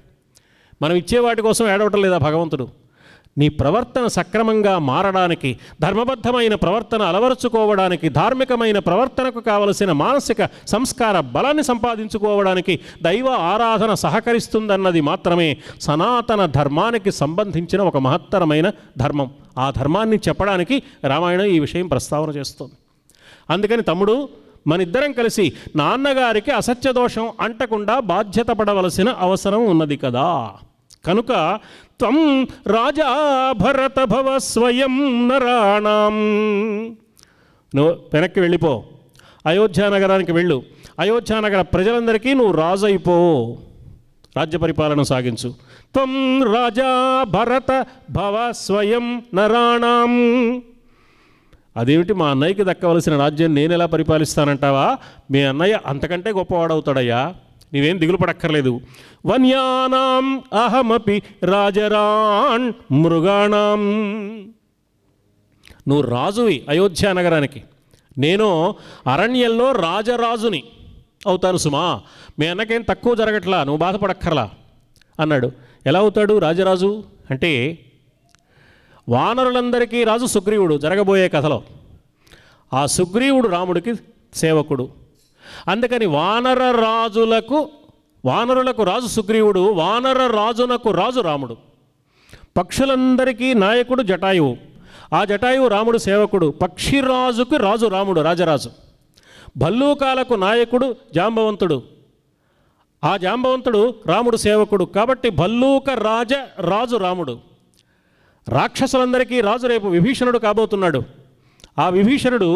మనం ఇచ్చే వాటి కోసం ఏడవటం లేదా భగవంతుడు. నీ ప్రవర్తన సక్రమంగా మారడానికి, ధర్మబద్ధమైన ప్రవర్తన అలవరుచుకోవడానికి, ధార్మికమైన ప్రవర్తనకు కావలసిన మానసిక సంస్కార బలాన్ని సంపాదించుకోవడానికి దైవ ఆరాధన సహకరిస్తుందన్నది మాత్రమే సనాతన ధర్మానికి సంబంధించిన ఒక మహత్తరమైన ధర్మం. ఆ ధర్మాన్ని చెప్పడానికి రామాయణం ఈ విషయం ప్రస్తావన చేస్తుంది. అందుకని తమ్ముడు, మనిద్దరం కలిసి నాన్నగారికి అసత్య దోషం అంటకుండా బాధ్యత పడవలసిన అవసరం ఉన్నది కదా. కనుక త్వం రాజా భరత భవ స్వయం నరాణం. నువ్వు వెనక్కి వెళ్ళిపో, అయోధ్యానగరానికి వెళ్ళు, అయోధ్యానగర ప్రజలందరికీ నువ్వు రాజు అయిపో, రాజ్య పరిపాలన సాగించు. త్వం రాజా భరత భవ స్వయం నరాణం. అదేమిటి, మా అన్నయ్యకి దక్కవలసిన రాజ్యం నేను ఎలా పరిపాలిస్తానంటావా? మీ అన్నయ్య అంతకంటే గొప్పవాడవుతాడయ్యా, నీవేం దిగులు పడక్కర్లేదు. వన్యానాం అహమపి రాజరాణ్ మృగాణం. నువ్వు రాజువి అయోధ్యానగరానికి, నేను అరణ్యంలో రాజరాజుని అవుతాను సుమా. మీ అన్నకేం తక్కువ జరగట్లా, నువ్వు బాధపడక్కర్లా అన్నాడు. ఎలా అవుతాడు రాజరాజు అంటే, వానరులందరికీ రాజు సుగ్రీవుడు జరగబోయే కథలో. ఆ సుగ్రీవుడు రాముడికి సేవకుడు. అందుకని వానరులకు రాజు సుగ్రీవుడు, వానర రాజునకు రాజు రాముడు. పక్షులందరికీ నాయకుడు జటాయువు, ఆ జటాయువు రాముడు సేవకుడు. పక్షిరాజుకు రాజు రాముడు, రాజరాజు. భల్లూకాలకు నాయకుడు జాంబవంతుడు, ఆ జాంబవంతుడు రాముడు సేవకుడు. కాబట్టి భల్లూక రాజు రాముడు. రాక్షసులందరికీ రాజు రేపు విభీషణుడు కాబోతున్నాడు. ఆ విభీషణుడు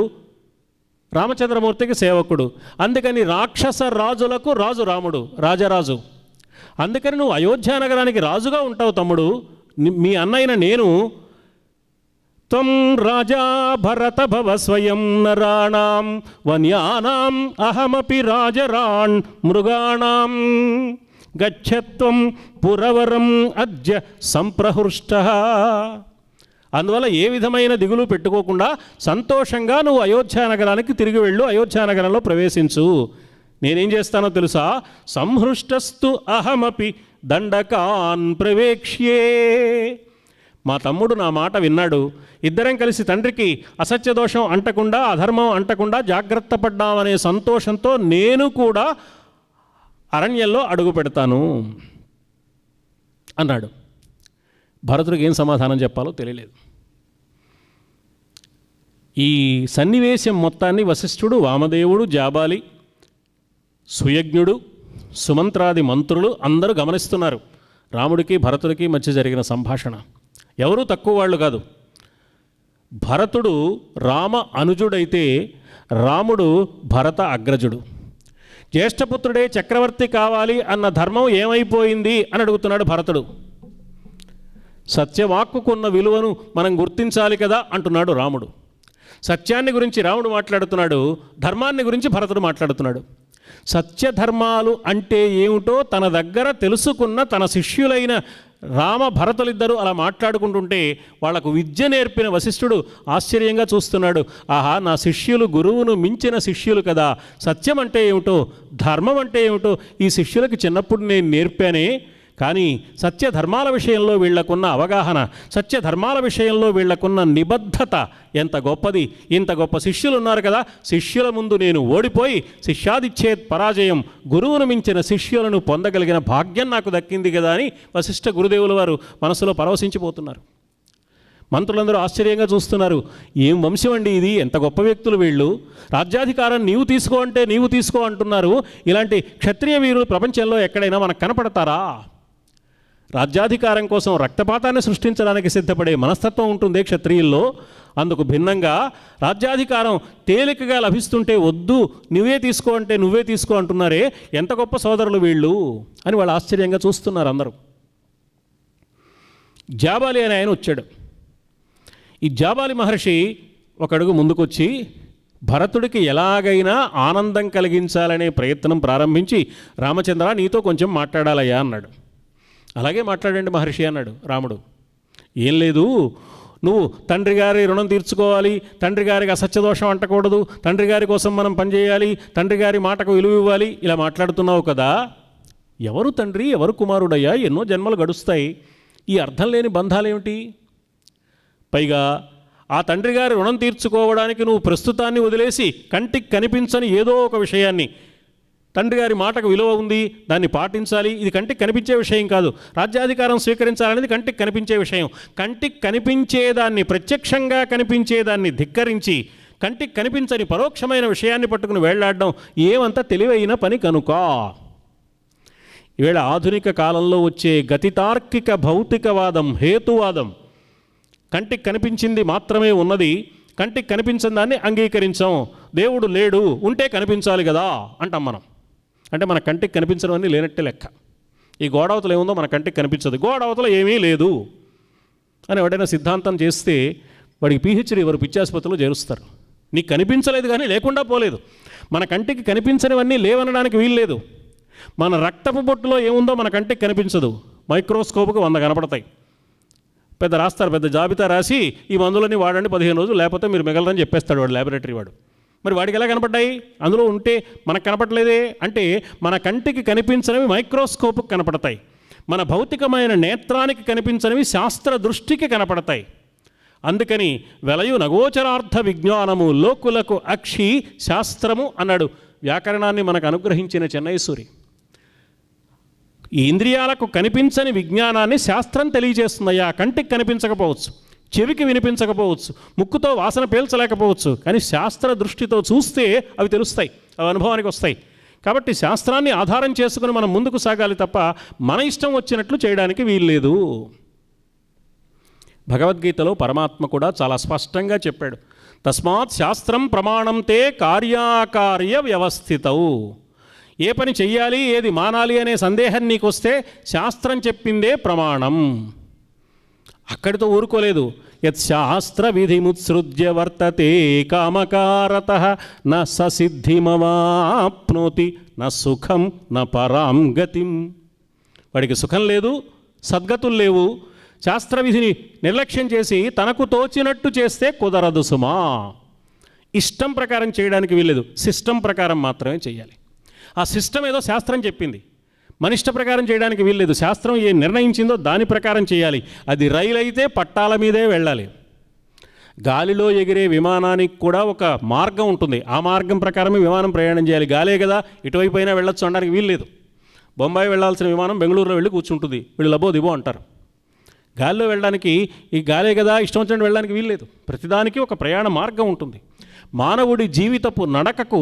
రామచంద్రమూర్తికి సేవకుడు. అందుకని రాక్షస రాజులకు రాజు రాముడు, రాజరాజు. అందుకని నువ్వు అయోధ్యానగరానికి రాజుగా ఉంటావు తమ్ముడు. మీ అన్నయ్యన నేను త్వం రాజా భరత భవ స్వయం నరాణాం వన్యానాం అహమపి రాజరాణ్ మృగాణాం గచ్చత్వం పురవరం అద్య సంప్రహృష్టః. అందువల్ల ఏ విధమైన దిగులు పెట్టుకోకుండా సంతోషంగా నువ్వు అయోధ్యానగరానికి తిరిగి వెళ్ళు, అయోధ్యానగరంలో ప్రవేశించు. నేనేం చేస్తానో తెలుసా? సంహృష్టస్తు అహమపి దండకాన్ ప్రవేక్ష్యే. మా తమ్ముడు నా మాట విన్నాడు. ఇద్దరం కలిసి తండ్రికి అసత్య దోషం అంటకుండా, అధర్మం అంటకుండా జాగ్రత్త పడ్డామనే సంతోషంతో నేను కూడా అరణ్యంలో అడుగు పెడతాను అన్నాడు. భరతుడికి ఏం సమాధానం చెప్పాలో తెలియలేదు. ఈ సన్నివేశం మొత్తాన్ని వశిష్ఠుడు, వామదేవుడు, జాబాలి, సుయజ్ఞుడు, సుమంత్రాది మంత్రులు అందరూ గమనిస్తున్నారు. రాముడికి భరతుడికి మధ్య జరిగిన సంభాషణ. ఎవరూ తక్కువ వాళ్ళు కాదు. భరతుడు రామ అనుజుడైతే రాముడు భరత అగ్రజుడు. జ్యేష్ఠపుత్రుడే చక్రవర్తి కావాలి అన్న ధర్మం ఏమైపోయింది అని అడుగుతున్నాడు భరతుడు. సత్యవాక్కుకున్న విలువను మనం గుర్తించాలి కదా అంటున్నాడు రాముడు. సత్యాన్ని గురించి రాముడు మాట్లాడుతున్నాడు, ధర్మాన్ని గురించి భరతుడు మాట్లాడుతున్నాడు. సత్యధర్మాలు అంటే ఏమిటో తన దగ్గర తెలుసుకున్న తన శిష్యులైన రామ భరతులిద్దరూ అలా మాట్లాడుకుంటుంటే వాళ్లకు విద్య నేర్పిన వశిష్ఠుడు ఆశ్చర్యంగా చూస్తున్నాడు. ఆహా, నా శిష్యులు గురువును మించిన శిష్యులు కదా. సత్యం అంటే ఏమిటో, ధర్మం అంటే ఏమిటో ఈ శిష్యులకి చిన్నప్పుడు నేను నేర్పానే. కానీ సత్యధర్మాల విషయంలో వీళ్లకున్న అవగాహన, సత్యధర్మాల విషయంలో వీళ్లకున్న నిబద్ధత ఎంత గొప్పది. ఇంత గొప్ప శిష్యులు ఉన్నారు కదా, శిష్యుల ముందు నేను ఓడిపోయి శిష్యాదిచ్చేత్ పరాజయం, గురువును మించిన శిష్యులను పొందగలిగిన భాగ్యం నాకు దక్కింది కదా అని వశిష్ఠ గురుదేవుల వారు మనసులో పరవశించిపోతున్నారు. మంత్రులందరూ ఆశ్చర్యంగా చూస్తున్నారు. ఏం వంశం అండి ఇది, ఎంత గొప్ప వ్యక్తులు వీళ్ళు, రాజ్యాధికారం నీవు తీసుకో అంటే నీవు తీసుకో అంటున్నారు. ఇలాంటి క్షత్రియ వీరులు ప్రపంచంలో ఎక్కడైనా మనకు కనపడతారా? రాజ్యాధికారం కోసం రక్తపాతాన్ని సృష్టించడానికి సిద్ధపడే మనస్తత్వం ఉంటుంది క్షత్రియుల్లో. అందుకు భిన్నంగా రాజ్యాధికారం తేలికగా లభిస్తుంటే వద్దు, నువ్వే తీసుకో అంటే నువ్వే తీసుకో అంటున్నారే, ఎంత గొప్ప సోదరులు వీళ్ళు అని వాళ్ళు ఆశ్చర్యంగా చూస్తున్నారు అందరూ. జాబాలి అనే ఆయన వచ్చాడు. ఈ జాబాలి మహర్షి ఒక అడుగు ముందుకొచ్చి భరతుడికి ఎలాగైనా ఆనందం కలిగించాలనే ప్రయత్నం ప్రారంభించి, రామచంద్ర నీతో కొంచెం మాట్లాడాలయ్యా అన్నాడు. అలాగే మాట్లాడండి మహర్షి అన్నాడు రాముడు. ఏం లేదు, నువ్వు తండ్రి గారి రుణం తీర్చుకోవాలి, తండ్రి గారికి అసత్యదోషం అంటకూడదు, తండ్రి గారి కోసం మనం పనిచేయాలి, తండ్రి గారి మాటకు విలువ ఇవ్వాలి, ఇలా మాట్లాడుతున్నావు కదా. ఎవరు తండ్రి ఎవరు కుమారుడయ్యా, ఎన్నో జన్మలు గడుస్తాయి, ఈ అర్థం లేని బంధాలేమిటి? పైగా ఆ తండ్రి గారి రుణం తీర్చుకోవడానికి నువ్వు ప్రస్తుతాన్ని వదిలేసి కంటికి కనిపించని ఏదో ఒక విషయాన్ని, తండ్రి గారి మాటకు విలువ ఉంది, దాన్ని పాటించాలి, ఇది కంటికి కనిపించే విషయం కాదు, రాజ్యాధికారం స్వీకరించాలనేది కంటికి కనిపించే విషయం, కంటికి కనిపించేదాన్ని, ప్రత్యక్షంగా కనిపించేదాన్ని ధిక్కరించి కంటికి కనిపించని పరోక్షమైన విషయాన్ని పట్టుకుని వేళ్లాడడం ఏమంత తెలివైన పని కనుక. ఈవేళ ఆధునిక కాలంలో వచ్చే గతితార్కిక భౌతికవాదం, హేతువాదం, కంటికి కనిపించింది మాత్రమే ఉన్నది, కంటికి కనిపించిన దాన్ని అంగీకరించాం, దేవుడు లేడు, ఉంటే కనిపించాలి కదా అంటాం మనం. అంటే మన కంటికి కనిపించడం అన్నీ లేనట్టే లెక్క. ఈ గోడవతలు ఏముందో మన కంటికి కనిపించదు, గోడవతలు ఏమీ లేదు అని ఎవడైనా సిద్ధాంతం చేస్తే వాడికి పిహెచ్డీ ఎవరు పిచ్చాసుపత్రిలో చేరుస్తారు. నీకు కనిపించలేదు కానీ లేకుండా పోలేదు. మన కంటికి కనిపించనివన్నీ లేవనడానికి వీల్లేదు. మన రక్తపు బొట్టులో ఏముందో మన కంటికి కనిపించదు, మైక్రోస్కోప్కు 100 కనపడతాయి. పెద్ద రాస్తారు, పెద్ద జాబితా రాసి ఈ మందులని వాడండి 15 రోజులు, లేకపోతే మీరు మిగలరని చెప్పేస్తాడు వాడు, ల్యాబొరేటరీ వాడు. మరి వాడికి ఎలా కనపడ్డాయి? అందులో ఉంటే మనకు కనపడలేదే. అంటే మన కంటికి కనిపించనివి మైక్రోస్కోప్కి కనపడతాయి, మన భౌతికమైన నేత్రానికి కనిపించనివి శాస్త్ర దృష్టికి కనపడతాయి. అందుకని వెలయు నగోచరార్థ విజ్ఞానము లోకులకు అక్షి శాస్త్రము అన్నాడు వ్యాకరణాన్ని మనకు అనుగ్రహించిన చెన్నైసూరి. ఈ ఇంద్రియాలకు కనిపించని విజ్ఞానాన్ని శాస్త్రం తెలియజేస్తుందయ్యా. కంటికి కనిపించకపోవచ్చు, చెవికి వినిపించకపోవచ్చు, ముక్కుతో వాసన పీల్చలేకపోవచ్చు, కానీ శాస్త్ర దృష్టితో చూస్తే అవి తెలుస్తాయి, అవి అనుభవానికి వస్తాయి. కాబట్టి శాస్త్రాన్ని ఆధారం చేసుకుని మనం ముందుకు సాగాలి తప్ప మన ఇష్టం వచ్చినట్లు చేయడానికి వీల్లేదు. భగవద్గీతలో పరమాత్మ కూడా చాలా స్పష్టంగా చెప్పాడు, తస్మాత్ శాస్త్రం ప్రమాణం తే కార్యాకార్య వ్యవస్థితౌ. ఏ పని చెయ్యాలి ఏది మానాలి అనే సందేహం నీకు వస్తే శాస్త్రం చెప్పిందే ప్రమాణం. అక్కడితో ఊరుకోలేదు. యత్ శాస్త్ర విధిముత్సృజ్య వర్తతే కామకారతః న ససిద్ధిమవాప్నోతి న సుఖం న పరాం గతిం. వాడికి సుఖం లేదు, సద్గతులు లేవు. శాస్త్ర విధిని నిర్లక్ష్యం చేసి తనకు తోచినట్టు చేస్తే కుదరదు సుమా. ఇష్టం ప్రకారం చేయడానికి వీల్లేదు, సిస్టమ్ ప్రకారం మాత్రమే చేయాలి. ఆ సిస్టమ్ ఏదో శాస్త్రం చెప్పింది, మన ఇష్ట ప్రకారం చేయడానికి వీల్లేదు. శాస్త్రం ఏ నిర్ణయించిందో దాని ప్రకారం చేయాలి. అది రైలు అయితే పట్టాల మీదే వెళ్ళాలి. గాలిలో ఎగిరే విమానానికి కూడా ఒక మార్గం ఉంటుంది, ఆ మార్గం ప్రకారమే విమానం ప్రయాణం చేయాలి. గాలే కదా ఇటువైపు అయినా వెళ్ళొచ్చు అనడానికి వీల్లేదు. బొంబాయి వెళ్ళాల్సిన విమానం బెంగళూరులో వెళ్ళి కూర్చుంటుంది, వీళ్ళు లబో దిబో అంటారు. గాలిలో వెళ్ళడానికి ఈ గాలే కదా ఇష్టం వచ్చినట్టు వెళ్ళడానికి వీల్లేదు. ప్రతిదానికి ఒక ప్రయాణ మార్గం ఉంటుంది. మానవుడి జీవితపు నడకకు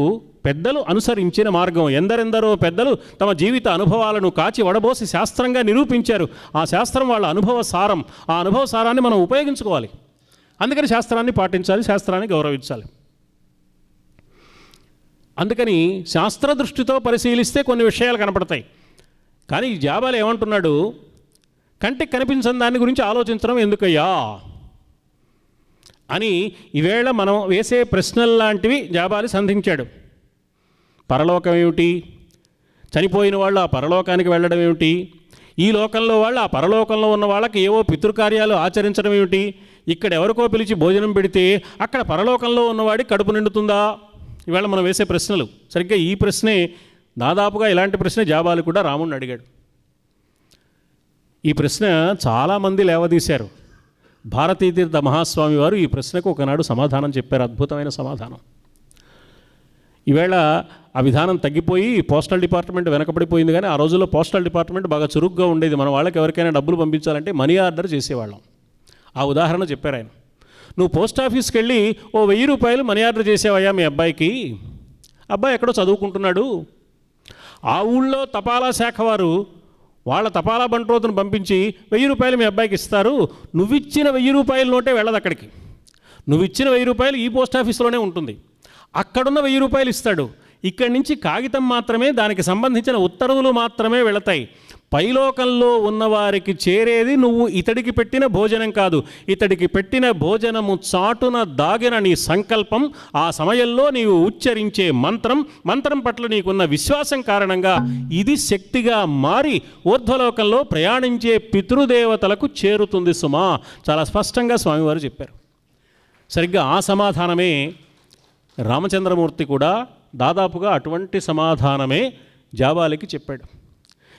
పెద్దలు అనుసరించిన మార్గం. ఎందరెందరో పెద్దలు తమ జీవిత అనుభవాలను కాచి వడబోసి శాస్త్రంగా నిరూపించారు. ఆ శాస్త్రం వాళ్ళ అనుభవ సారం. ఆ అనుభవ సారాన్ని మనం ఉపయోగించుకోవాలి. అందుకని శాస్త్రాన్ని పాటించాలి, శాస్త్రాన్ని గౌరవించాలి. అందుకని శాస్త్ర దృష్టితో పరిశీలిస్తే కొన్ని విషయాలు కనపడతాయి. కానీ ఈ జాబాలి ఏమంటున్నాడు, కంటికి కనిపించని దాని గురించి ఆలోచించడం ఎందుకయ్యా అని ఈవేళ మనం వేసే ప్రశ్నల్లాంటివి జాబాలి సంధించాడు. పరలోకం ఏమిటి? చనిపోయిన వాళ్ళు ఆ పరలోకానికి వెళ్ళడం ఏమిటి? ఈ లోకంలో వాళ్ళు ఆ పరలోకంలో ఉన్న వాళ్ళకి ఏవో పితృకార్యాలు ఆచరించడం ఏమిటి? ఇక్కడ ఎవరికో పిలిచి భోజనం పెడితే అక్కడ పరలోకంలో ఉన్నవాడికి కడుపు నిండుతుందా? ఇవాళ మనం వేసే ప్రశ్నలు. సరిగ్గా ఈ ప్రశ్నే, దాదాపుగా ఇలాంటి ప్రశ్నే జాబాలి కూడా రాముడిని అడిగాడు. ఈ ప్రశ్న చాలామంది లేవదీశారు. భారతీతీర్థ మహాస్వామి వారు ఈ ప్రశ్నకు ఒకనాడు సమాధానం చెప్పారు, అద్భుతమైన సమాధానం. ఈవేళ ఆ విధానం తగ్గిపోయి పోస్టల్ డిపార్ట్మెంట్ వెనకబడిపోయింది, కానీ ఆ రోజుల్లో పోస్టల్ డిపార్ట్మెంట్ బాగా చురుగ్గా ఉండేది. మన వాళ్ళకి ఎవరికైనా డబ్బులు పంపించాలంటే మనీ ఆర్డర్ చేసేవాళ్ళం. ఆ ఉదాహరణ చెప్పారు ఆయన. నువ్వు పోస్ట్ ఆఫీస్కి వెళ్ళి ఓ 1000 రూపాయలు మనీ ఆర్డర్ చేసేవయ్యా మీ అబ్బాయికి, అబ్బాయి ఎక్కడో చదువుకుంటున్నాడు, ఆ ఊళ్ళో తపాలా శాఖ వారు వాళ్ళ తపాలా బంట్రోతును పంపించి 1000 రూపాయలు మీ అబ్బాయికి ఇస్తారు, నువ్విచ్చిన 1000 రూపాయల నోటే వెళ్ళదు అక్కడికి, నువ్విచ్చిన 1000 రూపాయలు ఈ పోస్ట్ ఆఫీస్లోనే ఉంటుంది, అక్కడున్న 1000 రూపాయలు ఇస్తాడు, ఇక్కడి నుంచి కాగితం మాత్రమే, దానికి సంబంధించిన ఉత్తర్వులు మాత్రమే వెళతాయి, పైలోకంలో ఉన్నవారికి చేరేది నువ్వు ఇతడికి పెట్టిన భోజనం కాదు, ఇతడికి పెట్టిన భోజనము చాటున దాగిన నీ సంకల్పం, ఆ సమయంలో నీవు ఉచ్చరించే మంత్రం పట్ల నీకున్న విశ్వాసం కారణంగా ఇది శక్తిగా మారి ఊర్ధ్వలోకంలో ప్రయాణించే పితృదేవతలకు చేరుతుంది సుమా. చాలా స్పష్టంగా స్వామివారు చెప్పారు. సరిగ్గా ఆ సమాధానమే రామచంద్రమూర్తి కూడా దాదాపుగా అటువంటి సమాధానమే జాబాలికి చెప్పాడు.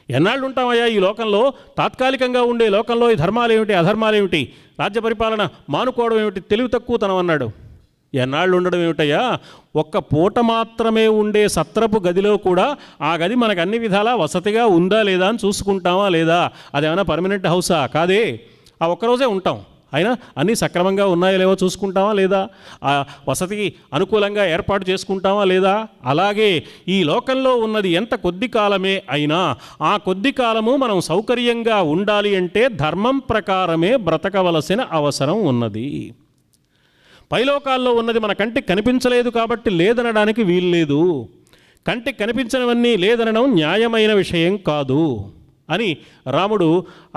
ఎన్నాళ్ళు ఉంటామయ్యా ఈ లోకంలో, తాత్కాలికంగా ఉండే లోకంలో ఈ ధర్మాలేమిటి అధర్మాలేమిటి, రాజ్య పరిపాలన మానుకోవడం ఏమిటి, తెలివి తక్కువతనం అన్నాడు. ఎన్నాళ్ళు ఉండడం ఏమిటయ్యా, ఒక్క పూట మాత్రమే ఉండే సత్రపు గదిలో కూడా ఆ గది మనకు అన్ని విధాలా వసతిగా ఉందా లేదా అని చూసుకుంటామా లేదా, అదేమైనా పర్మనెంట్ హౌసా? కాదే, ఆ ఒక్కరోజే ఉంటాం, అయినా అన్నీ సక్రమంగా ఉన్నాయో లేవో చూసుకుంటామా లేదా, ఆ వసతికి అనుకూలంగా ఏర్పాటు చేసుకుంటామా లేదా. అలాగే ఈ లోకంలో ఉన్నది ఎంత కొద్ది కాలమే అయినా ఆ కొద్ది కాలము మనం సౌకర్యంగా ఉండాలి అంటే ధర్మం ప్రకారమే బ్రతకవలసిన అవసరం ఉన్నది. పైలోకాల్లో ఉన్నది మన కంటికి కనిపించలేదు కాబట్టి లేదనడానికి వీల్లేదు, కంటికి కనిపించనివన్నీ లేదనడం న్యాయమైన విషయం కాదు అని రాముడు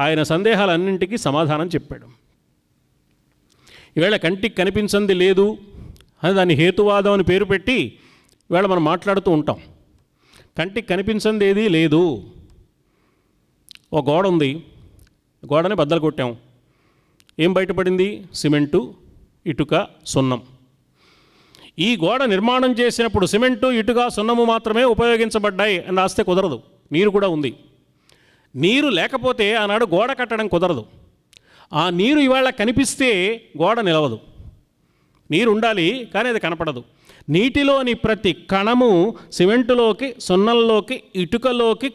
ఆయన సందేహాలన్నింటికీ సమాధానం చెప్పాడు. ఈవేళ కంటికి కనిపించింది లేదు అని దాన్ని హేతువాదం అని పేరు పెట్టి ఈవేళ మనం మాట్లాడుతూ ఉంటాం. కంటికి కనిపించింది ఏదీ లేదు, ఓ గోడ ఉంది, గోడని బద్దలు కొట్టాం, ఏం బయటపడింది? సిమెంటు, ఇటుక, సున్నం. ఈ గోడ నిర్మాణం చేసినప్పుడు సిమెంటు, ఇటుక, సున్నము మాత్రమే ఉపయోగించబడ్డాయి అని రాస్తే కుదరదు. నీరు కూడా ఉంది. నీరు లేకపోతే ఆనాడు గోడ కట్టడం కుదరదు. ఆ నీరు ఇవాళ కనిపిస్తే గోడ నిలవదు. నీరు ఉండాలి కానీ అది కనపడదు. నీటిలోని ప్రతి కణము సిమెంటులోకి, సున్నంలోకి, ఇటుకలోకి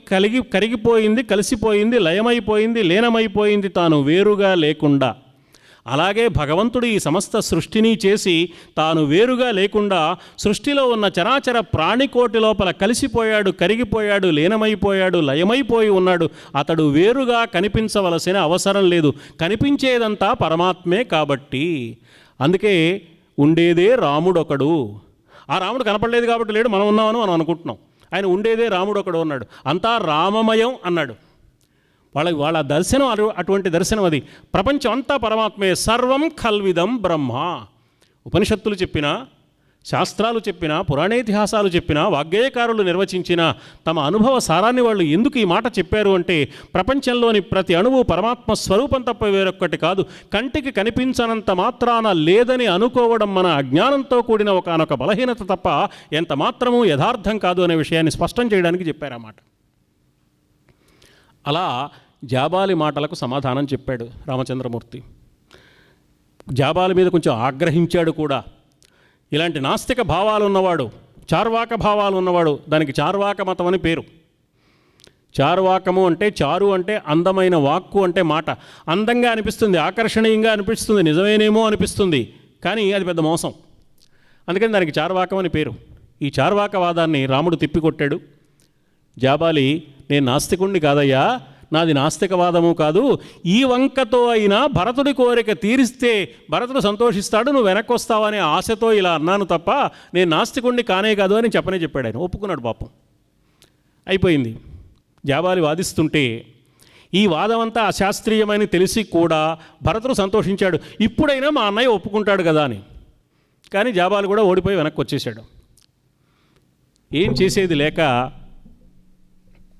కరిగిపోయింది, కలిసిపోయింది, లయమైపోయింది, లీనమైపోయింది, తాను వేరుగా లేకుండా. అలాగే భగవంతుడు ఈ సమస్త సృష్టిని చేసి తాను వేరుగా లేకుండా సృష్టిలో ఉన్న చరాచర ప్రాణికోటి లోపల కలిసిపోయాడు, కరిగిపోయాడు, లీనమైపోయాడు, లయమైపోయి ఉన్నాడు. అతడు వేరుగా కనిపించవలసిన అవసరం లేదు, కనిపించేదంతా పరమాత్మే కాబట్టి. అందుకే ఉండేదే రాముడొకడు. ఆ రాముడు కనపడలేదు కాబట్టి లేడు, మనం ఉన్నామని మనం అనుకుంటున్నాం. ఆయన ఉండేదే రాముడొకడు అన్నాడు, అంతా రామమయం అన్నాడు. వాళ్ళ దర్శనం అటువంటి దర్శనం అది. ప్రపంచం అంతా పరమాత్మే, సర్వం ఖల్విదం బ్రహ్మ. ఉపనిషత్తులు చెప్పినా, శాస్త్రాలు చెప్పినా, పురాణేతిహాసాలు చెప్పినా, వాగ్గేయకారులు నిర్వచించిన తమ అనుభవ సారాన్ని వాళ్ళు ఎందుకు ఈ మాట చెప్పారు అంటే, ప్రపంచంలోని ప్రతి అణువు పరమాత్మ స్వరూపం తప్ప వేరొక్కటి కాదు, కంటికి కనిపించనంత మాత్రాన లేదని అనుకోవడం మన అజ్ఞానంతో కూడిన ఒకనొక బలహీనత తప్ప ఎంత మాత్రమూ యథార్థం కాదు అనే విషయాన్ని స్పష్టం చేయడానికి చెప్పారన్నమాట. అలా జాబాలి మాటలకు సమాధానం చెప్పాడు రామచంద్రమూర్తి. జాబాలి మీద కొంచెం ఆగ్రహించాడు కూడా. ఇలాంటి నాస్తిక భావాలు ఉన్నవాడు, చార్వాక భావాలు ఉన్నవాడు, దానికి చార్వాక మతం అని పేరు. చార్వాకము అంటే, చారు అంటే అందమైన, వాక్కు అంటే మాట. అందంగా అనిపిస్తుంది, ఆకర్షణీయంగా అనిపిస్తుంది, నిజమేనేమో అనిపిస్తుంది, కానీ అది పెద్ద మోసం. అందుకని దానికి చార్వాకం అని పేరు. ఈ చార్వాకవాదాన్ని రాముడు తిప్పికొట్టాడు. జాబాలి, నేను నాస్తికుణ్ణి కాదయ్యా, నాది నాస్తికవాదము కాదు, ఈ వంకతో అయినా భరతుడి కోరిక తీరిస్తే భరతుడు సంతోషిస్తాడు, నువ్వు వెనక్కి వస్తావనే ఆశతో ఇలా అన్నాను తప్ప నేను నాస్తికుణ్ణి కానే కాదు అని చెప్పాడు ఆయన. ఒప్పుకున్నాడు పాపం. అయిపోయింది. జాబాలి వాదిస్తుంటే ఈ వాదం అంతా అశాస్త్రీయమని తెలిసి కూడా భరతుడు సంతోషించాడు, ఇప్పుడైనా మా అన్నయ్య ఒప్పుకుంటాడు కదా అని. కానీ జాబాలి కూడా ఓడిపోయి వెనక్కి వచ్చేసాడు. ఏం చేసేది లేక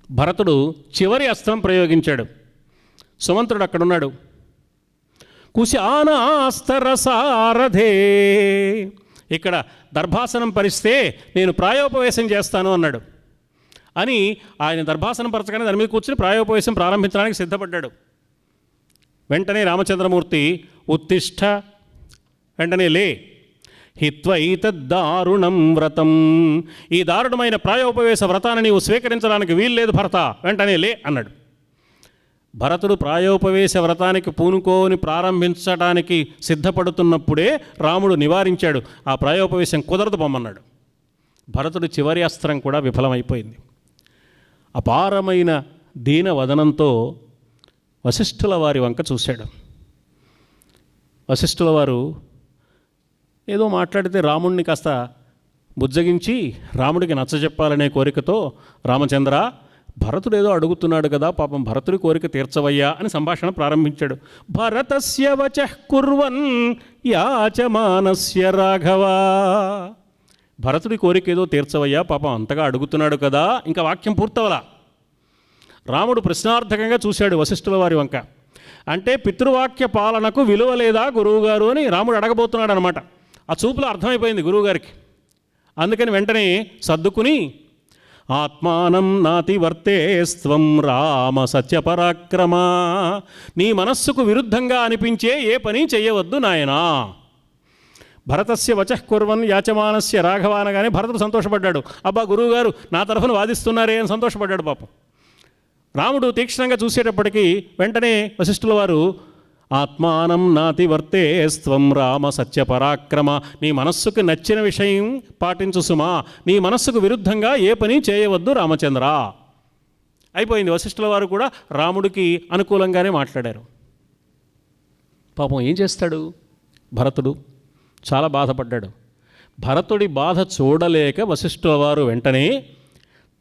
భరతుడు చివరి అస్త్రం ప్రయోగించాడు. సుమంత్రుడు అక్కడున్నాడు. కుశానాస్తరసారథే, ఇక్కడ దర్భాసనం పరిస్తే నేను ప్రాయోపవేశం చేస్తాను అన్నాడు. అని ఆయన దర్భాసనం పరచగానే దాని మీద కూర్చుని ప్రాయోపవేశం ప్రారంభించడానికి సిద్ధపడ్డాడు. వెంటనే రామచంద్రమూర్తి ఉత్తిష్ట, వెంటనే లే, హిత్వైతద్దారుణం వ్రతం, ఈ దారుణమైన ప్రాయోపవేశ వ్రతాన్ని నీవు స్వీకరించడానికి వీల్లేదు భరత, వెంటనే లే అన్నాడు. భరతుడు ప్రాయోపవేశ వ్రతానికి పూనుకోని ప్రారంభించడానికి సిద్ధపడుతున్నప్పుడే రాముడు నివారించాడు. ఆ ప్రాయోపవేశం కుదరదు పొమ్మన్నాడు. భరతుడు చివరి అస్త్రం కూడా విఫలమైపోయింది. అపారమైన దీన వదనంతో వశిష్ఠుల వారి వంక చూశాడు. వశిష్ఠుల వారు ఏదో మాట్లాడితే రాముడిని కాస్త బుజ్జగించి రాముడికి నచ్చజెప్పాలనే కోరికతో, రామచంద్ర, భరతుడు ఏదో అడుగుతున్నాడు కదా, పాపం భరతుడి కోరిక తీర్చవయ్యా అని సంభాషణ ప్రారంభించాడు. భరతస్య వచః కుర్వన్ యాచమానస్య రాఘవ, భరతుడి కోరిక ఏదో తీర్చవయ్యా, పాపం అంతగా అడుగుతున్నాడు కదా. ఇంకా వాక్యం పూర్తవలా. రాముడు ప్రశ్నార్థకంగా చూశాడు వశిష్ఠుల వారి వంక. అంటే పితృవాక్య పాలనకు విలువ లేదా గురువుగారు అని రాముడు అడగబోతున్నాడు అనమాట. ఆ చూపులో అర్థమైపోయింది గురువుగారికి. అందుకని వెంటనే సర్దుకుని, ఆత్మానం నాతి వర్తేస్త్వం రామ సత్యపరాక్రమ, నీ మనస్సుకు విరుద్ధంగా అనిపించే ఏ పని చేయవద్దు నాయనా. భరతస్య వచః కుర్వన్ యాచమానస్య రాఘవ అనగానే భరతుడు సంతోషపడ్డాడు. అబ్బా, గురువుగారు నా తరఫున వాదిస్తున్నారే అని సంతోషపడ్డాడు పాపం. రాముడు తీక్షణంగా చూసేటప్పటికీ వెంటనే వశిష్ఠుల వారు, ఆత్మానం నాతి వర్తేస్త్వం రామ సత్యపరాక్రమ, నీ మనస్సుకు నచ్చిన విషయం పాటించు సుమా, నీ మనస్సుకు విరుద్ధంగా ఏ పని చేయవద్దు రామచంద్ర. అయిపోయింది. వశిష్ఠుల వారు కూడా రాముడికి అనుకూలంగానే మాట్లాడారు. పాపం ఏం చేస్తాడు భరతుడు? చాలా బాధపడ్డాడు. భరతుడి బాధ చూడలేక వశిష్ఠుల వారు వెంటనే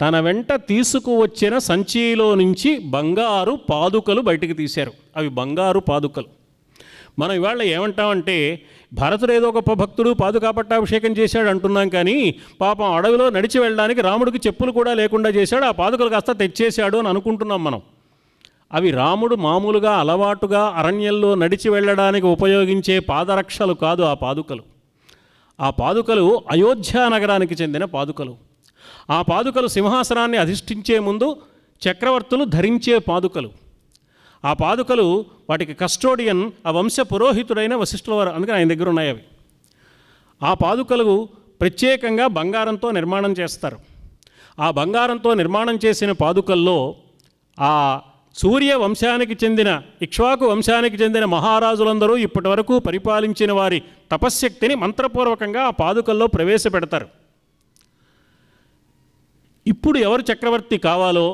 తన వెంట తీసుకువచ్చిన సంచిలో నుంచి బంగారు పాదుకలు బయటికి తీశారు. అవి బంగారు పాదుకలు. మనం ఇవాళ ఏమంటామంటే, భరతుడు ఏదో గొప్ప భక్తుడు, పాదుకా పట్టాభిషేకం చేశాడు అంటున్నాం, కానీ పాపం అడవిలో నడిచి వెళ్ళడానికి రాముడికి చెప్పులు కూడా లేకుండా చేశాడు, ఆ పాదుకలు కాస్త తెచ్చేశాడు అని అనుకుంటున్నాం మనం. అవి రాముడు మామూలుగా అలవాటుగా అరణ్యంలో నడిచి వెళ్ళడానికి ఉపయోగించే పాదరక్షలు కాదు ఆ పాదుకలు. ఆ పాదుకలు అయోధ్య నగరానికి చెందిన పాదుకలు. ఆ పాదుకలు సింహాసనాన్ని అధిష్ఠించే ముందు చక్రవర్తులు ధరించే పాదుకలు. ఆ పాదుకలు, వాటికి కస్టోడియన్ ఆ వంశ పురోహితుడైన వశిష్ఠుల వారు, అందుకని ఆయన దగ్గర ఉన్నాయి అవి. ఆ పాదుకలు ప్రత్యేకంగా బంగారంతో నిర్మాణం చేస్తారు. ఆ బంగారంతో నిర్మాణం చేసిన పాదుకల్లో ఆ సూర్య వంశానికి చెందిన, ఇక్ష్వాకు వంశానికి చెందిన మహారాజులందరూ ఇప్పటి వరకు పరిపాలించిన వారి తపశ్శక్తిని మంత్రపూర్వకంగా ఆ పాదుకల్లో ప్రవేశపెడతారు. ఇప్పుడు ఎవరు చక్రవర్తి కావాలో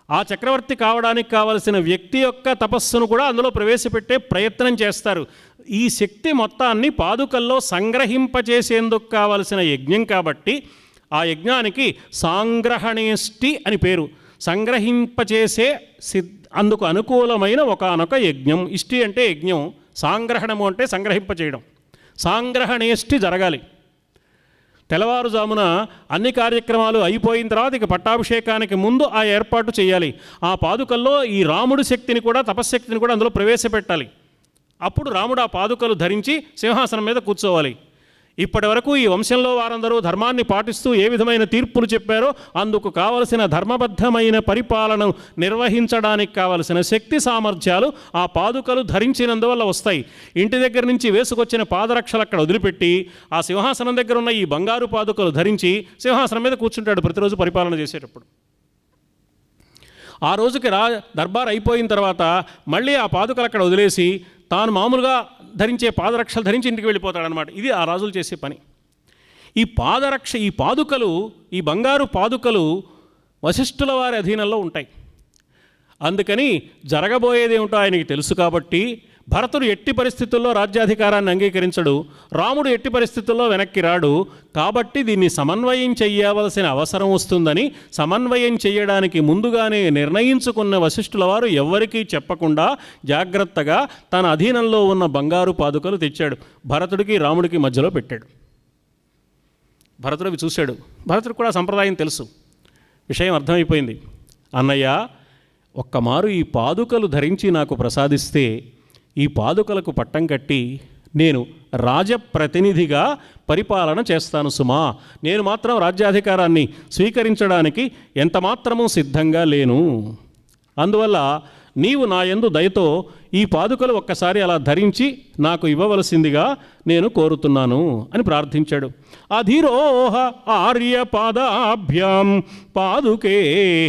ఆ చక్రవర్తి కావడానికి కావలసిన వ్యక్తి యొక్క తపస్సును కూడా అందులో ప్రవేశపెట్టే ప్రయత్నం చేస్తారు. ఈ శక్తి మొత్తాన్ని పాదుకల్లో సంగ్రహింపచేసేందుకు కావలసిన యజ్ఞం కాబట్టి ఆ యజ్ఞానికి సాంగ్రహణేష్టి అని పేరు. సంగ్రహింపచేసే అందుకు అనుకూలమైన ఒకానొక యజ్ఞం. ఇష్టి అంటే యజ్ఞం, సాంగ్రహణము అంటే సంగ్రహింపచేయడం. సాంగ్రహణేష్టి జరగాలి. తెల్లవారుజామున అన్ని కార్యక్రమాలు అయిపోయిన తర్వాత ఇక పట్టాభిషేకానికి ముందు ఆ ఏర్పాటు చేయాలి. ఆ పాదుకల్లో ఈ రాముడి శక్తిని కూడా, తపశ్శక్తిని కూడా అందులో ప్రవేశపెట్టాలి. అప్పుడు రాముడు ఆ పాదుకలు ధరించి సింహాసనం మీద కూర్చోవాలి. ఇప్పటి వరకు ఈ వంశంలో వారందరూ ధర్మాన్ని పాటిస్తూ ఏ విధమైన తీర్పులు చెప్పారో అందుకు కావలసిన ధర్మబద్ధమైన పరిపాలనను నిర్వహించడానికి కావలసిన శక్తి సామర్థ్యాలు ఆ పాదుకలు ధరించినందువల్ల వస్తాయి. ఇంటి దగ్గర నుంచి వేసుకొచ్చిన పాదరక్షలు అక్కడ వదిలిపెట్టి ఆ సింహాసనం దగ్గర ఉన్న ఈ బంగారు పాదుకలు ధరించి సింహాసనం మీద కూర్చుంటాడు ప్రతిరోజు పరిపాలన చేసేటప్పుడు. ఆ రోజుకి దర్బార్ అయిపోయిన తర్వాత మళ్ళీ ఆ పాదుకలు అక్కడ వదిలేసి తాను మామూలుగా ధరించే పాదరక్షలు ధరించి ఇంటికి వెళ్ళిపోతాడనమాట. ఇది ఆ రాజులు చేసే పని. ఈ పాదుకలు, ఈ బంగారు పాదుకలు వశిష్ఠుల వారి అధీనంలో ఉంటాయి. అందుకని జరగబోయేదేమిటో ఆయనకి తెలుసు కాబట్టి భరతుడు ఎట్టి పరిస్థితుల్లో రాజ్యాధికారాన్ని అంగీకరించడు, రాముడు ఎట్టి పరిస్థితుల్లో వెనక్కి రాడు. కాబట్టి దీన్ని సమన్వయం చేయవలసిన అవసరం వస్తుందని సమన్వయం చేయడానికి ముందుగానే నిర్ణయించుకున్న వశిష్ఠుల వారు ఎవ్వరికీ చెప్పకుండా జాగ్రత్తగా తన అధీనంలో ఉన్న బంగారు పాదుకలు తెచ్చాడు. భరతుడికి రాముడికి మధ్యలో పెట్టాడు. భరతుడు అవి చూశాడు. భరతుడికి కూడా సంప్రదాయం తెలుసు, విషయం అర్థమైపోయింది. అన్నయ్య, ఒక్కమారు ఈ పాదుకలు ధరించి నాకు ప్రసాదిస్తే ఈ పాదుకలకు పట్టం కట్టి నేను రాజప్రతినిధిగా పరిపాలన చేస్తాను సుమా. నేను మాత్రం రాజ్యాధికారాన్ని స్వీకరించడానికి ఎంత మాత్రమూ సిద్ధంగా లేను. అందువల్ల నీవు నా యందు దయతో ఈ పాదుకలు ఒక్కసారి అలా ధరించి నాకు ఇవ్వవలసిందిగా నేను కోరుతున్నాను అని ప్రార్థించాడు. అధిరోహ ఆర్య పాదాభ్యాం పాదుకే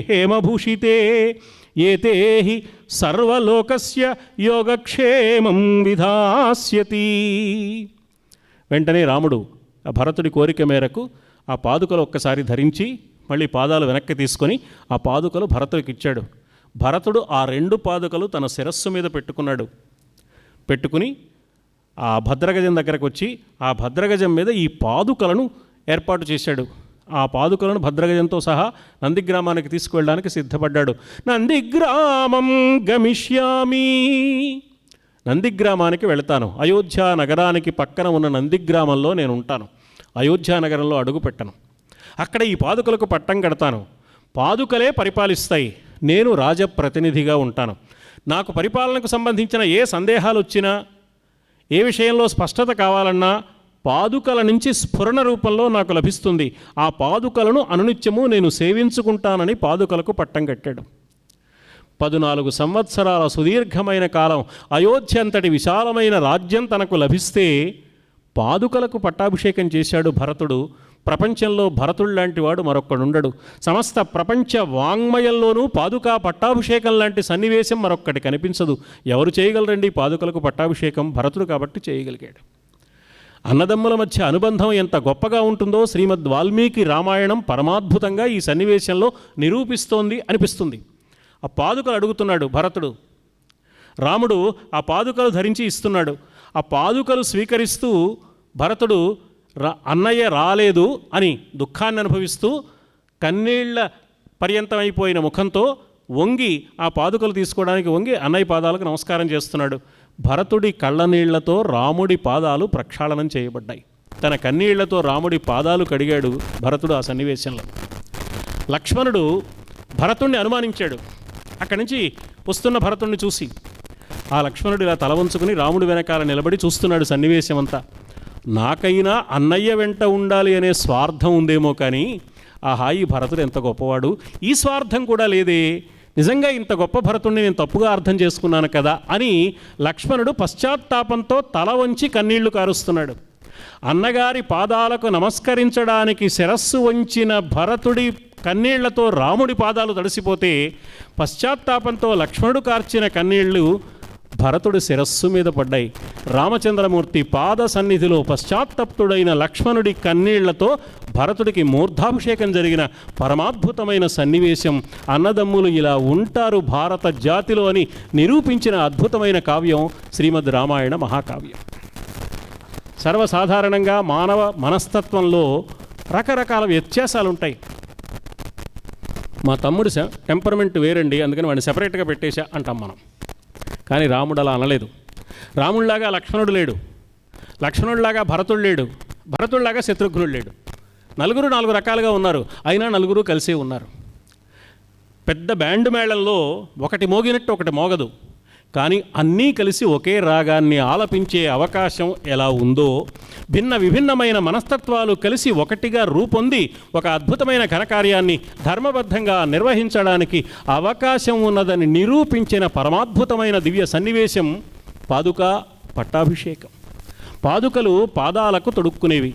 హేమభూషితే ఏతే హి సర్వలోకస్య యోగక్షేమం విధాస్యతి. వెంటనే రాముడు ఆ భరతుడి కోరిక మేరకు ఆ పాదుకలు ఒక్కసారి ధరించి మళ్ళీ పాదాలు వెనక్కి తీసుకొని ఆ పాదుకలు భరతుడికి ఇచ్చాడు. భరతుడు ఆ 2 పాదుకలు తన శిరస్సు మీద పెట్టుకుని ఆ భద్రగజం దగ్గరకు వచ్చి ఆ భద్రగజం మీద ఈ పాదుకలను ఏర్పాటు చేశాడు. ఆ పాదుకలను భద్రగజంతో సహా నందిగ్రామానికి తీసుకువెళ్ళడానికి సిద్ధపడ్డాడు. నందిగ్రామం గమిష్యామి, నందిగ్రామానికి వెళతాను. అయోధ్య నగరానికి పక్కన ఉన్న నందిగ్రామంలో నేను ఉంటాను. అయోధ్య నగరంలో అడుగు పెట్టను. అక్కడ ఈ పాదుకలకు పట్టం కడతాను. పాదుకలే పరిపాలిస్తాయి. నేను రాజప్రతినిధిగా ఉంటాను. నాకు పరిపాలనకు సంబంధించిన ఏ సందేహాలు వచ్చినా, ఏ విషయంలో స్పష్టత కావాలన్నా పాదుకల నుంచి స్ఫురణ రూపంలో నాకు లభిస్తుంది. ఆ పాదుకలను అనునిత్యము నేను సేవించుకుంటానని పాదుకలకు పట్టం కట్టాడు. 14 సంవత్సరాల సుదీర్ఘమైన కాలం అయోధ్య అంతటి విశాలమైన రాజ్యం తనకు లభిస్తే పాదుకలకు పట్టాభిషేకం చేశాడు భరతుడు. ప్రపంచంలో భరతుడు లాంటి వాడు మరొక్కడుండడు. సమస్త ప్రపంచ వాంగ్మయంలోనూ పాదుకా పట్టాభిషేకం లాంటి సన్నివేశం మరొక్కటి కనిపించదు. ఎవరు చేయగలరండి పాదుకలకు పట్టాభిషేకం? భరతుడు కాబట్టి చేయగలిగాడు. అన్నదమ్ముల మధ్య అనుబంధం ఎంత గొప్పగా ఉంటుందో శ్రీమద్ వాల్మీకి రామాయణం పరమాద్భుతంగా ఈ సన్నివేశంలో నిరూపిస్తోంది అనిపిస్తుంది. ఆ పాదుకలు అడుగుతున్నాడు భరతుడు. రాముడు ఆ పాదుకలు ధరించి ఇస్తున్నాడు. ఆ పాదుకలు స్వీకరిస్తూ భరతుడు అన్నయ్య రాలేదు అని దుఃఖాన్ని అనుభవిస్తూ కన్నీళ్ల పర్యంతమైపోయిన ముఖంతో వంగి ఆ పాదుకలు తీసుకోవడానికి వంగి అన్నయ్య పాదాలకు నమస్కారం చేస్తున్నాడు. భరతుడి కళ్ళనీళ్లతో రాముడి పాదాలు ప్రక్షాళనం చేయబడ్డాయి. తన కన్నీళ్లతో రాముడి పాదాలు కడిగాడు భరతుడు ఆ సన్నివేశంలో. లక్ష్మణుడు భరతుణ్ణి అనుమానించాడు. అక్కడి నుంచి వస్తున్న భరతుణ్ణి చూసి ఆ లక్ష్మణుడు ఇలా తల వంచుకుని రాముడి వెనకాల నిలబడి చూస్తున్నాడు సన్నివేశం అంతా. నాకైనా అన్నయ్య వెంట ఉండాలి అనే స్వార్థం ఉందేమో కానీ ఆహా ఈ భరతుడు ఎంత గొప్పవాడు, ఈ స్వార్థం కూడా లేదే, నిజంగా ఇంత గొప్ప భరతుడిని నేను తప్పుగా అర్థం చేసుకున్నాను కదా అని లక్ష్మణుడు పశ్చాత్తాపంతో తల వంచి కన్నీళ్లు కారుస్తున్నాడు. అన్నగారి పాదాలకు నమస్కరించడానికి శిరస్సు వంచిన భరతుడి కన్నీళ్లతో రాముడి పాదాలు తడిసిపోతే పశ్చాత్తాపంతో లక్ష్మణుడు కార్చిన కన్నీళ్లు భరతుడి శిరస్సు మీద పడ్డాయి. రామచంద్రమూర్తి పాద సన్నిధిలో పశ్చాత్తప్తుడైన లక్ష్మణుడి కన్నీళ్లతో భరతుడికి మూర్ధాభిషేకం జరిగిన పరమాద్భుతమైన సన్నివేశం. అన్నదమ్ములు ఇలా ఉంటారు భారత జాతిలో అని నిరూపించిన అద్భుతమైన కావ్యం శ్రీమద్ రామాయణ మహాకావ్యం. సర్వసాధారణంగా మానవ మనస్తత్వంలో రకరకాల వ్యత్యాసాలు ఉంటాయి. మా తమ్ముడు టెంపర్మెంట్ వేరండి, అందుకని వాడిని సెపరేట్గా పెట్టేశా అంటాం మనం. కానీ రాముడు అలా అనలేదు. రాముడిలాగా లక్ష్మణుడు లేడు, లక్ష్మణుడిలాగా భరతుడు లేడు, భరతుడిలాగా శత్రుఘ్నుడు లేడు. నలుగురు 4 రకాలుగా ఉన్నారు, అయినా నలుగురు కలిసే ఉన్నారు. పెద్ద బ్యాండ్ మేళంలో ఒకటి మోగినట్టు ఒకటి మోగదు, కానీ అన్నీ కలిసి ఒకే రాగాన్ని ఆలపించే అవకాశం ఎలా ఉందో, భిన్న విభిన్నమైన మనస్తత్వాలు కలిసి ఒకటిగా రూపొంది ఒక అద్భుతమైన ఘనకార్యాన్ని ధర్మబద్ధంగా నిర్వహించడానికి అవకాశం ఉన్నదని నిరూపించిన పరమాద్భుతమైన దివ్య సన్నివేశం పాదుకా పట్టాభిషేకం. పాదుకలు పాదాలకు తొడుక్కునేవి,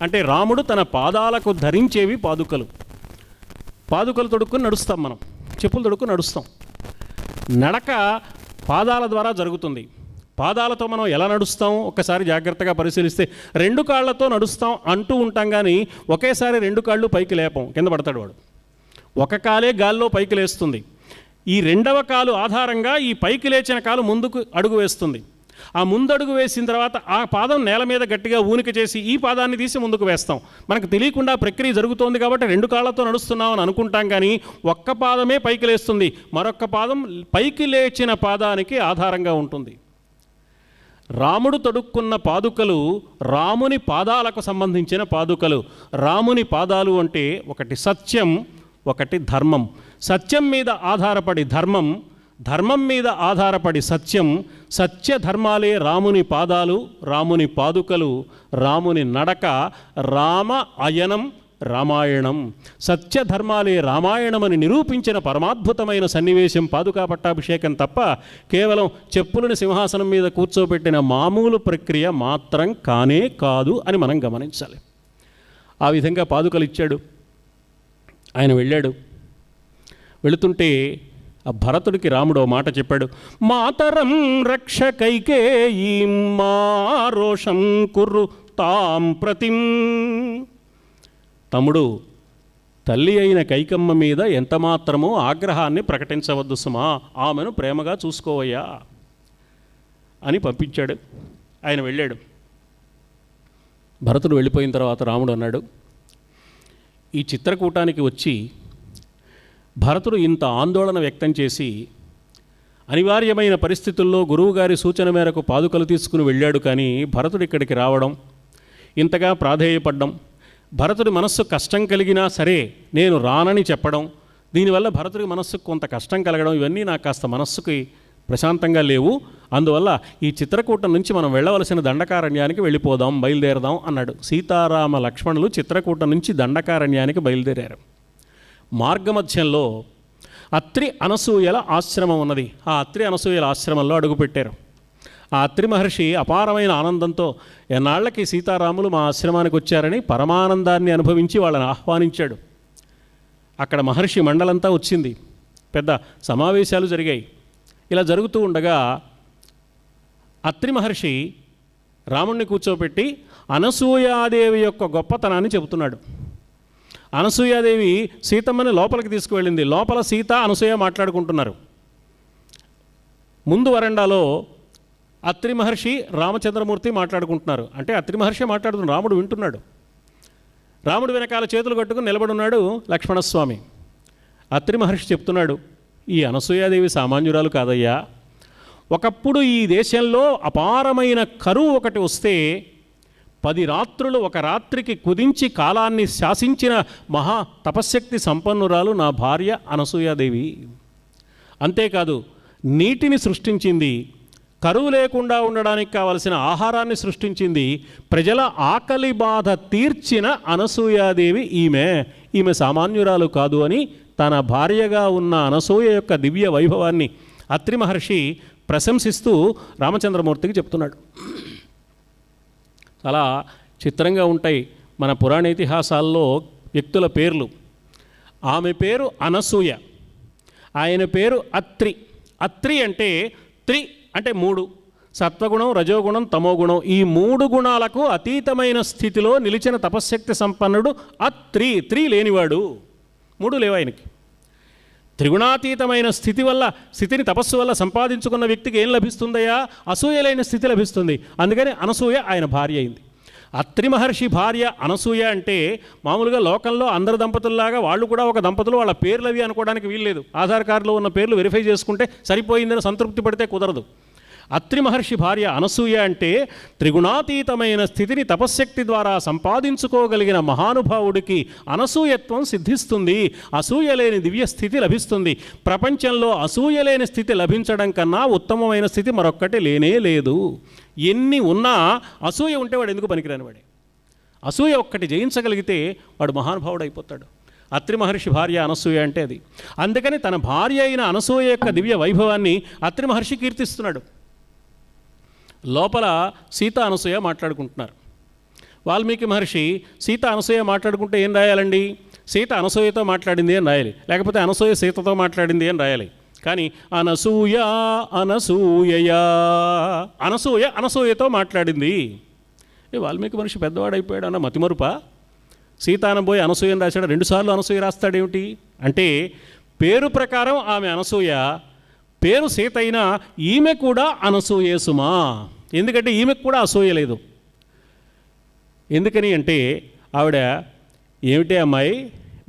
అంటే రాముడు తన పాదాలకు ధరించేవి పాదుకలు. పాదుకలు తొడుక్కుని నడుస్తాం, మనం చెప్పులు తొడుక్కుని నడుస్తాం. నడక పాదాల ద్వారా జరుగుతుంది. పాదాలతో మనం ఎలా నడుస్తాం ఒక్కసారి జాగ్రత్తగా పరిశీలిస్తే 2 కాళ్ళతో నడుస్తాం అంటూ ఉంటాం, కానీ ఒకేసారి 2 కాళ్ళు పైకి లేపం, కింద పడతాడు వాడు. ఒక కాలే గాల్లో పైకి లేస్తుంది. ఈ 2వ కాలు ఆధారంగా ఈ పైకి లేచిన కాలు ముందుకు అడుగు వేస్తుంది. ఆ ముందడుగు వేసిన తర్వాత ఆ పాదం నేల మీద గట్టిగా ఊనిక చేసి ఈ పాదాన్ని తీసి ముందుకు వేస్తాం. మనకు తెలియకుండా ప్రక్రియ జరుగుతోంది కాబట్టి 2 కాళ్ళతో నడుస్తున్నాం అని అనుకుంటాం, కానీ ఒక్క పాదమే పైకి లేస్తుంది, మరొక్క పాదం పైకి లేచిన పాదానికి ఆధారంగా ఉంటుంది. రాముడు తొడుక్కున్న పాదుకలు రాముని పాదాలకు సంబంధించిన పాదుకలు. రాముని పాదాలు అంటే ఒకటి సత్యం, ఒకటి ధర్మం. సత్యం మీద ఆధారపడి ధర్మం, ధర్మం మీద ఆధారపడి సత్యం. సత్య ధర్మాలే రాముని పాదాలు, రాముని పాదుకలు, రాముని నడక. రామ అయనం రామాయణం. సత్యధర్మాలే రామాయణమని నిరూపించిన పరమాద్భుతమైన సన్నివేశం పాదుకా పట్టాభిషేకం తప్ప కేవలం చెప్పులను సింహాసనం మీద కూర్చోబెట్టిన మామూలు ప్రక్రియ మాత్రం కానే కాదు అని మనం గమనించాలి. ఆ విధంగా పాదుకలు ఇచ్చాడు. ఆయన వెళ్ళాడు. వెళుతుంటే ఆ భరతుడికి రాముడు ఓ మాట చెప్పాడు. మాతరం రక్ష కైకేయీం మారోషం కుర్రు తాం ప్రతిం. తమ్ముడు, తల్లి అయిన కైకమ్మ మీద ఎంతమాత్రమూ ఆగ్రహాన్ని ప్రకటించవద్దు సుమా, ఆమెను ప్రేమగా చూసుకోవయ్యా అని పంపించాడు. ఆయన వెళ్ళాడు. భరతుడు వెళ్ళిపోయిన తర్వాత రాముడు అన్నాడు, ఈ చిత్రకూటానికి వచ్చి భరతుడు ఇంత ఆందోళన వ్యక్తం చేసి అనివార్యమైన పరిస్థితుల్లో గురువుగారి సూచన మేరకు పాదుకలు తీసుకుని వెళ్ళాడు. కానీ భరతుడు ఇక్కడికి రావడం, ఇంతగా ప్రాధేయపడ్డం, భరతుడి మనస్సు కష్టం కలిగినా సరే నేను రానని చెప్పడం, దీనివల్ల భరతుడి మనస్సుకు కొంత కష్టం కలగడం, ఇవన్నీ నాకు కాస్త మనస్సుకి ప్రశాంతంగా లేవు. అందువల్ల ఈ చిత్రకూటం నుంచి మనం వెళ్ళవలసిన దండకారణ్యానికి వెళ్ళిపోదాం, బయలుదేరదాం అన్నాడు. సీతారామ లక్ష్మణులు చిత్రకూటం నుంచి దండకారణ్యానికి బయలుదేరారు. మార్గమధ్యంలో అత్రి అనసూయల ఆశ్రమం ఉన్నది. ఆ అత్రి అనసూయల ఆశ్రమంలో అడుగుపెట్టారు. ఆ అత్రి మహర్షి అపారమైన ఆనందంతో ఎన్నాళ్లకి సీతారాములు మా ఆశ్రమానికి వచ్చారని పరమానందాన్ని అనుభవించి వాళ్ళని ఆహ్వానించాడు. అక్కడ మహర్షి మండలంతా వచ్చింది. పెద్ద సమావేశాలు జరిగాయి. ఇలా జరుగుతూ ఉండగా అత్రి మహర్షి రాముణ్ణి కూర్చోబెట్టి అనసూయాదేవి యొక్క గొప్పతనాన్ని చెబుతున్నాడు. అనసూయాదేవి సీతమ్మని లోపలికి తీసుకువెళ్ళింది. లోపల సీత అనసూయ మాట్లాడుకుంటున్నారు. ముందు వరండాలో అత్రి మహర్షి రామచంద్రమూర్తి మాట్లాడుకుంటున్నారు. అంటే అత్రి మహర్షి మాట్లాడుతున్నారు, రాముడు వింటున్నాడు. రాముడు వెనకాల చేతులు కట్టుకుని నిలబడున్నాడు లక్ష్మణస్వామి. అత్రి మహర్షి చెప్తున్నాడు, ఈ అనసూయాదేవి సామాన్యురాలు కాదయ్యా. ఒకప్పుడు ఈ దేశంలో అపారమైన కరువు ఒకటి వస్తే 10 రాత్రులు ఒక రాత్రికి కుదించి కాలాన్ని శాసించిన మహా తపశ్శక్తి సంపన్నురాలు నా భార్య అనసూయాదేవి. అంతేకాదు నీటిని సృష్టించింది, కరువు లేకుండా ఉండడానికి కావలసిన ఆహారాన్ని సృష్టించింది, ప్రజల ఆకలి బాధ తీర్చిన అనసూయాదేవి ఈమె సామాన్యురాలు కాదు అని తన భార్యగా ఉన్న అనసూయ యొక్క దివ్య వైభవాన్ని అత్రి మహర్షి ప్రశంసిస్తూ రామచంద్రమూర్తికి చెప్తున్నాడు. చాలా చిత్రంగా ఉంటాయి మన పురాణ ఇతిహాసాల్లో వ్యక్తుల పేర్లు. ఆమె పేరు అనసూయ, ఆయన పేరు అత్రి. అత్రి అంటే త్రి అంటే 3, సత్వగుణం, రజోగుణం, తమోగుణం, ఈ 3 గుణాలకు అతీతమైన స్థితిలో నిలిచిన తపశ్శక్తి సంపన్నుడు అత్రి. త్రి లేనివాడు, 3 లేవు ఆయనకి. త్రిగుణాతీతమైన స్థితిని తపస్సు వల్ల సంపాదించుకున్న వ్యక్తికి ఏం లభిస్తుందయ్యా? అసూయ లేని స్థితి లభిస్తుంది. అందుకని అనసూయ ఆయన భార్య అయింది. అత్రి మహర్షి భార్య అనసూయ అంటే మామూలుగా లోకంలో అందరు దంపతుల్లాగా వాళ్ళు కూడా ఒక దంపతులు, వాళ్ళ పేర్లు అవి అనుకోవడానికి వీల్లేదు. ఆధార్ కార్డులో ఉన్న పేర్లు వెరిఫై చేసుకుంటే సరిపోయిందని సంతృప్తి పడితే కుదరదు. అత్రి మహర్షి భార్య అనసూయ అంటే త్రిగుణాతీతమైన స్థితిని తపశ్శక్తి ద్వారా సంపాదించుకోగలిగిన మహానుభావుడికి అనసూయత్వం సిద్ధిస్తుంది, అసూయ లేని దివ్య స్థితి లభిస్తుంది. ప్రపంచంలో అసూయ లేని స్థితి లభించడం కన్నా ఉత్తమమైన స్థితి మరొక్కటి లేనే లేదు. ఎన్ని ఉన్నా అసూయ ఉంటే వాడు ఎందుకు పనికిరాని వాడే. అసూయ ఒక్కటి జయించగలిగితే వాడు మహానుభావుడు అయిపోతాడు. అత్రి మహర్షి భార్య అనసూయ అంటే అది. అందుకని తన భార్య అయిన అనసూయ యొక్క దివ్య వైభవాన్ని అత్రి మహర్షి కీర్తిస్తున్నాడు. లోపల సీత అనసూయ మాట్లాడుకుంటున్నారు. వాల్మీకి మహర్షి సీత అనసూయ మాట్లాడుకుంటే ఏం రాయాలండి? సీత అనసూయతో మాట్లాడింది అని రాయాలి, లేకపోతే అనసూయ సీతతో మాట్లాడింది అని రాయాలి. కానీ అనసూయతో మాట్లాడింది. వాల్మీకి మహర్షి పెద్దవాడైపోయాడు అన్న మతిమరుప. సీతానబోయి అనసూయని రాశాడు, 2 సార్లు అనసూయ రాస్తాడేమిటి అంటే పేరు ప్రకారం ఆమె అనసూయ, పేరు సీత అయినా ఈమె కూడా అనసూయే సుమా. ఎందుకంటే ఈమెకు కూడా అసూయ లేదు. ఎందుకని అంటే ఆవిడ, ఏమిటే అమ్మాయి,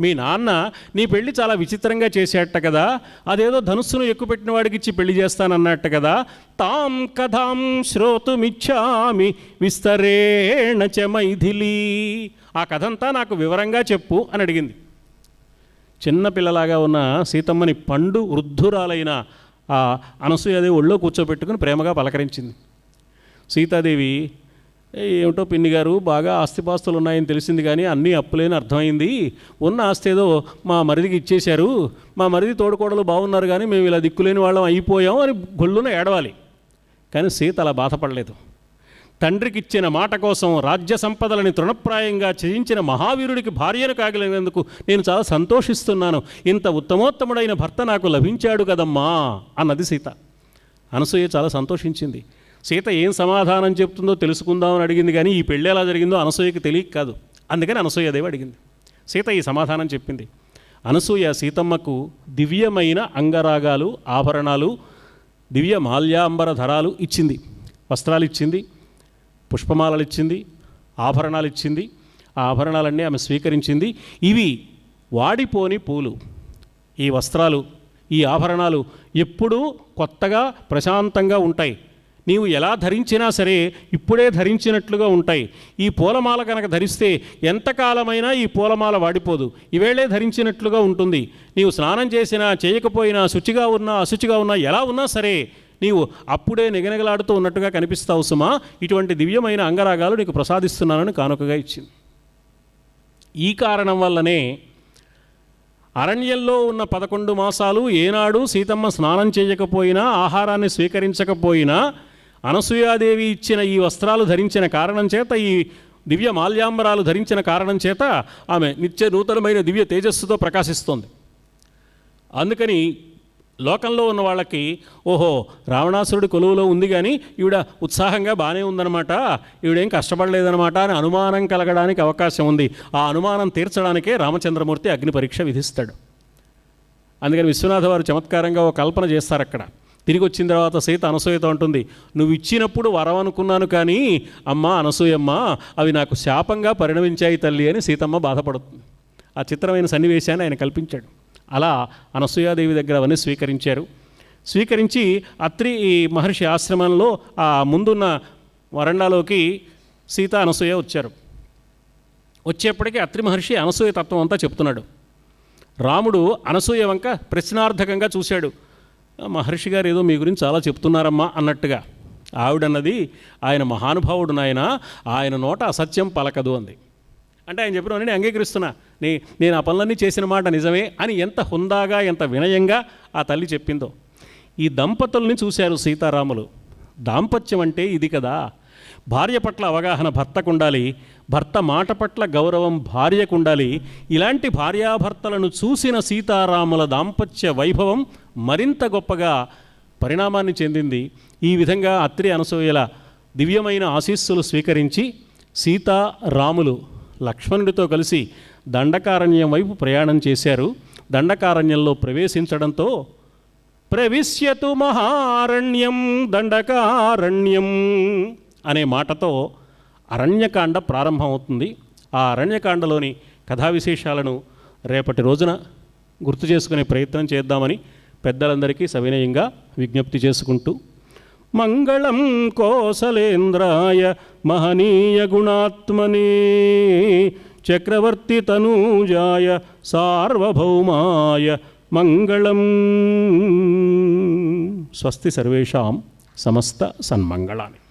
మీ నాన్న నీ పెళ్ళి చాలా విచిత్రంగా చేసేట కదా, అదేదో ధనుస్సును ఎక్కుపెట్టిన వాడికి ఇచ్చి పెళ్లి చేస్తానన్నట్టు కదా. తాం కథాం శ్రోతుమిచ్చామి విస్తరేణ చ మైథిలీ, ఆ కథంతా నాకు వివరంగా చెప్పు అని అడిగింది. చిన్నపిల్లలాగా ఉన్న సీతమ్మని పండు వృద్ధురాలైన ఆ అనసూయాదేవి ఒళ్ళో కూర్చోబెట్టుకుని ప్రేమగా పలకరించింది. సీతాదేవి ఏమిటో పిన్ని గారు బాగా ఆస్తిపాస్తులు ఉన్నాయని తెలిసింది కానీ అన్నీ అప్పులేని అర్థమైంది. ఉన్న ఆస్తి ఏదో మా మరిదికి ఇచ్చేశారు, మా మరిది తోడుకోడలు బాగున్నారు కానీ మేము ఇలా దిక్కులేని వాళ్ళం అయిపోయాం అని గొల్లున ఏడవాలి. కానీ సీత అలా బాధపడలేదు. తండ్రికి ఇచ్చిన మాట కోసం రాజ్య సంపదలని తృణప్రాయంగా చేయించిన మహావీరుడికి భార్యను కాగలిగినందుకు నేను చాలా సంతోషిస్తున్నాను. ఇంత ఉత్తమోత్తముడైన భర్త నాకు లభించాడు కదమ్మా అన్నది సీత. అనసూయ చాలా సంతోషించింది. సీత ఏం సమాధానం చెప్తుందో తెలుసుకుందామని అడిగింది, కానీ ఈ పెళ్ళి ఎలా జరిగిందో అనసూయకి తెలియక కాదు. అందుకని అనసూయదేవి అడిగింది. సీత ఈ సమాధానం చెప్పింది. అనసూయ సీతమ్మకు దివ్యమైన అంగరాగాలు, ఆభరణాలు, దివ్య మాల్యాంబర ధరాలు ఇచ్చింది. వస్త్రాలు ఇచ్చింది, పుష్పమాలలు ఇచ్చింది, ఆభరణాలు ఇచ్చింది. ఆ ఆభరణాలన్నీ ఆమె స్వీకరించింది. ఇవి వాడిపోని పూలు. ఈ వస్త్రాలు, ఈ ఆభరణాలు ఎప్పుడూ కొత్తగా ప్రశాంతంగా ఉంటాయి. నీవు ఎలా ధరించినా సరే ఇప్పుడే ధరించినట్లుగా ఉంటాయి. ఈ పూలమాల కనుక ధరిస్తే ఎంతకాలమైనా ఈ పూలమాల వాడిపోదు, ఈవేళే ధరించినట్లుగా ఉంటుంది. నీవు స్నానం చేసినా చేయకపోయినా, శుచిగా ఉన్నా అశుచిగా ఉన్నా, ఎలా ఉన్నా సరే నీవు అప్పుడే నిగనిగలాడుతూ ఉన్నట్టుగా కనిపిస్తావు సుమా. ఇటువంటి దివ్యమైన అంగరాగాలు నీకు ప్రసాదిస్తున్నానని కానుకగా ఇచ్చింది. ఈ కారణం వల్లనే అరణ్యంలో ఉన్న 11 మాసాలు ఏనాడు సీతమ్మ స్నానం చేయకపోయినా, ఆహారాన్ని స్వీకరించకపోయినా, అనసూయాదేవి ఇచ్చిన ఈ వస్త్రాలు ధరించిన కారణం చేత, ఈ దివ్య మాల్యాంబరాలు ధరించిన కారణం చేత ఆమె నిత్య నూతనమైన దివ్య తేజస్సుతో ప్రకాశిస్తోంది. అందుకని లోకంలో ఉన్న వాళ్ళకి ఓహో రావణాసురుడి కొలువులో ఉంది కానీ ఈవిడ ఉత్సాహంగా బాగానే ఉందన్నమాట, ఈవిడేం కష్టపడలేదన్నమాట అని అనుమానం కలగడానికి అవకాశం ఉంది. ఆ అనుమానం తీర్చడానికే రామచంద్రమూర్తి అగ్ని పరీక్ష విధిస్తాడు. అందుకని విశ్వనాథ వారు చమత్కారంగా ఒక కల్పన చేస్తారు. అక్కడ తిరిగి వచ్చిన తర్వాత సీత అనసూయతో ఉంటుంది, నువ్వు ఇచ్చినప్పుడు వరం అనుకున్నాను కానీ అమ్మ అనసూయమ్మ అవి నాకు శాపంగా పరిణమించాయి తల్లి అని సీతమ్మ బాధపడుతుంది. ఆ చిత్రమైన సన్నివేశాన్ని ఆయన కల్పించాడు. అలా అనసూయాదేవి దగ్గర అవన్నీ స్వీకరించారు. స్వీకరించి అత్రి మహర్షి ఆశ్రమంలో ఆ ముందున్న వరండాలోకి సీత అనసూయ వచ్చారు. వచ్చేప్పటికీ అత్రి మహర్షి అనసూయ తత్వం అంతా చెప్తున్నాడు. రాముడు అనసూయ వంక ప్రశ్నార్థకంగా చూశాడు. మహర్షి గారు ఏదో మీ గురించి చాలా చెప్తున్నారమ్మా అన్నట్టుగా. ఆవిడన్నది, ఆయన మహానుభావుడు నాయన, ఆయన నోట అసత్యం పలకదు అంది. అంటే ఆయన చెప్పిన నేను అంగీకరిస్తున్నా, నేను ఆ పనులన్నీ చేసిన మాట నిజమే అని ఎంత హుందాగా, ఎంత వినయంగా ఆ తల్లి చెప్పిందో. ఈ దంపతుల్ని చూశారు సీతారాములు. దాంపత్యం అంటే ఇది కదా. భార్య పట్ల అవగాహన భర్తకు ఉండాలి, భర్త మాట పట్ల గౌరవం భార్యకు ఉండాలి. ఇలాంటి భార్యాభర్తలను చూసిన సీతారాముల దాంపత్య వైభవం మరింత గొప్పగా పరిణామాన్ని చెందింది. ఈ విధంగా అత్రి అనసూయల దివ్యమైన ఆశీస్సులు స్వీకరించి సీతారాములు లక్ష్మణుడితో కలిసి దండకారణ్యం వైపు ప్రయాణం చేశారు. దండకారణ్యంలో ప్రవేశించడంతో ప్రవిశ్యతు మహారణ్యం దండకారణ్యం అనే మాటతో అరణ్యకాండ ప్రారంభమవుతుంది. ఆ అరణ్యకాండలోని కథా విశేషాలను రేపటి రోజున గుర్తు చేసుకునే ప్రయత్నం చేద్దామని పెద్దలందరికీ సవినయంగా విజ్ఞప్తి చేసుకుంటూ, మంగళం కోసలేంద్రాయ మహనీయ గుణాత్మనే చక్రవర్తి తనూజాయ సార్వభౌమాయ మంగళం. స్వస్తి సర్వేషాం సమస్త సన్మంగళాని.